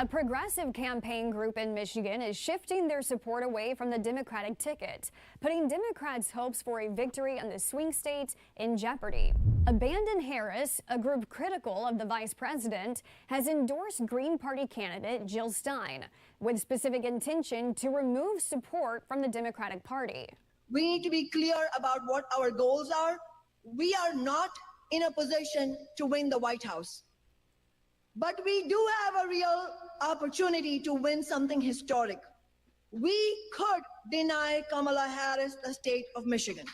A progressive campaign group in Michigan is shifting their support away from the Democratic ticket, putting Democrats' hopes for a victory in the swing state in jeopardy. Abandon Harris, a group critical of the vice president, has endorsed Green Party candidate Jill Stein, with specific intention to remove support from the Democratic Party. We need to be clear about what our goals are. We are not in a position to win the White House. But we do have a real opportunity to win something historic. We could deny Kamala Harris the state of Michigan.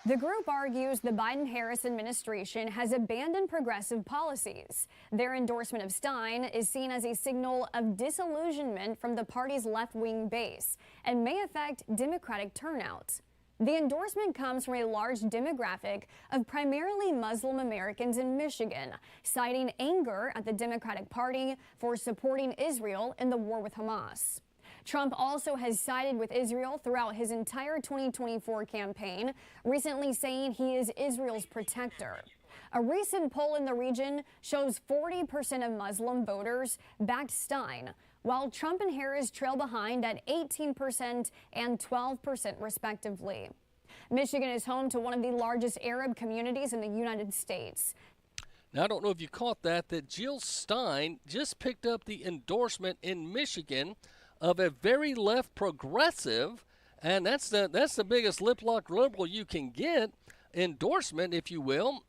The group argues the Biden-Harris administration has abandoned progressive policies. Their endorsement of Stein is seen as a signal of disillusionment from the party's left-wing base and may affect Democratic turnout. The endorsement comes from a large demographic of primarily Muslim Americans in Michigan, citing anger at the Democratic Party for supporting Israel in the war with Hamas. Trump also has sided with Israel throughout his entire 2024 campaign, recently saying he is Israel's protector. A recent poll in the region shows 40% of Muslim voters backed Stein, while Trump and Harris trail behind at 18% and 12% respectively. Michigan is home to one of the largest Arab communities in the United States. Now, I don't know if you caught that Jill Stein just picked up the endorsement in Michigan of a very left progressive, and that's the biggest lip-lock liberal you can get, endorsement, if you will,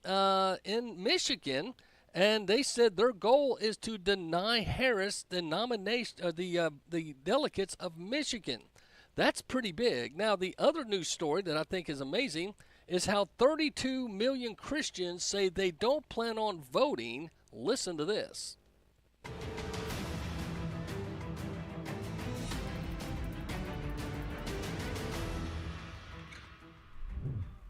in Michigan. And they said their goal is to deny Harris the nomination, the delegates of Michigan. That's pretty big. Now, the other news story that I think is amazing is how 32 million Christians say they don't plan on voting. Listen to this.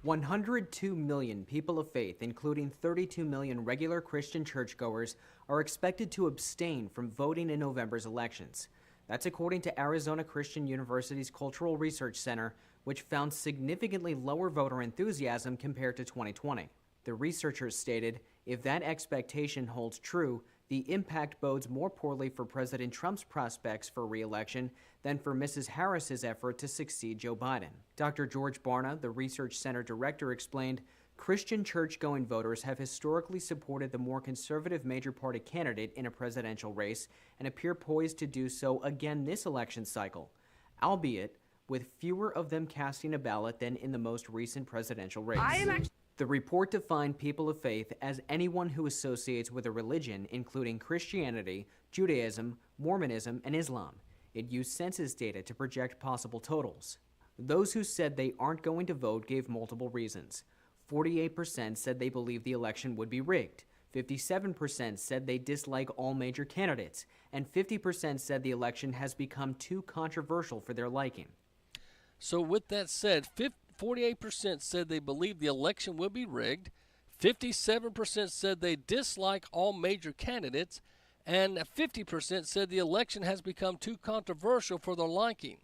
102 million people of faith, including 32 million regular Christian churchgoers, are expected to abstain from voting in November's elections. That's according to Arizona Christian University's Cultural Research Center, which found significantly lower voter enthusiasm compared to 2020. The researchers stated, if that expectation holds true, the impact bodes more poorly for President Trump's prospects for re-election than for Mrs. Harris's effort to succeed Joe Biden. Dr. George Barna, the Research Center director, explained, Christian church-going voters have historically supported the more conservative major party candidate in a presidential race and appear poised to do so again this election cycle, albeit with fewer of them casting a ballot than in the most recent presidential race. The report defined people of faith as anyone who associates with a religion, including Christianity, Judaism, Mormonism, and Islam. It used census data to project possible totals. Those who said they aren't going to vote gave multiple reasons. 48% said they believe the election would be rigged. 57% said they dislike all major candidates. And 50% said the election has become too controversial for their liking. So with that said, 48% said they believe the election will be rigged, 57% said they dislike all major candidates, and 50% said the election has become too controversial for their liking.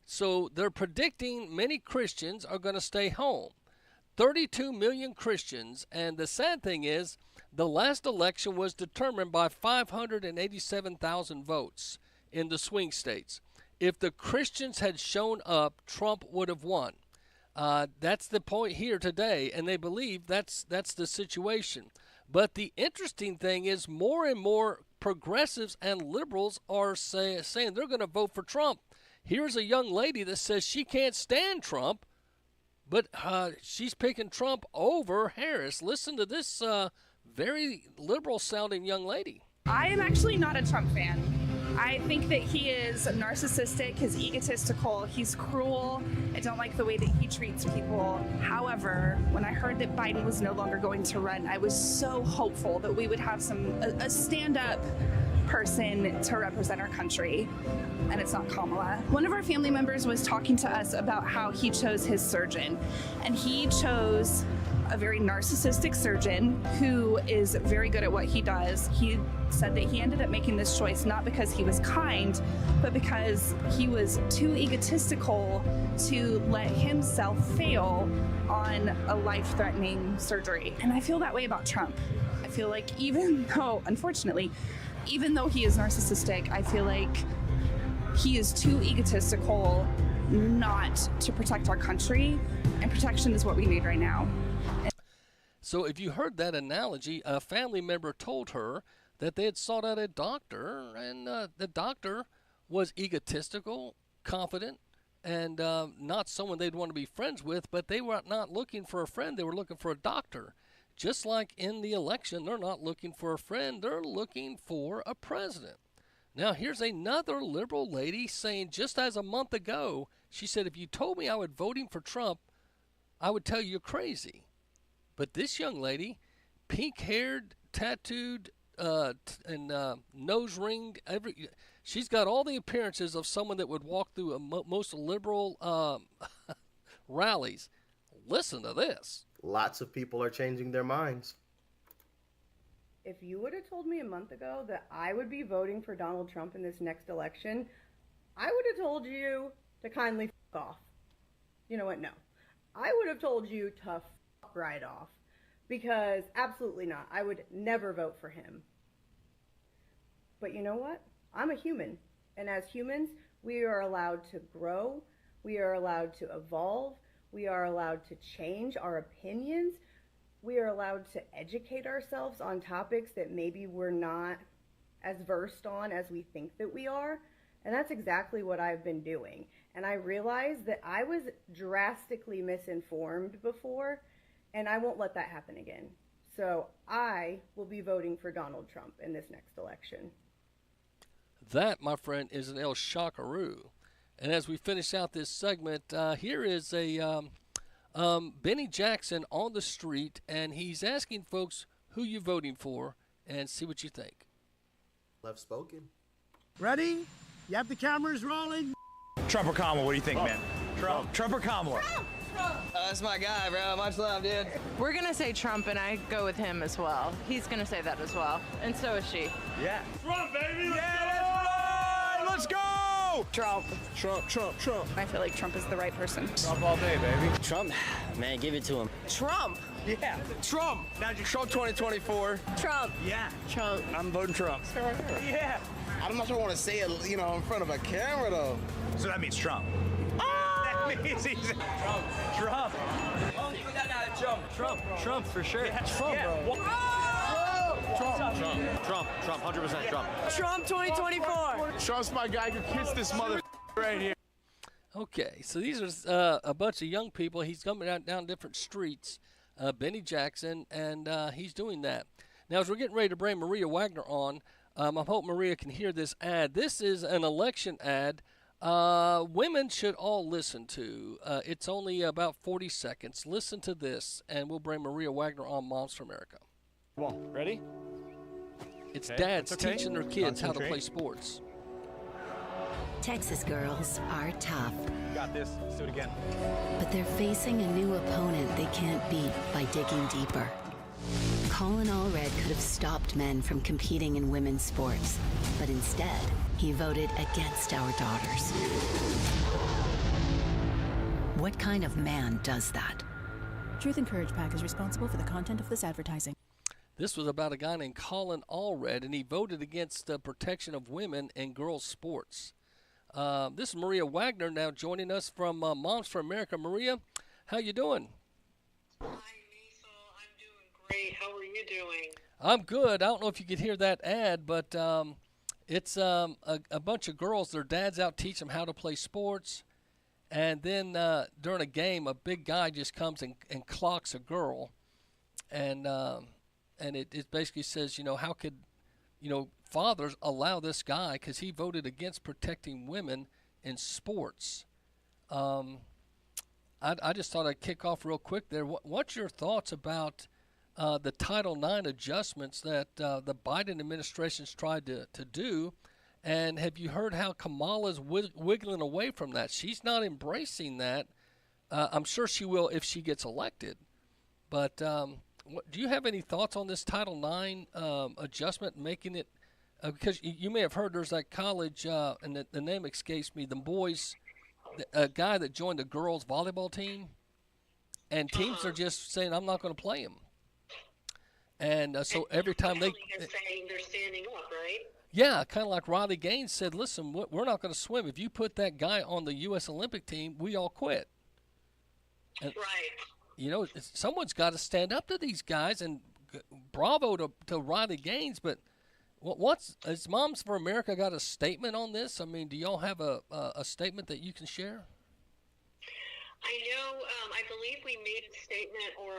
So they're predicting many Christians are going to stay home. 32 million Christians, and the sad thing is the last election was determined by 587,000 votes in the swing states. If the Christians had shown up, Trump would have won. That's the point here today, and they believe that's the situation. But the interesting thing is more and more progressives and liberals are saying they're going to vote for Trump. Here's a young lady that says she can't stand Trump, but she's picking Trump over Harris. Listen to this very liberal-sounding young lady. I am actually not a Trump fan. I think that he is narcissistic, he's egotistical, he's cruel. I don't like the way that he treats people. However, when I heard that Biden was no longer going to run, I was so hopeful that we would have a stand-up person to represent our country, and it's not Kamala. One of our family members was talking to us about how he chose his surgeon, and he chose a very narcissistic surgeon who is very good at what he does. He said that he ended up making this choice not because he was kind, but because he was too egotistical to let himself fail on a life-threatening surgery. And I feel that way about Trump. I feel like even though, unfortunately, even though he is narcissistic, I feel like he is too egotistical not to protect our country, and protection is what we need right now. So if you heard that analogy, a family member told her that they had sought out a doctor, and the doctor was egotistical, confident, and not someone they'd want to be friends with, but they were not looking for a friend, they were looking for a doctor. Just like in the election, they're not looking for a friend, they're looking for a president. Now, here's another liberal lady saying, just as a month ago, she said, if you told me I would voting for Trump, I would tell you you're crazy. But this young lady, pink-haired, tattooed, and nose ringed, she's got all the appearances of someone that would walk through most liberal rallies. Listen to this. Lots of people are changing their minds. If you would have told me a month ago that I would be voting for Donald Trump in this next election, I would have told you to kindly f*** off. You know what? No. I would have told you to f*** right off. Because absolutely not. I would never vote for him. But you know what? I'm a human. And as humans, we are allowed to grow. We are allowed to evolve. We are allowed to change our opinions. We are allowed to educate ourselves on topics that maybe we're not as versed on as we think that we are. And that's exactly what I've been doing. And I realized that I was drastically misinformed before, and I won't let that happen again. So I will be voting for Donald Trump in this next election. That, my friend, is an El Shockaroo. And as we finish out this segment, here is a Benny Jackson on the street, and he's asking folks who you're voting for, and see what you think. Left spoken. Ready? You have the cameras rolling? Trump or Kamala, what do you think, man? Trump or Kamala? That's my guy, bro. Much love, dude. We're going to say Trump, and I go with him as well. He's going to say that as well. And so is she. Yeah. Trump, baby! Let's go! Trump. Trump. I feel like Trump is the right person. Trump all day, baby. Trump, man, give it to him. Trump. Yeah. Trump. Trump 2024. Trump. Yeah. Trump. I'm voting Trump. Yeah. I'm not sure I want to say it, in front of a camera, though. So that means Trump. That means he's Trump. Trump for sure. Yeah, Trump, bro. Trump, 100% Trump. Trump 2024. Trump's my guy. You kiss this mother right here. Okay, so these are a bunch of young people. He's coming down different streets, Benny Jackson, and he's doing that. Now, as we're getting ready to bring Maria Wagner on, I hope Maria can hear this ad. This is an election ad women should all listen to. It's only about 40 seconds. Listen to this, and we'll bring Maria Wagner on Moms for America. Come on, ready? It's dads teaching their kids how to play sports. Texas girls are tough. Got this. Let's do it again. But they're facing a new opponent they can't beat by digging deeper. Colin Allred could have stopped men from competing in women's sports, but instead, he voted against our daughters. What kind of man does that? Truth and Courage PAC is responsible for the content of this advertising. This was about a guy named Colin Allred, and he voted against the protection of women in girls' sports. This is Maria Wagner now joining us from Moms for America. Maria, how you doing? Hi, Macil. I'm doing great. How are you doing? I'm good. I don't know if you could hear that ad, but it's a bunch of girls. Their dads out teach them how to play sports, and then during a game, a big guy just comes and clocks a girl, and it basically says, how could, fathers allow this guy, because he voted against protecting women in sports. I just thought I'd kick off real quick there. What's your thoughts about the Title IX adjustments that the Biden administration's tried to do? And have you heard how Kamala's wiggling away from that? She's not embracing that. I'm sure she will if she gets elected. But do you have any thoughts on this Title IX adjustment, making it because you may have heard there's that college, and the name escapes me, the boys, a guy that joined the girls' volleyball team, and teams are just saying, I'm not going to play him. And so every time they're saying they're standing up, right? Yeah, kind of like Riley Gaines said, listen, we're not going to swim. If you put that guy on the U.S. Olympic team, we all quit. And, right. You know, someone's got to stand up to these guys, and bravo to Riley Gaines. But has Moms for America got a statement on this? I mean, do y'all have a statement that you can share? I know, I believe we made a statement or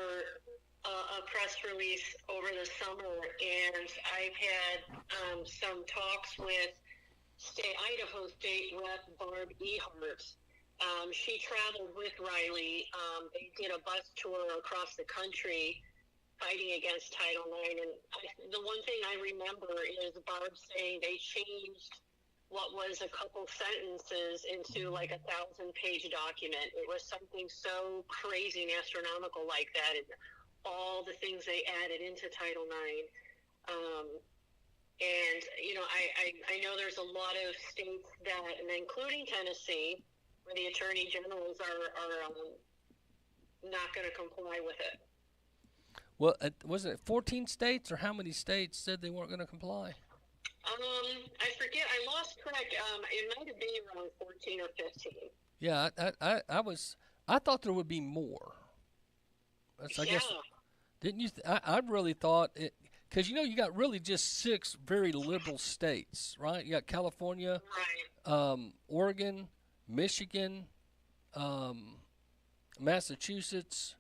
a press release over the summer, and I've had some talks with Idaho State Rep Barb Ehart. She traveled with Riley. They did a bus tour across the country fighting against Title IX, and the one thing I remember is Barb saying they changed what was a couple sentences into like a 1,000-page document. It was something so crazy and astronomical like that, and all the things they added into Title IX. And, you know, I know there's a lot of states that, and including Tennessee, where the attorney generals are not going to comply with it. Well, wasn't it 14 states, or how many states said they weren't going to comply? I forget. I lost track. It might have been around 14 or 15. Yeah, I thought there would be more. I guess, didn't you? I really thought it, because you know you got really just 6 very liberal states, right? You got California, Oregon, Michigan, Massachusetts,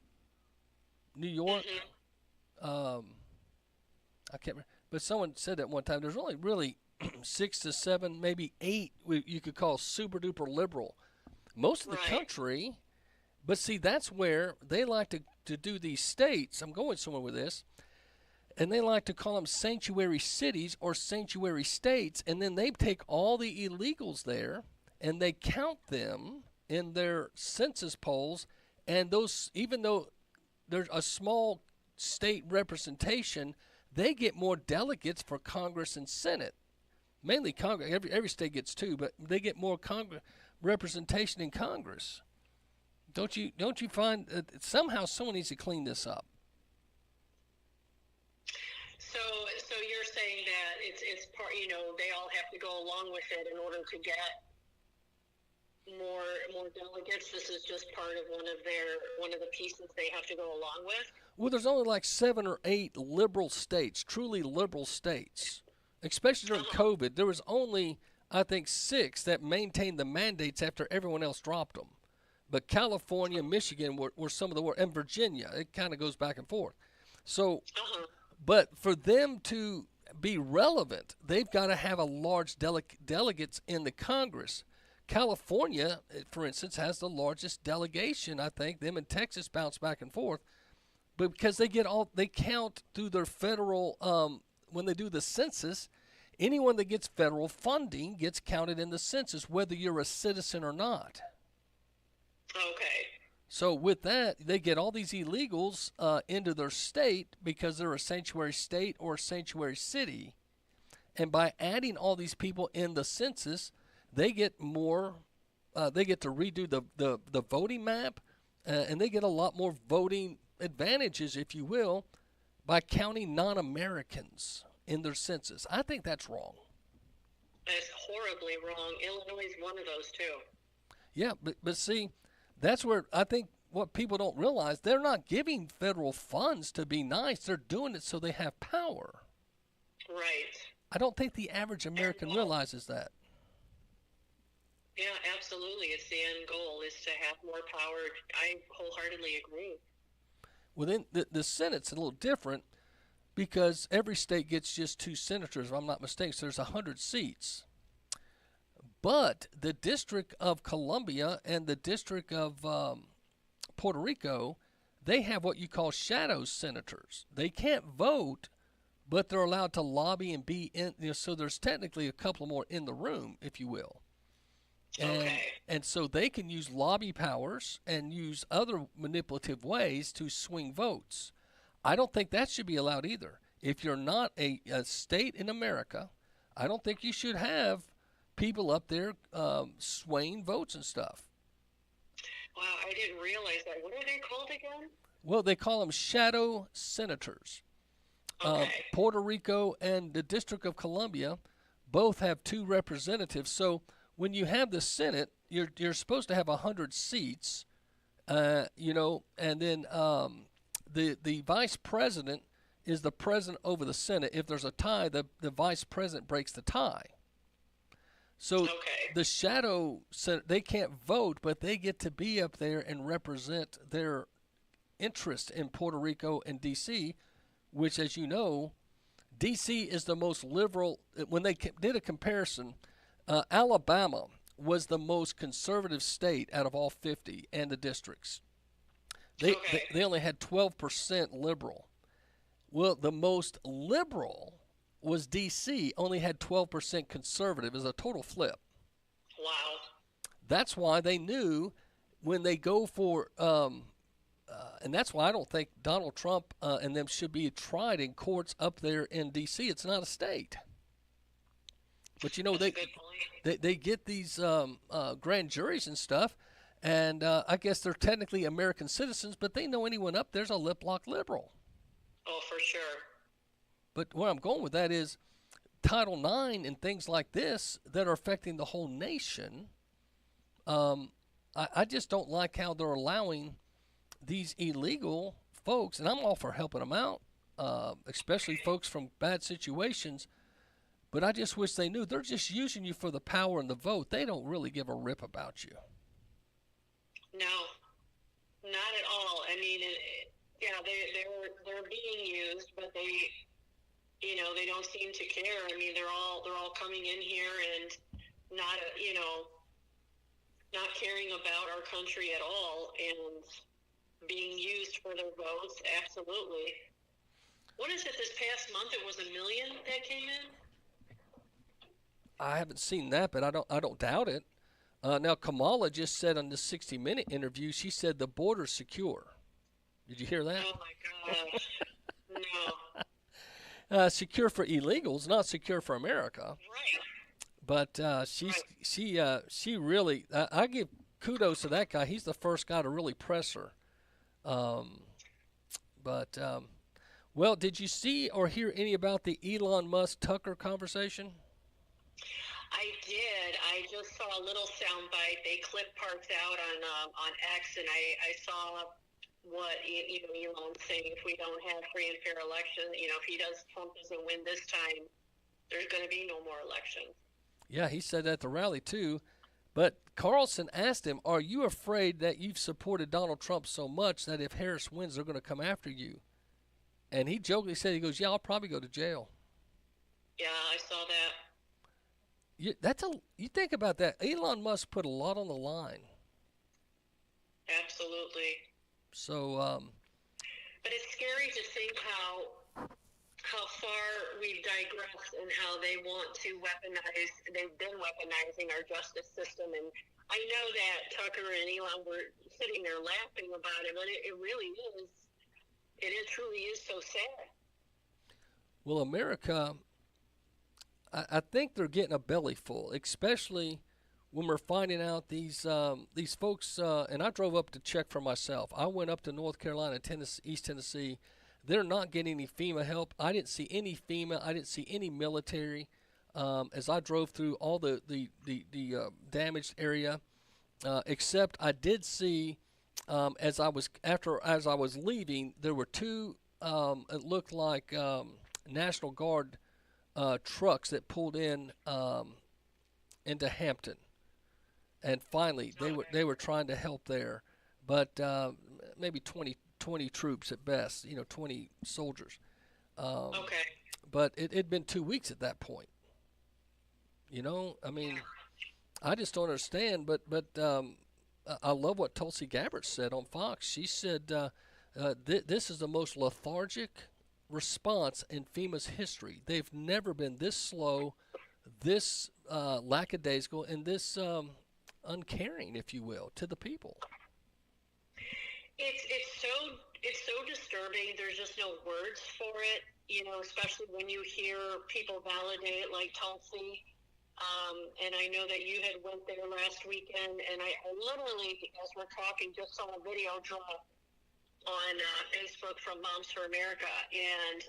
New York. I can't remember. But someone said that one time. There's only really 6 to 7, maybe 8 you could call super duper liberal. Most of the country, but see, that's where they like to do these states. I'm going somewhere with this. And they like to call them sanctuary cities or sanctuary states. And then they take all the illegals there and they count them in their census polls. And those, even though there's a small state representation, they get more delegates for Congress and Senate. Mainly Congress. Every state gets 2, but they get more representation in Congress. Don't you find somehow someone needs to clean this up? So you're saying that it's part. You know, they all have to go along with it in order to get more delegates. This is just part of one of the pieces they have to go along with. Well, there's only like 7 or 8 liberal states, truly liberal states. Especially during COVID, there was only, I think, 6 that maintained the mandates after everyone else dropped them. But California, Michigan were some of the worst, and Virginia. It kind of goes back and forth. So, but for them to be relevant, they've got to have a large delegates in the Congress. California, for instance, has the largest delegation. I think them and Texas bounce back and forth, but because they count through their federal when they do the census. Anyone that gets federal funding gets counted in the census, whether you're a citizen or not. Okay. So with that, they get all these illegals into their state because they're a sanctuary state or a sanctuary city, and by adding all these people in the census, they get more. They get to redo the voting map, and they get a lot more voting advantages, if you will, by counting non-Americans in their census. I think that's wrong. That's horribly wrong. Illinois is one of those too. Yeah, but see, that's where I think what people don't realize, they're not giving federal funds to be nice. They're doing it so they have power. Right. I don't think the average American realizes that. Yeah, absolutely. It's the end goal is to have more power. I wholeheartedly agree. Well, then the Senate's a little different because every state gets just 2 senators, if I'm not mistaken. So there's 100 seats. But the District of Columbia and the District of Puerto Rico, they have what you call shadow senators. They can't vote, but they're allowed to lobby and be in. So there's technically a couple more in the room, if you will. And so they can use lobby powers and use other manipulative ways to swing votes. I don't think that should be allowed either. If you're not a state in America, I don't think you should have people up there swaying votes and stuff. Wow, I didn't realize that. What are they called again? Well, they call them shadow senators. Puerto Rico and the District of Columbia both have 2 representatives. So when you have the Senate, you're supposed to have 100 seats, and then the vice president is the president over the Senate. If there's a tie, the vice president breaks the tie. So the shadow Senate, they can't vote, but they get to be up there and represent their interest in Puerto Rico and D.C., which, as you know, D.C. is the most liberal. When they did a comparison, Alabama was the most conservative state out of all 50 and the districts. They only had 12% liberal. Well, the most liberal was D.C., only had 12% conservative. As a total flip. Wow. That's why they knew when they go for, and that's why I don't think Donald Trump and them should be tried in courts up there in D.C. It's not a state. But, they get these grand juries and stuff, and I guess they're technically American citizens, but they know anyone up there's a lip-lock liberal. Oh, for sure. But where I'm going with that is Title IX and things like this that are affecting the whole nation. I just don't like how they're allowing these illegal folks, and I'm all for helping them out, especially folks from bad situations. But I just wish they knew they're just using you for the power and the vote. They don't really give a rip about you. No, not at all. I mean, they're being used, but they don't seem to care. I mean, they're all coming in here and not caring about our country at all and being used for their votes. Absolutely. What is it? This past month, it was 1 million that came in. I haven't seen that, but I don't doubt it. Now, Kamala just said on the 60-minute interview, she said the border's secure. Did you hear that? Oh my gosh! No. Secure for illegals, not secure for America. Right. But she really. I give kudos to that guy. He's the first guy to really press her. Well, did you see or hear any about the Elon Musk Tucker conversation? I did. I just saw a little soundbite. They clipped parts out on X, and I saw what Elon's saying. If we don't have free and fair election, if Trump doesn't win this time, there's going to be no more elections. Yeah, he said that at the rally too. But Carlson asked him, "Are you afraid that you've supported Donald Trump so much that if Harris wins, they're going to come after you?" And he jokingly said, "He goes, yeah, I'll probably go to jail." Yeah, I saw that. You think about that. Elon Musk put a lot on the line. Absolutely. So, but it's scary to think how far we've digressed and how they want to weaponize. They've been weaponizing our justice system, and I know that Tucker and Elon were sitting there laughing about it, but it really is. Truly is so sad. Well, America, I think they're getting a belly full, especially when we're finding out these folks. And I drove up to check for myself. I went up to North Carolina, Tennessee, East Tennessee. They're not getting any FEMA help. I didn't see any FEMA. I didn't see any military. As I drove through all the damaged area, except I did see. As I was leaving, there were 2. It looked like National Guard trucks that pulled in into Hampton, and finally they were trying to help there, but maybe 20 troops at best, 20 soldiers. Okay. But it'd been 2 weeks at that point. I mean, I just don't understand. But I love what Tulsi Gabbard said on Fox. She said this is the most lethargic response in FEMA's history. They've never been this slow, this lackadaisical, and this uncaring, if you will, to the people. It's so disturbing. There's just no words for it. Especially when you hear people validate it like Tulsi. And I know that you had went there last weekend, and I literally, as we're talking, just saw a video drop on Facebook from Moms for America, and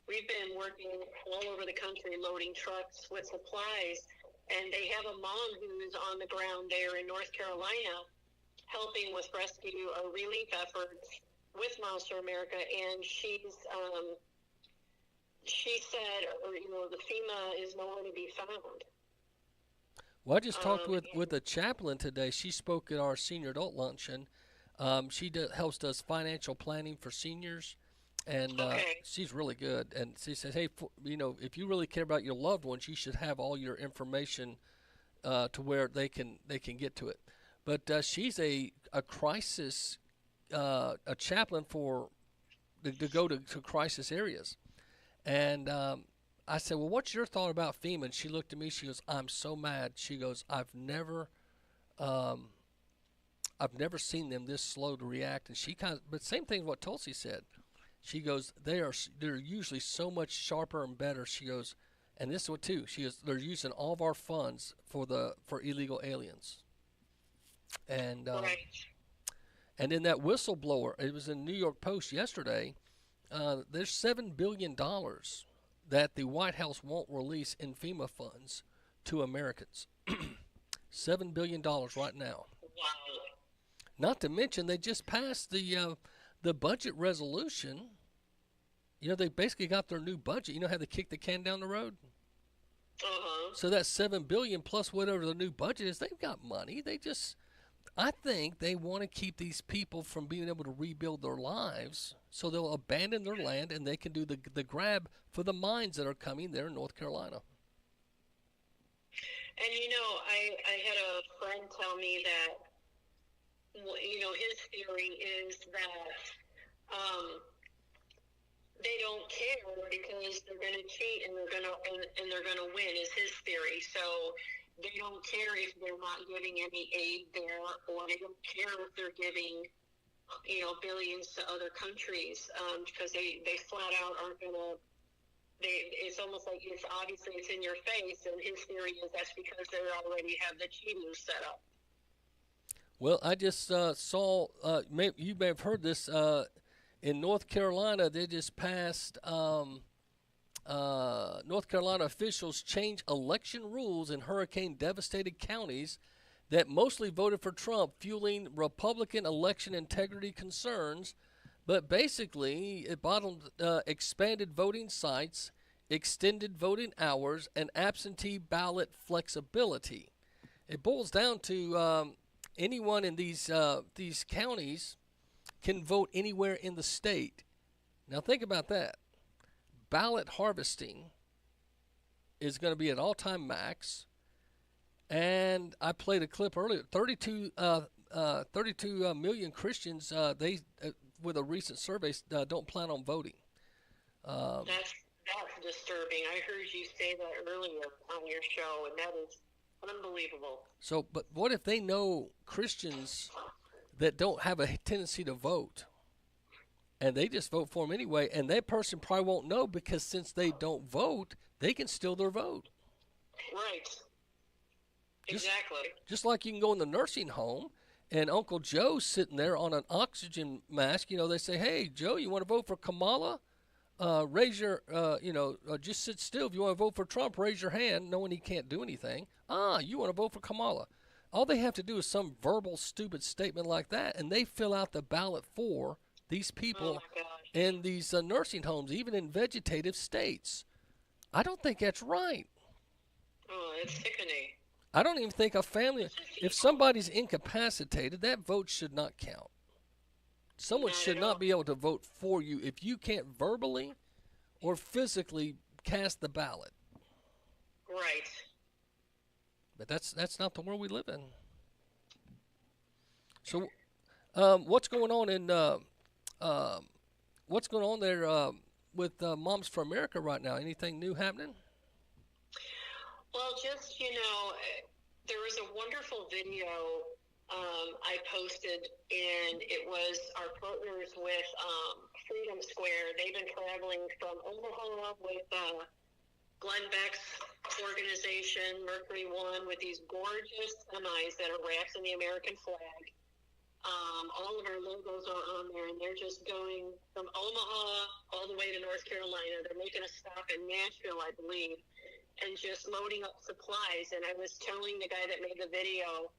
we've been working all over the country loading trucks with supplies, and they have a mom who's on the ground there in North Carolina helping with rescue relief efforts with Moms for America, and she said, the FEMA is nowhere to be found. Well, I just talked with a chaplain today. She spoke at our senior adult luncheon. She helps us financial planning for seniors, and she's really good. And she says, hey, if you really care about your loved ones, you should have all your information to where they can get to it. But she's a crisis, a chaplain to go to crisis areas. And I said, well, what's your thought about FEMA? And she looked at me. She goes, I'm so mad. She goes, I've never seen them this slow to react. And she but same thing as what Tulsi said. She goes, they're usually so much sharper and better. She goes, and this is what too. She goes, they're using all of our funds for illegal aliens. And and in that whistleblower, it was in New York Post yesterday. There's $7 billion that the White House won't release in FEMA funds to Americans. $7 billion right now. Wow. Not to mention they just passed the budget resolution. They basically got their new budget. You know how they kick the can down the road? So that $7 billion plus whatever the new budget is, they've got money. I think they want to keep these people from being able to rebuild their lives, so they'll abandon their land and they can do the grab for the mines that are coming there in North Carolina. And I had a friend tell me that his theory is that they don't care because they're going to cheat and they're going to win is his theory. So they don't care if they're not giving any aid there, or they don't care if they're giving, billions to other countries, because they flat out aren't going to. It's almost like it's in your face, and his theory is that's because they already have the cheating set up. Well, I just saw. You may have heard this. In North Carolina, they just passed. North Carolina officials changed election rules in hurricane-devastated counties that mostly voted for Trump, fueling Republican election integrity concerns. But basically, it bottomed expanded voting sites, extended voting hours, and absentee ballot flexibility. It boils down to anyone in these counties can vote anywhere in the state. Now think about that. Ballot harvesting is going to be at all-time max, and I played a clip earlier. 32 million Christians, with a recent survey, don't plan on voting. That's disturbing. I heard you say that earlier on your show, and that is unbelievable. So, but what if they know Christians that don't have a tendency to vote? And they just vote for them anyway, and that person probably won't know because since they don't vote, they can steal their vote. Right. Exactly. Just like you can go in the nursing home, and Uncle Joe's sitting there on an oxygen mask. They say, hey, Joe, you want to vote for Kamala? Raise your, just sit still. If you want to vote for Trump, raise your hand, knowing he can't do anything. You want to vote for Kamala. All they have to do is some verbal, stupid statement like that, and they fill out the ballot for these people in these nursing homes, even in vegetative states. I don't think that's right. Oh, it's sickening. I don't even think a family, if somebody's incapacitated, that vote should not count. Someone should not be able to vote for you if you can't verbally or physically cast the ballot. Right. But that's not the world we live in. So, what's going on in what's going on there with Moms for America right now? Anything new happening? Well, just, there was a wonderful video I posted, and it was our partners with Freedom Square. They've been traveling from Omaha with Glenn Beck's organization, Mercury One, with these gorgeous semis that are wrapped in the American flag. All of our logos are on there, and they're just going from Omaha all the way to North Carolina. They're making a stop in Nashville, I believe, and just loading up supplies. And I was telling the guy that made the video,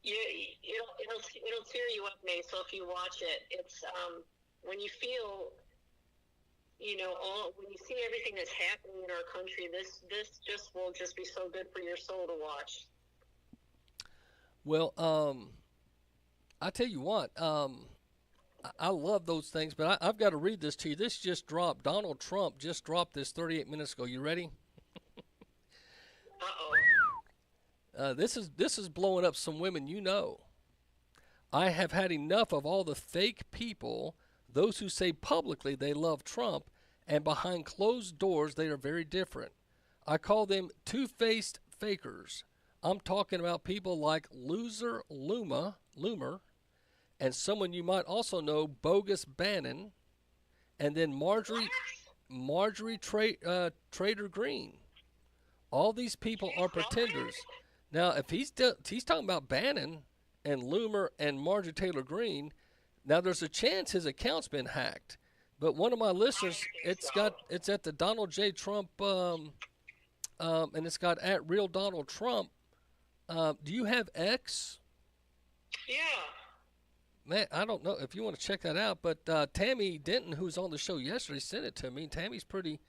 it'll tear you up, Mace. So if you watch it, it's when you feel, when you see everything that's happening in our country, this just will just be so good for your soul to watch. Well, I tell you what, I love those things, but I've got to read this to you. This just dropped. Donald Trump just dropped this 38 minutes ago. You ready? Uh-oh. This is blowing up some women you know. I have had enough of all the fake people, those who say publicly they love Trump, and behind closed doors they are very different. I call them two-faced fakers. I'm talking about people like Loser Loomer, and someone you might also know, Bogus Bannon, and then Marjorie Trader Green. All these people are pretenders. Now, if he's talking about Bannon and Loomer and Marjorie Taylor Greene, now there's a chance his account's been hacked. But one of my listeners, it's at the Donald J. Trump, and it's got at Real Donald Trump. Do you have X? Yeah. Man, I don't know if you want to check that out, but Tammy Denton, who was on the show yesterday, sent it to me. Tammy's pretty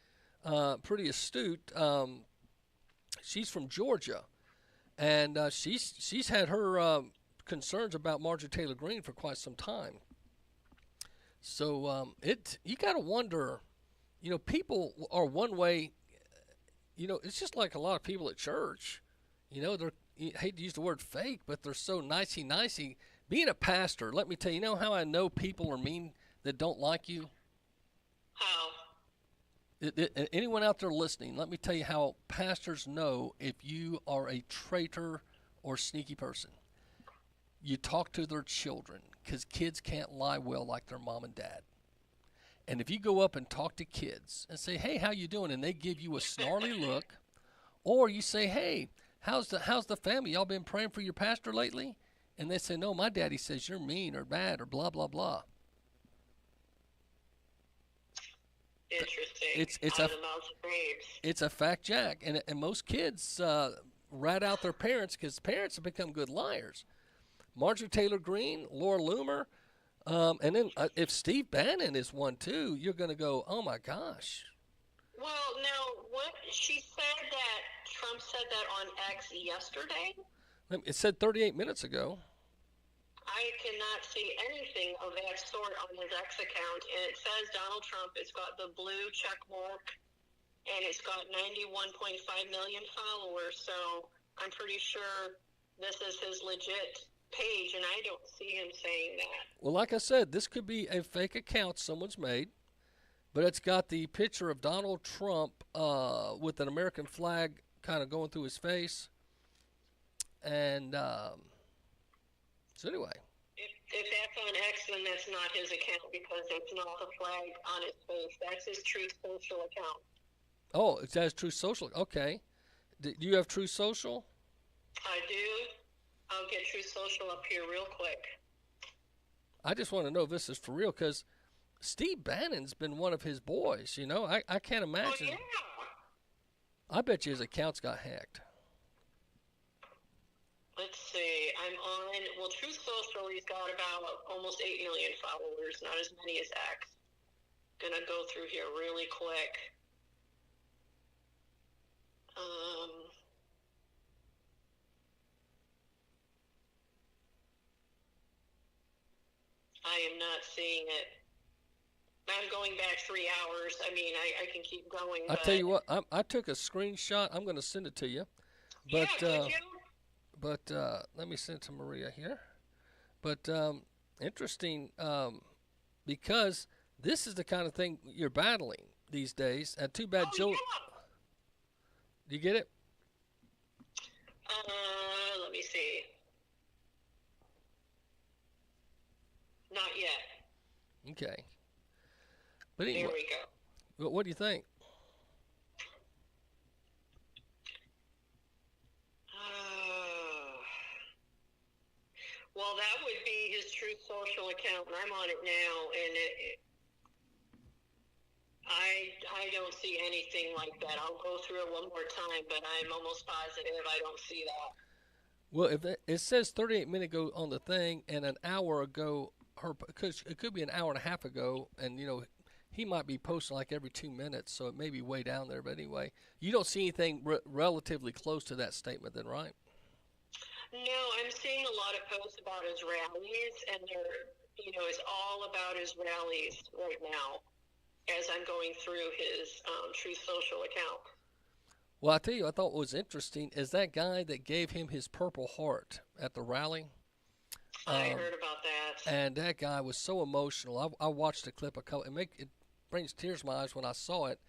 astute. She's from Georgia, and she's had her concerns about Marjorie Taylor Greene for quite some time. So you got to wonder, people are one way. It's just like a lot of people at church. They're, I hate to use the word fake, but they're so nicey. Being a pastor, let me tell you, how I know people are mean that don't like you? How? Anyone out there listening, let me tell you how pastors know if you are a traitor or sneaky person. You talk to their children, because kids can't lie well like their mom and dad. And if you go up and talk to kids and say, "Hey, how you doing?" and they give you a snarly look, or you say, "Hey, how's the family? Y'all been praying for your pastor lately?" And they say, "No, my daddy says you're mean or bad or blah, blah, blah." Interesting. It's a fact, Jack. And most kids rat out their parents because parents have become good liars. Marjorie Taylor Greene, Laura Loomer, and then if Steve Bannon is one too, you're going to go, "Oh my gosh." Well, now, what she said that Trump said that on X yesterday? It said 38 minutes ago. I cannot see anything of that sort on his X account, and it says Donald Trump. It's got the blue check mark, and it's got 91.5 million followers, so I'm pretty sure this is his legit page, and I don't see him saying that. Well, like I said, this could be a fake account someone's made, but it's got the picture of Donald Trump with an American flag kind of going through his face. And so anyway. If that's on X, then that's not his account because it's not the flag on his face. That's his Truth Social account. Oh, it says Truth Social. Okay. Do you have Truth Social? I do. I'll get Truth Social up here real quick. I just want to know if this is for real because Steve Bannon's been one of his boys, I can't imagine. Oh, yeah. I bet you his account's got hacked. Let's see. I'm on, Truth Social, he's got about almost 8 million followers, not as many as X. Gonna go through here really quick. I am not seeing it. I'm going back 3 hours. I mean, I can keep going. I tell you what, I took a screenshot. I'm going to send it to you. But, yeah, could you? But let me send it to Maria here. But interesting, because this is the kind of thing you're battling these days. And too bad Joe. Yeah. Do you get it? Let me see. Not yet. Okay. But anyway, there we go. What do you think? Well, that would be his Truth Social account, and I'm on it now, and I don't see anything like that. I'll go through it one more time, but I'm almost positive I don't see that. Well, if it says 38 minutes ago on the thing, and an hour ago, it could be an hour and a half ago, and he might be posting like every 2 minutes, so it may be way down there. But anyway, you don't see anything relatively close to that statement, then, right? No, I'm seeing a lot of posts about his rallies, and it's all about his rallies right now as I'm going through his Truth Social account. Well, I tell you, I thought what was interesting is that guy that gave him his Purple Heart at the rally. I heard about that. And that guy was so emotional. I watched the clip it brings tears to my eyes when I saw it.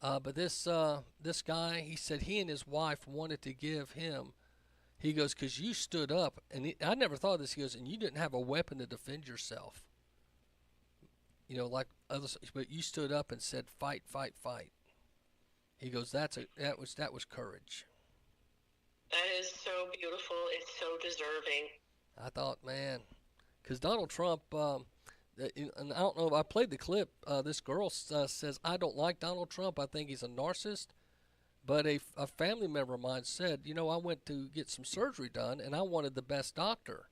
But this guy, he said he and his wife wanted to give him. He goes, because you stood up, and I never thought of this. He goes, and you didn't have a weapon to defend yourself. Like others, but you stood up and said, "Fight, fight, fight." He goes, that was courage. That is so beautiful. It's so deserving. I thought, man, because Donald Trump, and I don't know if I played the clip. This girl says, I don't like Donald Trump. I think he's a narcissist. But a family member of mine said, I went to get some surgery done, and I wanted the best doctor.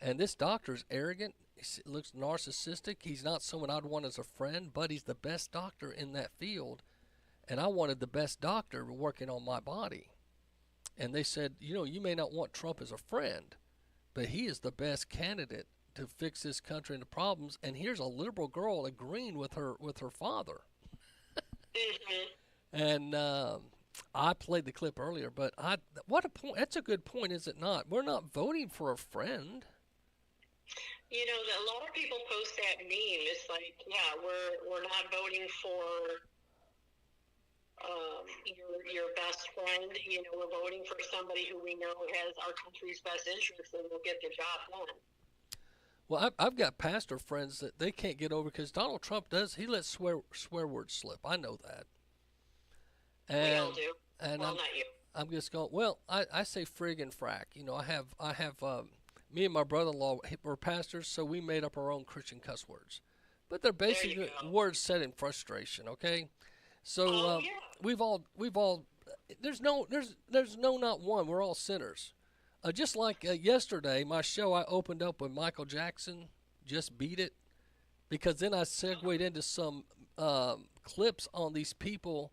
And this doctor is arrogant. He looks narcissistic. He's not someone I'd want as a friend, but he's the best doctor in that field. And I wanted the best doctor working on my body. And they said, you may not want Trump as a friend, but he is the best candidate to fix this country and the problems. And here's a liberal girl agreeing with her father. And I played the clip earlier, but what a point. That's a good point, is it not? We're not voting for a friend. A lot of people post that meme. It's like, yeah, we're not voting for your best friend. We're voting for somebody who we know has our country's best interests and will get the job done. Well, I've got pastor friends that they can't get over because Donald Trump he lets swear words slip. I know that. And, we all do. And well, not you. I'm just going, well, I say frig and frack. I have me and my brother-in-law were pastors, so we made up our own Christian cuss words. But they're basically words said in frustration, okay? So we've all there's no not one. We're all sinners. Just like yesterday, my show, I opened up with Michael Jackson, Just Beat It, because then I segued into some clips on these people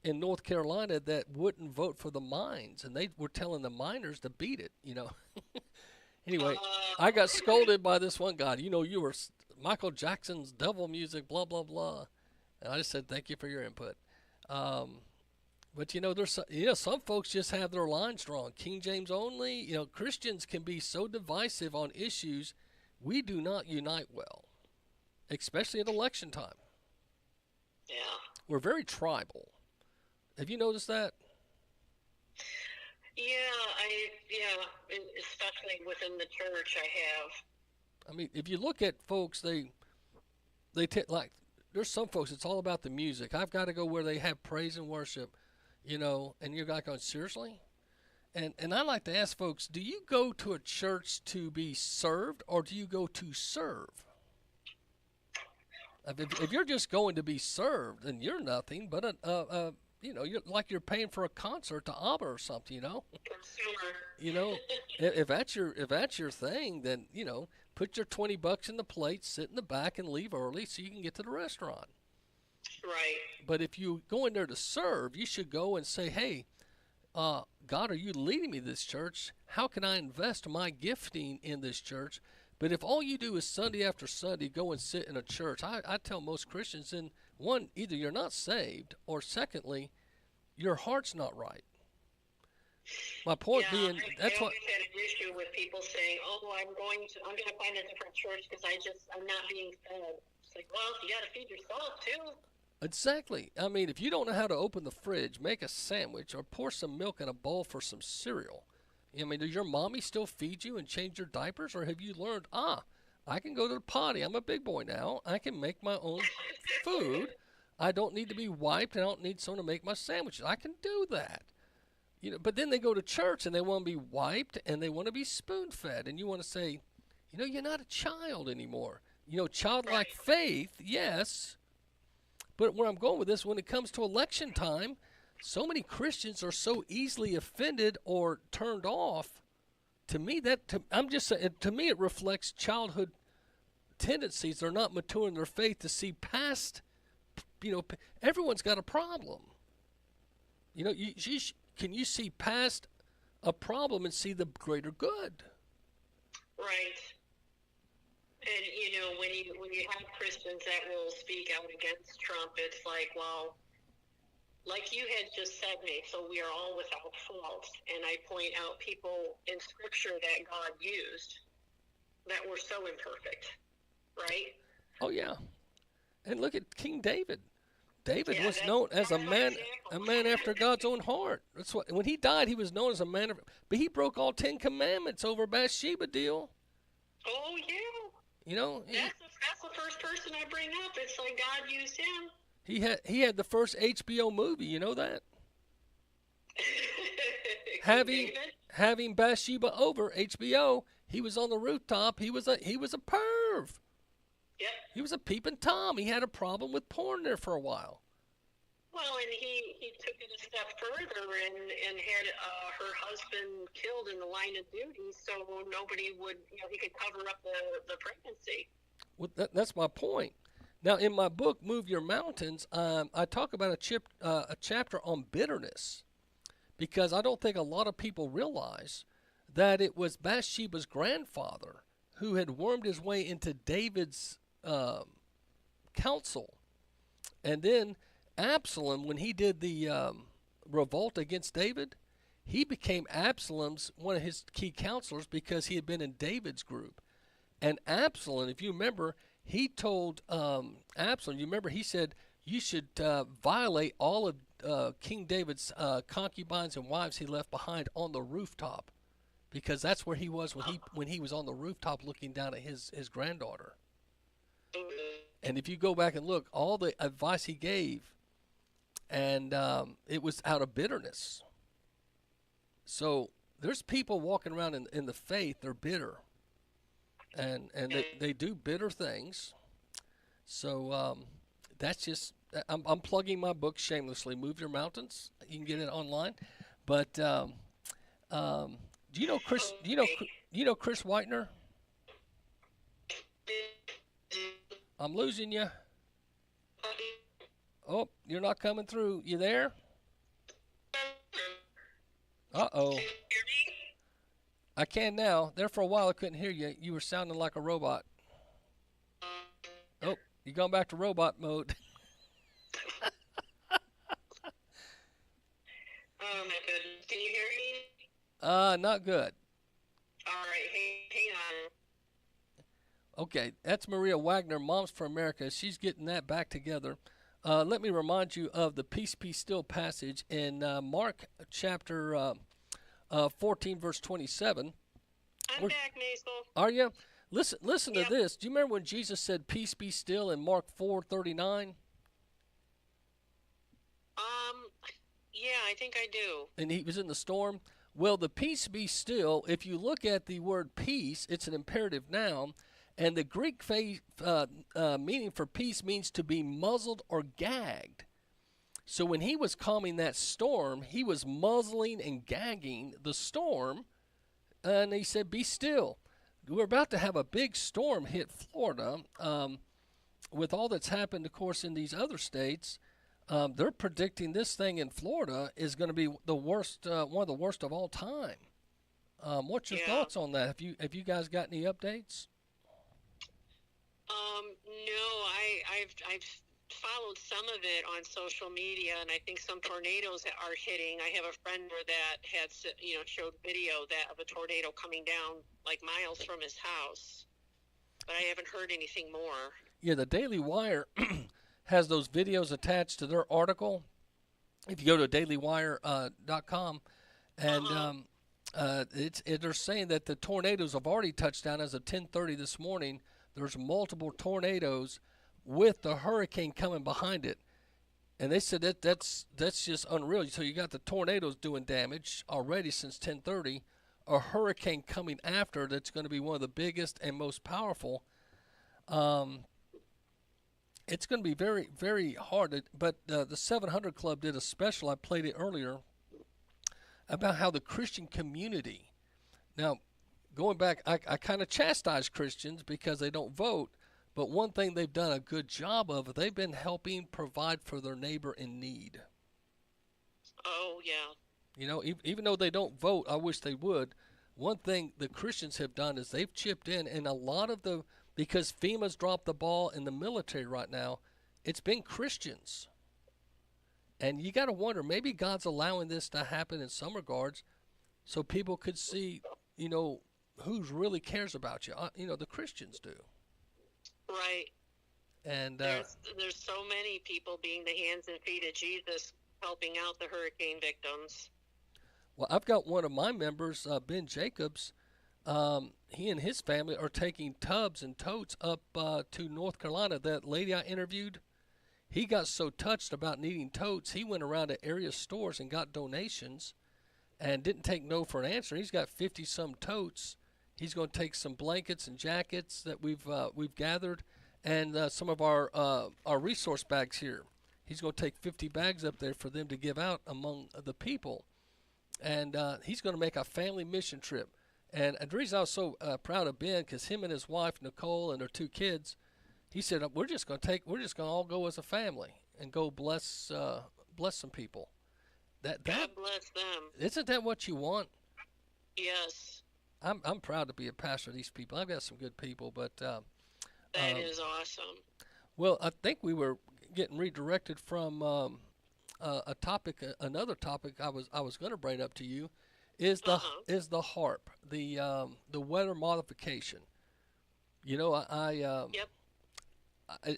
in North Carolina that wouldn't vote for the mines, and they were telling the miners to beat it, Anyway, I got scolded by this one guy. You were Michael Jackson's devil music, blah, blah, blah. And I just said, thank you for your input. But, there's some folks just have their lines drawn. King James only. Christians can be so divisive on issues. We do not unite well, especially at election time. Yeah. We're very tribal. Have you noticed that? Yeah, especially within the church, I have. I mean, if you look at folks, there's some folks, it's all about the music. I've got to go where they have praise and worship, and you're like going, seriously? And I like to ask folks, do you go to a church to be served, or do you go to serve? If you're just going to be served, then you're nothing but you're paying for a concert to ABBA or something, if that's your thing, then, put your $20 in the plate, sit in the back and leave early so you can get to the restaurant. Right. But if you go in there to serve, you should go and say, hey, God, are you leading me to this church? How can I invest my gifting in this church? But if all you do is Sunday after Sunday go and sit in a church, I tell most Christians, then one, either you're not saved, or secondly, your heart's not right. My point being, that's what. I always had an issue with people saying, "Oh, I'm going to find a different church because I'm not being fed." It's like, well, you got to feed yourself too. Exactly. I mean, if you don't know how to open the fridge, make a sandwich, or pour some milk in a bowl for some cereal. I mean, does your mommy still feed you and change your diapers, or have you learned, I can go to the potty. I'm a big boy now. I can make my own food. I don't need to be wiped. I don't need someone to make my sandwiches. I can do that. But then they go to church and they want to be wiped and they want to be spoon-fed. And you want to say, You know, you're not a child anymore. You know, childlike faith, yes. But where I'm going with this, when it comes to election time, so many Christians are so easily offended or turned off. To me, I'm just saying, to me, it reflects childhood tendencies. They're not mature in their faith to see past. You know, everyone's got a problem. You know, can you see past a problem and see the greater good? Right. And you know, when you have Christians that will speak out against Trump, it's like, well, like you had just said, Macil, we are all without fault, and I point out people in Scripture that God used that were so imperfect, right? Oh yeah, and look at King David. David was known as a man after God's own heart. That's what, when he died, he was known as a man but he broke all 10 commandments over Bathsheba deal. Oh yeah. You know, that's the first person I bring up. It's like God used him. He had the first HBO movie. You know that. having Bathsheba over HBO, he was on the rooftop. He was a perv. Yep. He was a peeping Tom. He had a problem with porn there for a while. Well, and he took it a step further and had her husband killed in the line of duty, so nobody would, you know, he could cover up the pregnancy. Well, that's my point. Now, in my book, Move Your Mountains, I talk about a chapter on bitterness, because I don't think a lot of people realize that it was Bathsheba's grandfather who had wormed his way into David's council. And then Absalom, when he did the revolt against David, he became Absalom's one of his key counselors because he had been in David's group. And Absalom, if you remember, he told Absalom, you remember he said, you should violate all of King David's concubines and wives he left behind on the rooftop, because that's where he was when he was on the rooftop looking down at his granddaughter. And if you go back and look, all the advice he gave, and it was out of bitterness. So there's people walking around in the faith, they're bitter. And they do bitter things. So that's just, I'm plugging my book shamelessly, Move Your Mountains. You can get it online. But do you know Chris? Do you know Chris Whitener? I'm losing you. Oh, you're not coming through. You there? Uh-oh. I can now. There for a while I couldn't hear you. You were sounding like a robot. Oh, you gone back to robot mode. Oh my goodness. Can you hear me? Not good. All right. Hang on. Okay, that's Maria Wagner, Moms for America. She's getting that back together. Let me remind you of the Peace Be Still passage in Mark chapter 14, verse 27. I'm back, Macil. Are you? Listen to this. Do you remember when Jesus said, "Peace be still" in Mark 4:39? Yeah, I think I do. And he was in the storm. Well, the peace be still, if you look at the word peace, it's an imperative noun. And the Greek meaning for peace means to be muzzled or gagged. So when he was calming that storm, he was muzzling and gagging the storm. And he said, be still. We're about to have a big storm hit Florida. With all that's happened, of course, in these other states, they're predicting this thing in Florida is going to be the worst, one of the worst of all time. What's your thoughts on that? Have you guys got any updates? No, I've followed some of it on social media, and I think some tornadoes are hitting. I have a friend that had, showed video of a tornado coming down like miles from his house, but I haven't heard anything more. Yeah, the Daily Wire has those videos attached to their article. If you go to dailywire.com, and they're saying that the tornadoes have already touched down as of 10:30 this morning. There's multiple tornadoes with the hurricane coming behind it. And they said that's just unreal. So you got the tornadoes doing damage already since 10:30, a hurricane coming after that's going to be one of the biggest and most powerful. It's going to be very, very hard. But the 700 Club did a special, I played it earlier, about how the Christian community, now going back, I kind of chastise Christians because they don't vote, but one thing they've done a good job of, they've been helping provide for their neighbor in need. Oh, yeah. You know, even though they don't vote, I wish they would. One thing the Christians have done is they've chipped in, and a lot of because FEMA's dropped the ball in the military right now, it's been Christians. And you got to wonder, maybe God's allowing this to happen in some regards so people could see, you know, who really cares about you. You know, the Christians do. Right. And there's so many people being the hands and feet of Jesus helping out the hurricane victims. Well, I've got one of my members, Ben Jacobs. He and his family are taking tubs and totes up to North Carolina. That lady I interviewed, he got so touched about needing totes, he went around to area stores and got donations and didn't take no for an answer. He's got 50-some totes. He's going to take some blankets and jackets that we've gathered, and some of our resource bags here. He's going to take 50 bags up there for them to give out among the people. And he's going to make a family mission trip. And the reason I was so proud of Ben, because him and his wife Nicole and their 2 kids, he said we're just going to all go as a family and go bless some people. God bless them. Isn't that what you want? Yes. I'm proud to be a pastor of these people. I've got some good people, but that is awesome. Well, I think we were getting redirected from another topic I was going to bring up to you. Is the HAARP, the weather modification? You know, Yep.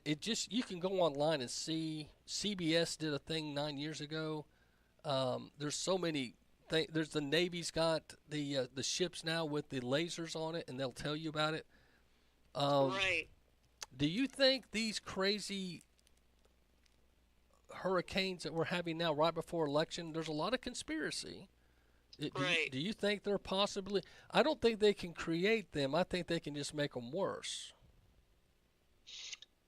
It just, you can go online and see. CBS did a thing 9 years ago. There's so many things. There's the Navy's got the ships now with the lasers on it, and they'll tell you about it. Right. Do you think these crazy hurricanes that we're having now right before election, there's a lot of conspiracy? Do you think they're possibly? I don't think they can create them. I think they can just make them worse.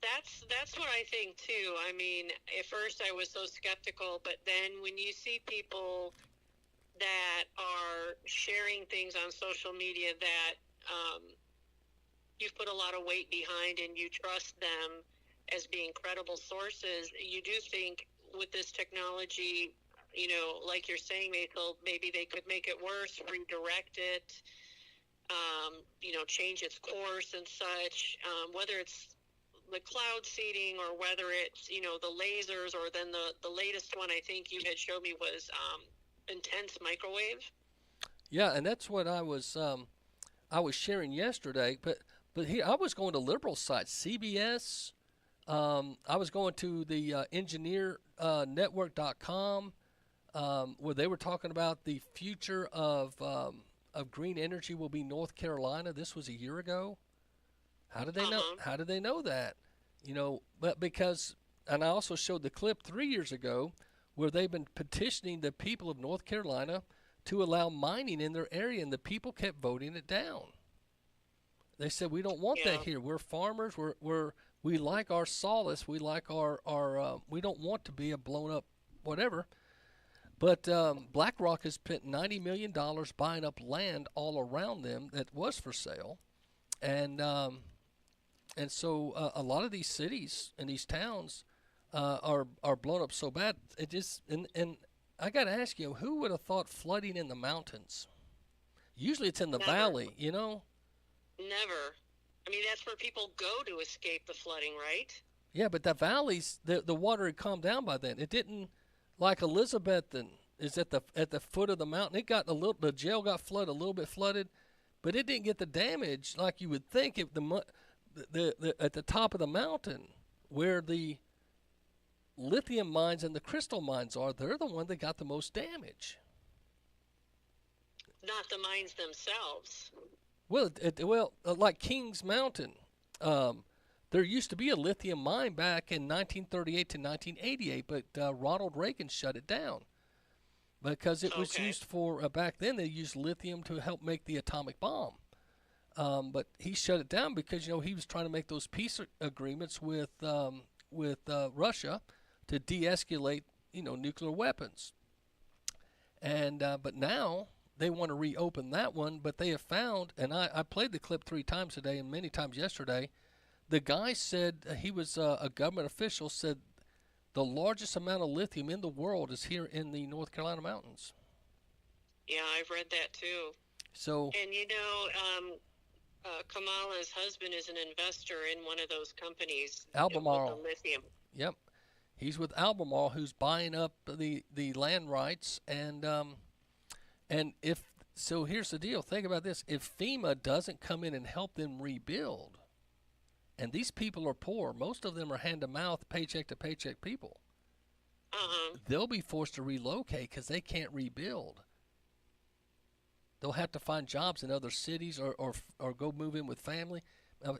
That's what I think too. I mean, at first I was so skeptical, but then when you see people that are sharing things on social media that you've put a lot of weight behind and you trust them as being credible sources, you do think with this technology, you know, like you're saying, Macil, maybe they could make it worse, redirect it, you know, change its course and such, whether it's the cloud seeding or whether it's, you know, the lasers, or then the latest one I think you had showed me was intense microwave. Yeah, and that's what I was sharing yesterday. But here I was going to liberal sites, CBS. I was going to the engineernetwork.com, where they were talking about the future of green energy will be North Carolina. This was a year ago. How did they know? How did they know that? You know, but because, and I also showed the clip 3 years ago where they've been petitioning the people of North Carolina to allow mining in their area, and the people kept voting it down. They said, we don't want that here. We're farmers. We like our solace. We like our we don't want to be a blown up whatever. But BlackRock has spent $90 million buying up land all around them that was for sale. And so a lot of these cities and these towns are blown up so bad. It just, and I got to ask you, who would have thought flooding in the mountains? Usually it's in the valley, you know? Never. I mean, that's where people go to escape the flooding, right? Yeah, but the valleys, the water had calmed down by then. It didn't, like Elizabethton is at the foot of the mountain. It got the jail got flooded, a little bit flooded, but it didn't get the damage like you would think if the at the top of the mountain where the lithium mines and the crystal mines are. They're the one that got the most damage. Not the mines themselves. Well, like Kings Mountain, there used to be a lithium mine back in 1938 to 1988, but Ronald Reagan shut it down. because it was used for back then. They used lithium to help make the atomic bomb. But he shut it down because he was trying to make those peace agreements with Russia to de-escalate nuclear weapons. And but now they want to reopen that one. But they have found, and I played the clip 3 times today and many times yesterday. The guy said he was a government official, said the largest amount of lithium in the world is here in the North Carolina mountains. Yeah, I've read that too. So, and Kamala's husband is an investor in one of those companies. Albemarle. With the lithium. Yep, he's with Albemarle, who's buying up the land rights, and if so, here's the deal. Think about this: if FEMA doesn't come in and help them rebuild, and these people are poor, most of them are hand-to-mouth, paycheck-to-paycheck people. They'll be forced to relocate because they can't rebuild. They'll have to find jobs in other cities or go move in with family.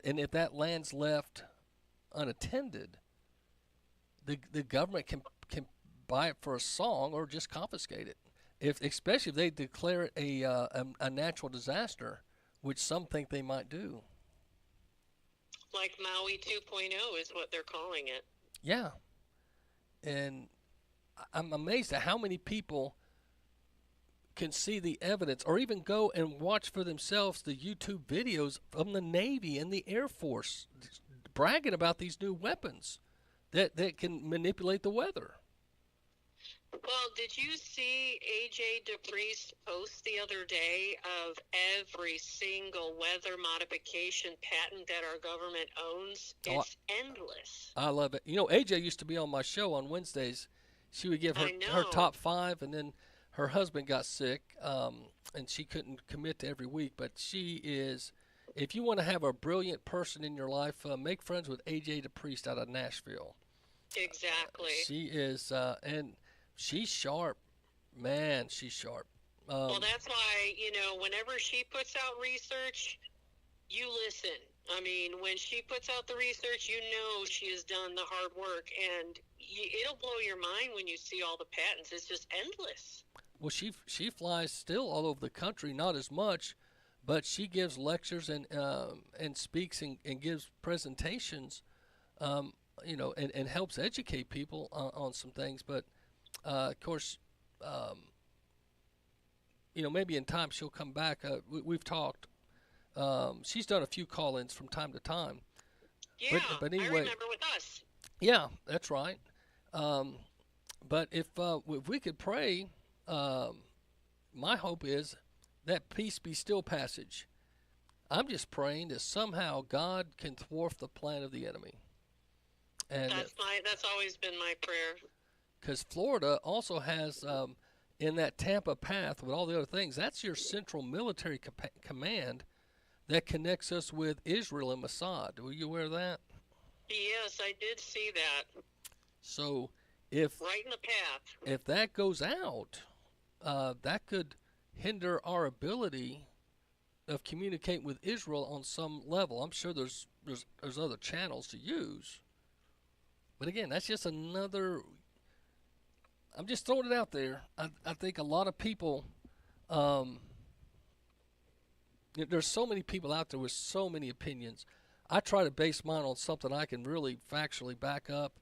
And if that land's left unattended, the government can buy it for a song or just confiscate it. Especially if they declare it a natural disaster, which some think they might do. Like Maui 2.0 is what they're calling it. Yeah. And I'm amazed at how many people can see the evidence or even go and watch for themselves the YouTube videos from the Navy and the Air Force bragging about these new weapons that can manipulate the weather. Well, did you see AJ DePriest's post the other day of every single weather modification patent that our government owns? It's endless. I love it. AJ used to be on my show on Wednesdays. She would give her top 5, and then her husband got sick, and she couldn't commit to every week. But she is, if you want to have a brilliant person in your life, make friends with AJ DePriest out of Nashville. Exactly. She is, and she's sharp. Man, she's sharp. Well, that's why, whenever she puts out research, you listen. I mean, when she puts out the research, she has done the hard work, and it'll blow your mind when you see all the patents. It's just endless. Well, she flies still all over the country, not as much, but she gives lectures and speaks and gives presentations, and helps educate people on some things. But of course, maybe in time she'll come back. We've talked. She's done a few call-ins from time to time. Yeah, but anyway, I remember with us. Yeah, that's right. But if we could pray, my hope is that peace be still passage. I'm just praying that somehow God can thwart the plan of the enemy. And that's always been my prayer. Because Florida also has, in that Tampa path with all the other things, that's your central military command that connects us with Israel and Mossad. Were you aware of that? Yes, I did see that. So if right in the path, if that goes out, that could hinder our ability of communicating with Israel on some level. I'm sure there's other channels to use, but again, that's just another. I'm just throwing it out there. I think a lot of people. There's so many people out there with so many opinions. I try to base mine on something I can really factually back up.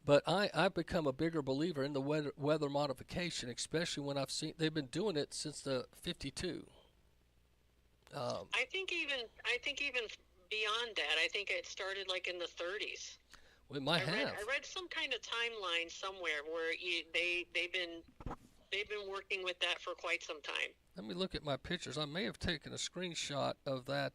But I've become a bigger believer in the weather modification, especially when I've seen they've been doing it since the '52. I think even beyond that, I think it started like in the 30s. We might have. I read some kind of timeline somewhere where they've been working with that for quite some time. Let me look at my pictures. I may have taken a screenshot of that.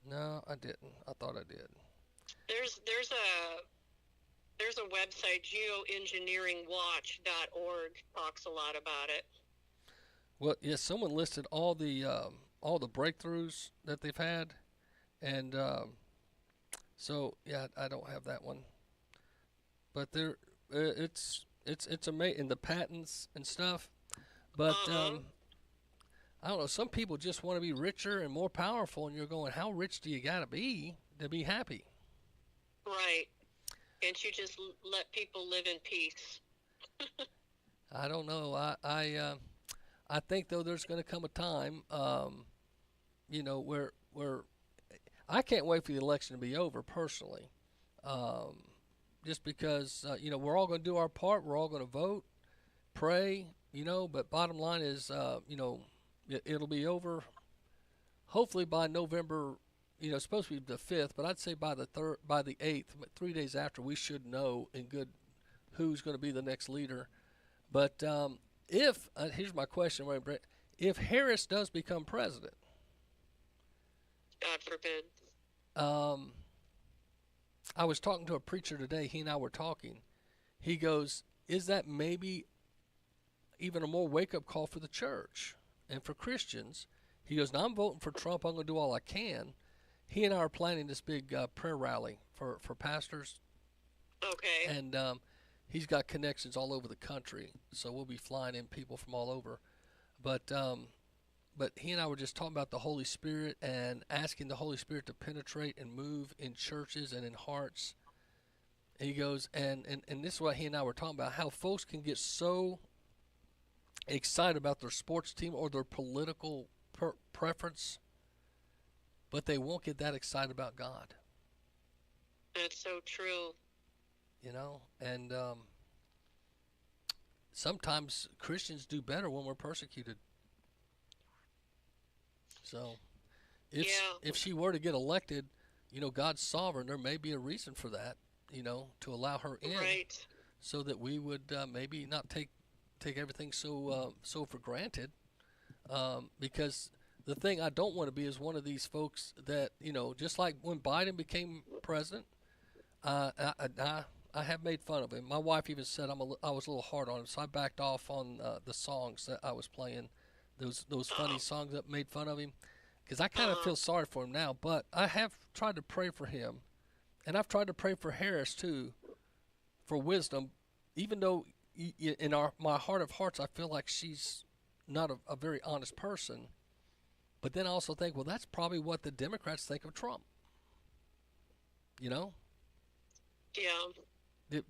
No, I didn't. I thought I did. There's a website, geoengineeringwatch.org, talks a lot about it. Well, yes, someone listed all the breakthroughs that they've had, and so yeah, I don't have that one. But it's amazing in the patents and stuff. But I don't know. Some people just want to be richer and more powerful, and you're going, how rich do you got to be happy? Right. Can't you just let people live in peace? I don't know. I think though there's going to come a time, where I can't wait for the election to be over personally, just because we're all going to do our part. We're all going to vote, pray, But bottom line is, it'll be over. Hopefully by November. It's supposed to be the 5th, but I'd say by the 8th, 3 days after, we should know in good who's going to be the next leader. But here's my question, Brett, if Harris does become president, God forbid. I was talking to a preacher today. He and I were talking. He goes, "Is that maybe even a more wake-up call for the church and for Christians?" He goes, "Now I'm voting for Trump. I'm going to do all I can." He and I are planning this big prayer rally for pastors. Okay. And he's got connections all over the country, so we'll be flying in people from all over. But he and I were just talking about the Holy Spirit and asking the Holy Spirit to penetrate and move in churches and in hearts. And he goes, and this is what he and I were talking about, how folks can get so excited about their sports team or their political preference, but they won't get that excited about God. That's so true. And sometimes Christians do better when we're persecuted. So if she were to get elected, God's sovereign, there may be a reason for that, to allow her in, right, so that we would maybe not take everything so for granted, because the thing I don't want to be is one of these folks that, just like when Biden became president, I have made fun of him. My wife even said I was a little hard on him, so I backed off on the songs that I was playing, those funny songs that made fun of him, because I kind of feel sorry for him now. But I have tried to pray for him, and I've tried to pray for Harris too, for wisdom, even though in my heart of hearts I feel like she's not a very honest person. But then I also think, well, that's probably what the Democrats think of Trump. Yeah.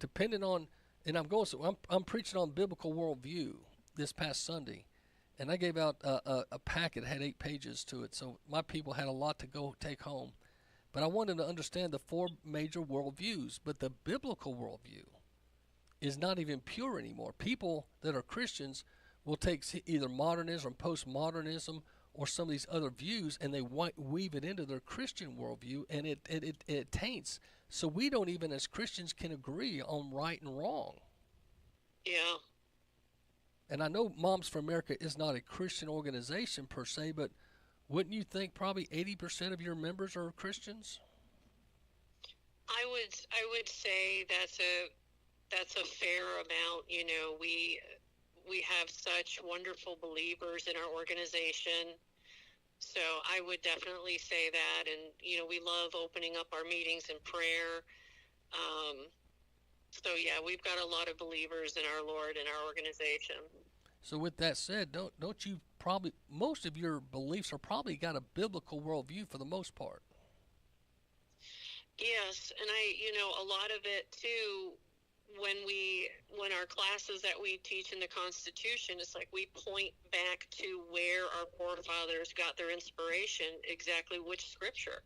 Depending on, and I'm preaching on biblical worldview this past Sunday, and I gave out a packet that had 8 pages to it, so my people had a lot to go take home. But I wanted to understand the 4 major worldviews, but the biblical worldview is not even pure anymore. People that are Christians will take either modernism or postmodernism or some of these other views, and they weave it into their Christian worldview, and it taints. So we don't even, as Christians, can agree on right and wrong. Yeah. And I know Moms for America is not a Christian organization per se, but wouldn't you think probably 80% of your members are Christians? I would say that's a fair amount. We have such wonderful believers in our organization. So I would definitely say that. And, we love opening up our meetings in prayer. So, yeah, we've got a lot of believers in our Lord in our organization. So with that said, don't you probably, most of your beliefs are probably got a biblical worldview for the most part. Yes, and a lot of it, too, when our classes that we teach in the Constitution, it's like we point back to where our forefathers got their inspiration, exactly which scripture.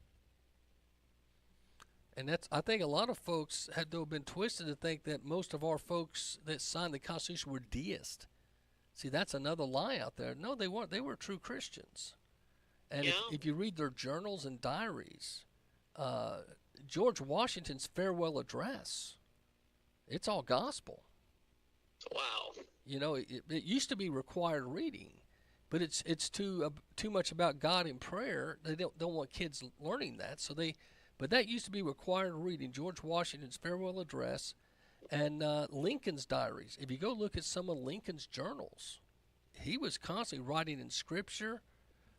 And I think a lot of folks had to have been twisted to think that most of our folks that signed the Constitution were deists. See, that's another lie out there. No, they weren't. They were true Christians. And if you read their journals and diaries, George Washington's farewell address, it's all gospel. Wow. It used to be required reading, but it's too much about God in prayer. They don't want kids learning that. But that used to be required reading. George Washington's farewell address and Lincoln's diaries. If you go look at some of Lincoln's journals, he was constantly writing in scripture.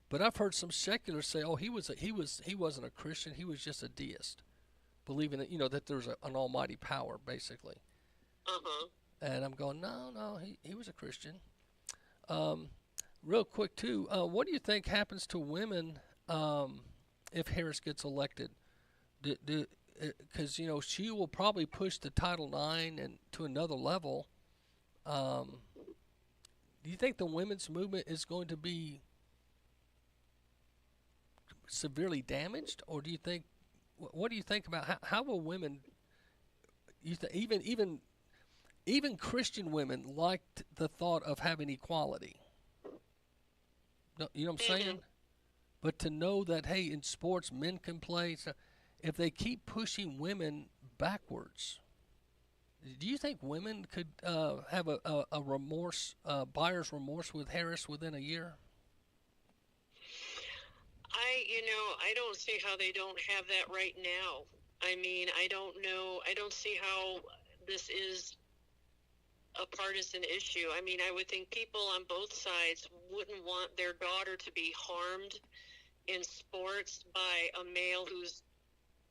But I've heard some seculars say, "Oh, he wasn't a Christian. He was just a deist, believing that that there's an almighty power, basically." And I'm going, no, he was a Christian. Real quick too, what do you think happens to women if Harris gets elected? because she will probably push the Title IX and to another level. Do you think the women's movement is going to be severely damaged, or do you think? What do you think about how will women? Even Christian women liked the thought of having equality. You know what I'm saying? But to know that, hey, in sports, men can play. So if they keep pushing women backwards, do you think women could have a remorse, buyer's remorse with Harris within a year? I don't see how they don't have that right now. I mean, I don't know. I don't see how this is a partisan issue. I mean, I would think people on both sides wouldn't want their daughter to be harmed in sports by a male who's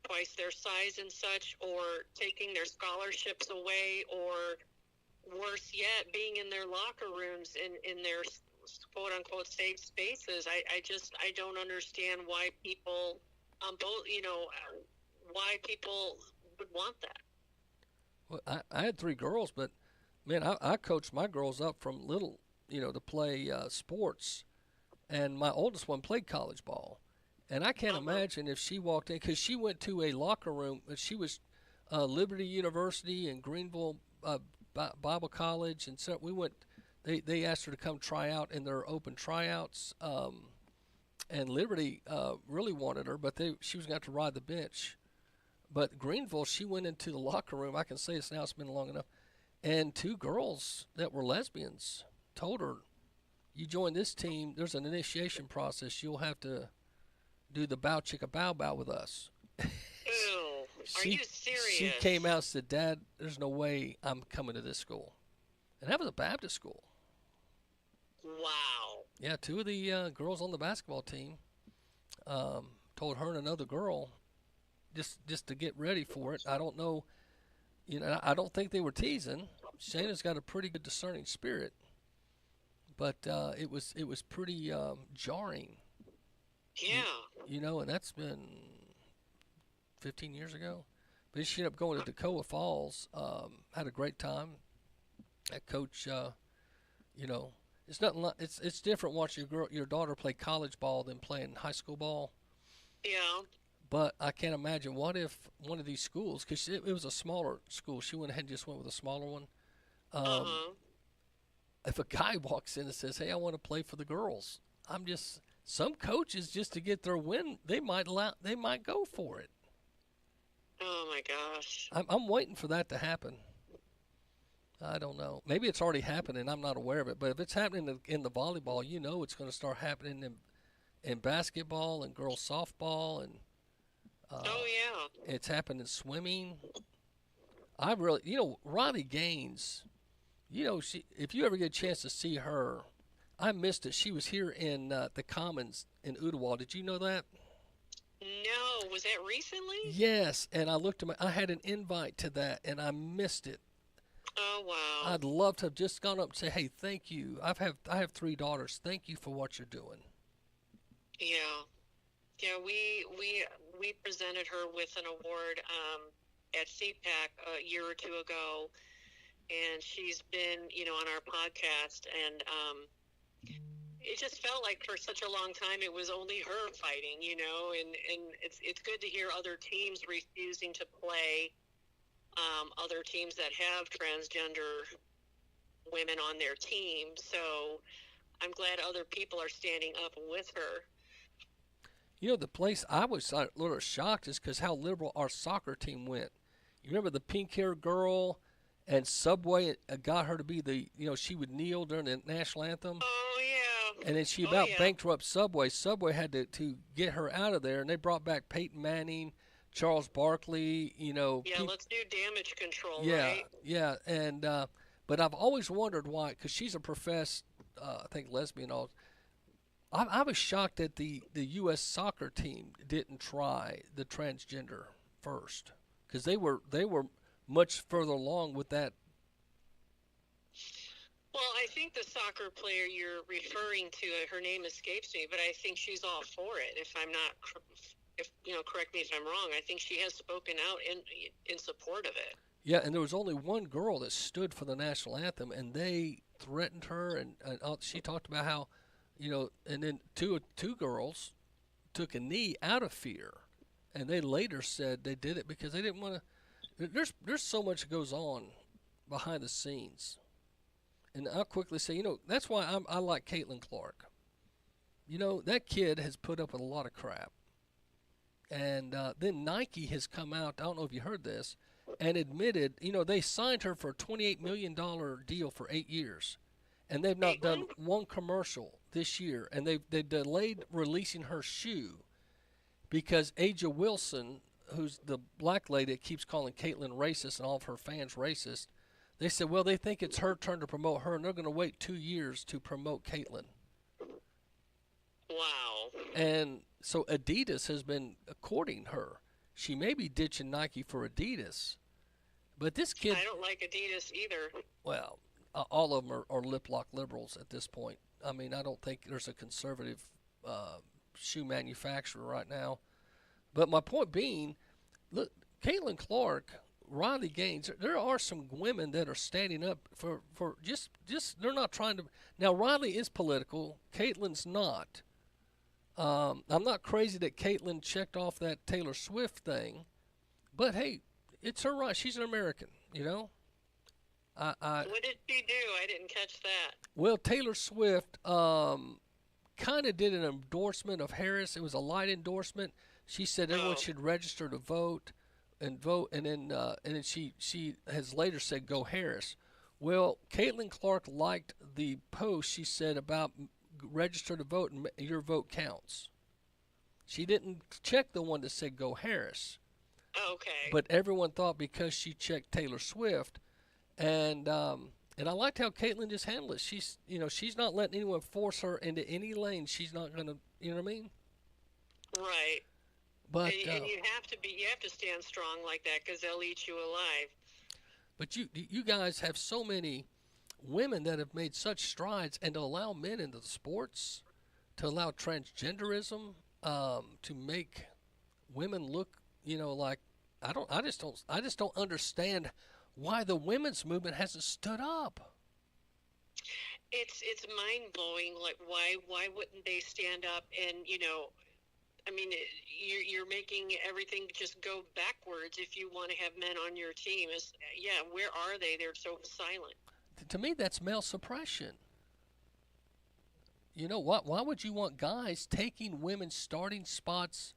twice their size and such, or taking their scholarships away, or worse yet, being in their locker rooms in their quote-unquote safe spaces. I don't understand why people on both, why people would want that. Well, I had 3 girls, but man, I coached my girls up from little, to play sports, and my oldest one played college ball. And I can't imagine if she walked in, because she went to a locker room. She was Liberty University and Greenville Bible College, and so we went. They asked her to come try out in their open tryouts, and Liberty really wanted her, but she was going to have to ride the bench. But Greenville, she went into the locker room. I can say this now; it's been long enough. And 2 girls that were lesbians told her, "You join this team. There's an initiation process. You'll have to do the bow chicka bow bow with us." Ew, are you serious? She came out and said, "Dad, there's no way I'm coming to this school." And that was a Baptist school. Wow. Yeah, 2 of the girls on the basketball team told her and another girl just to get ready for it. I don't know. I don't think they were teasing. Shayna's got a pretty good discerning spirit, but it was pretty jarring. Yeah. And that's been 15 years ago. But she ended up going to Toccoa Falls. Had a great time. That coach, it's nothing. It's different watching your daughter play college ball than playing high school ball. Yeah. But I can't imagine what if one of these schools, because it was a smaller school, she went ahead and just went with a smaller one. If a guy walks in and says, "Hey, I want to play for the girls," some coaches, just to get their win, they might go for it. Oh my gosh. I'm waiting for that to happen. I don't know. Maybe it's already happening. I'm not aware of it. But if it's happening in the volleyball, it's going to start happening in basketball and girls softball, and it's happened in swimming. I really, Riley Gaines, if you ever get a chance to see her, I missed it. She was here in the Commons in Ottawa. Did you know that? No. Was that recently? Yes. And I looked at I had an invite to that, and I missed it. Oh, wow. I'd love to have just gone up and say, "Hey, thank you. I have 3 daughters. Thank you for what you're doing." Yeah. Yeah, we presented her with an award at CPAC a year or 2 ago, and she's been, on our podcast, and it just felt like for such a long time it was only her fighting, and it's good to hear other teams refusing to play other teams that have transgender women on their team. So I'm glad other people are standing up with her. The place I was a little shocked is because how liberal our soccer team went. You remember the pink-haired girl, and Subway got her to be she would kneel during the national anthem. Oh, yeah. And then she about bankrupt Subway. Subway had to get her out of there, and they brought back Peyton Manning, Charles Barkley, let's do damage control, right? Yeah, and but I've always wondered why, because she's a professed, I think, lesbian. I was shocked that the U.S. soccer team didn't try the transgender first, because they were much further along with that. Well, I think the soccer player you're referring to, her name escapes me, but I think she's all for it, if I'm not if correct me if I'm wrong, I think she has spoken out in support of it. Yeah, and there was only one girl that stood for the national anthem, and they threatened her, and she talked about how, and then two girls took a knee out of fear, and they later said they did it because they didn't want to. There's so much that goes on behind the scenes, and I'll quickly say, that's why I like Caitlin Clark. That kid has put up with a lot of crap, and then Nike has come out. I don't know if you heard this. And admitted, they signed her for a $28 million deal for 8 years, and they've not done one commercial this year, and they delayed releasing her shoe because Aja Wilson, who's the black lady that keeps calling Caitlyn racist and all of her fans racist, they said, well, they think it's her turn to promote her, and they're going to wait 2 years to promote Caitlyn. Wow. And so Adidas has been courting her. She may be ditching Nike for Adidas, but this kid... I don't like Adidas either. Well, all of them are lip-lock liberals at this point. I mean, I don't think there's a conservative shoe manufacturer right now. But my point being, look, Caitlin Clark, Riley Gaines, there are some women that are standing up for just they're not trying to... Now, Riley is political. Caitlin's not. I'm not crazy that Caitlyn checked off that Taylor Swift thing, but hey, it's her right. She's an American, What did she do? I didn't catch that. Well, Taylor Swift kind of did an endorsement of Harris. It was a light endorsement. She said everyone should register to vote, and then she has later said go Harris. Well, Caitlin Clark liked the post she said about register to vote and your vote counts. She didn't check the one that said go Harris. Okay. But everyone thought because she checked Taylor Swift, and I liked how Caitlyn just handled it. She's not letting anyone force her into any lane. She's not gonna, you know what I mean? Right. But and you have to stand strong like that because they'll eat you alive. But you guys have so many women that have made such strides, and to allow men into the sports, to allow transgenderism, to make women look, like I just don't understand why the women's movement hasn't stood up. It's mind blowing. Like why wouldn't they stand up and I mean, you're making everything just go backwards if you want to have men on your team. Where are they? They're so silent. To me, that's male suppression. You know what? Why would you want guys taking women's starting spots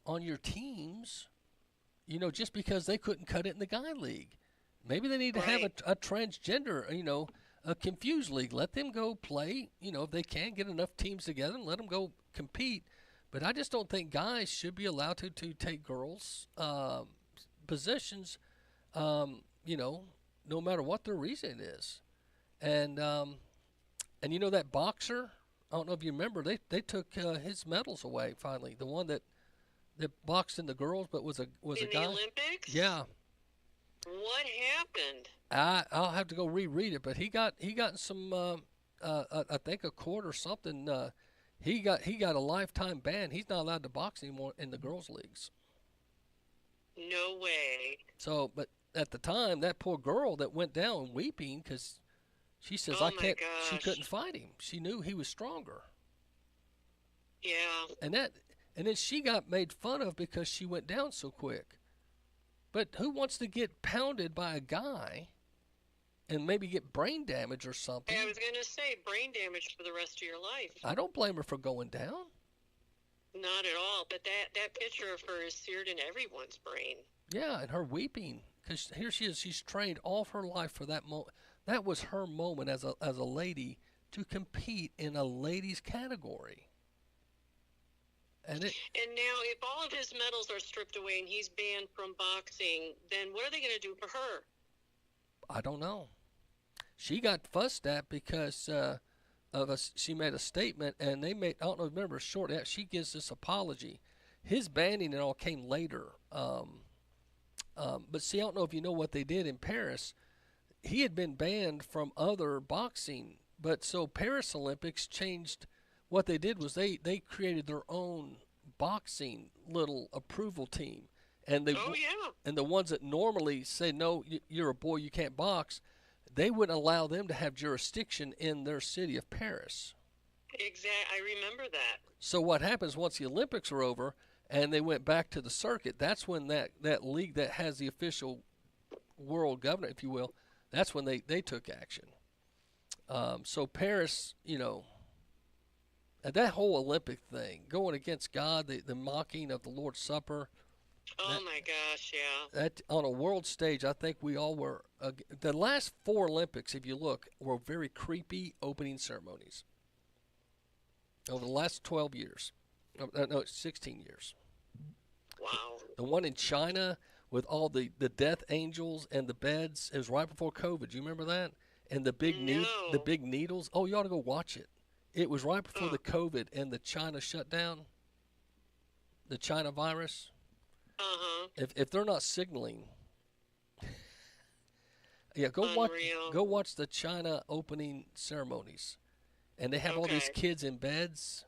on your teams, just because they couldn't cut it in the guy league? Maybe they need to have a transgender, a confused league. Let them go play, if they can't get enough teams together, and let them go compete. But I just don't think guys should be allowed to take girls' positions, no matter what their reason is. And that boxer, I don't know if you remember, they took his medals away finally. The one that boxed in the girls but was a guy. In the Olympics? Yeah. What happened? I'll have to go reread it, but he got some I think a court or something. He got a lifetime ban. He's not allowed to box anymore in the girls' leagues. No way. So, but at the time, that poor girl that went down weeping because she says she couldn't fight him. She knew he was stronger. Yeah. And then she got made fun of because she went down so quick. But who wants to get pounded by a guy and maybe get brain damage or something? I was going to say brain damage for the rest of your life. I don't blame her for going down. Not at all. But that picture of her is seared in everyone's brain. Yeah, and her weeping because here she is. She's trained all of her life for that moment. That was her moment as a lady to compete in a ladies category. And now, if all of his medals are stripped away and he's banned from boxing, then what are they going to do for her? I don't know. She got fussed at because she made a statement, and they made, I don't know, remember, shortly after she gives this apology. His banning and all came later. But see, I don't know if you know what they did in Paris. He had been banned from other boxing, but so Paris Olympics changed. What they did was they created their own boxing little approval team, and Oh, yeah. and the ones that normally say no, you're a boy, you can't box, they wouldn't allow them to have jurisdiction in their city of Paris. I remember that. So what happens once the Olympics are over and they went back to the circuit? That's when that league that has the official world governor, if you will, that's when they took action. So Paris, you know, that whole Olympic thing, going against God, the mocking of the Lord's Supper. Oh, my gosh, yeah. That on a world stage, I think we all were. The last 4 Olympics, if you look, were very creepy opening ceremonies. Over the last 12 years. No, 16 years. Wow. The one in China with all the death angels and the beds, it was right before COVID. Do you remember that? And the big the big needles. Oh, you ought to go watch it. It was right before the COVID and the China shutdown, the China virus. Uh-huh. If they're not signaling, yeah, go watch the China opening ceremonies, and they have all these kids in beds.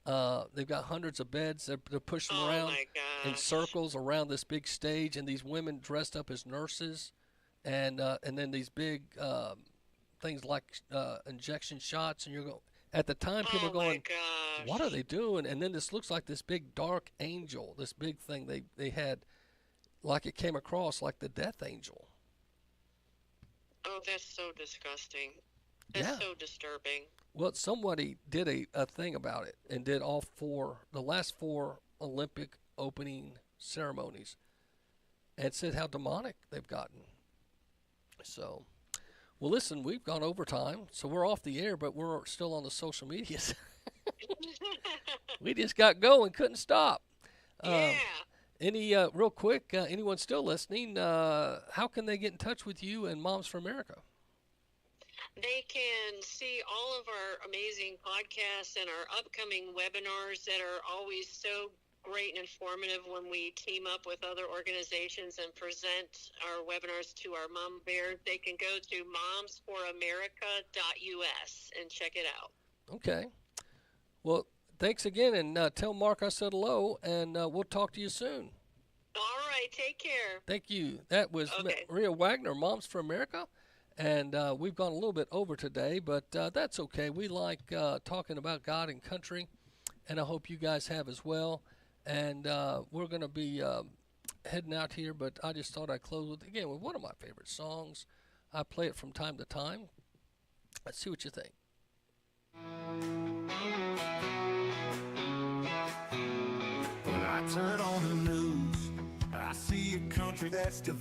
They've got hundreds of beds. They're pushing them around in circles around this big stage, and these women dressed up as nurses, and then these big things like injection shots, and you're going. At the time, people are going, what are they doing? And then this looks like this big dark angel, this big thing they had, like it came across like the death angel. Oh, that's so disgusting. That's so disturbing. Well, somebody did a thing about it and did the last 4 Olympic opening ceremonies and said how demonic they've gotten. So... Well, listen, we've gone overtime, so we're off the air, but we're still on the social medias. We just got going, couldn't stop. Real quick, anyone still listening, how can they get in touch with you and Moms for America? They can see all of our amazing podcasts and our upcoming webinars that are always so great and informative when we team up with other organizations and present our webinars to our mom bears. They can go to momsforamerica.us and check it out. Okay. Well, thanks again, and tell Mark I said hello, and we'll talk to you soon. All right. Take care. Thank you. That was Maria Wagner, Moms for America, and we've gone a little bit over today, but that's okay. We like talking about God and country, and I hope you guys have as well. And we're going to be heading out here, but I just thought I'd close with one of my favorite songs. I play it from time to time. Let's see what you think. When I turn on the news, I see a country that's divided.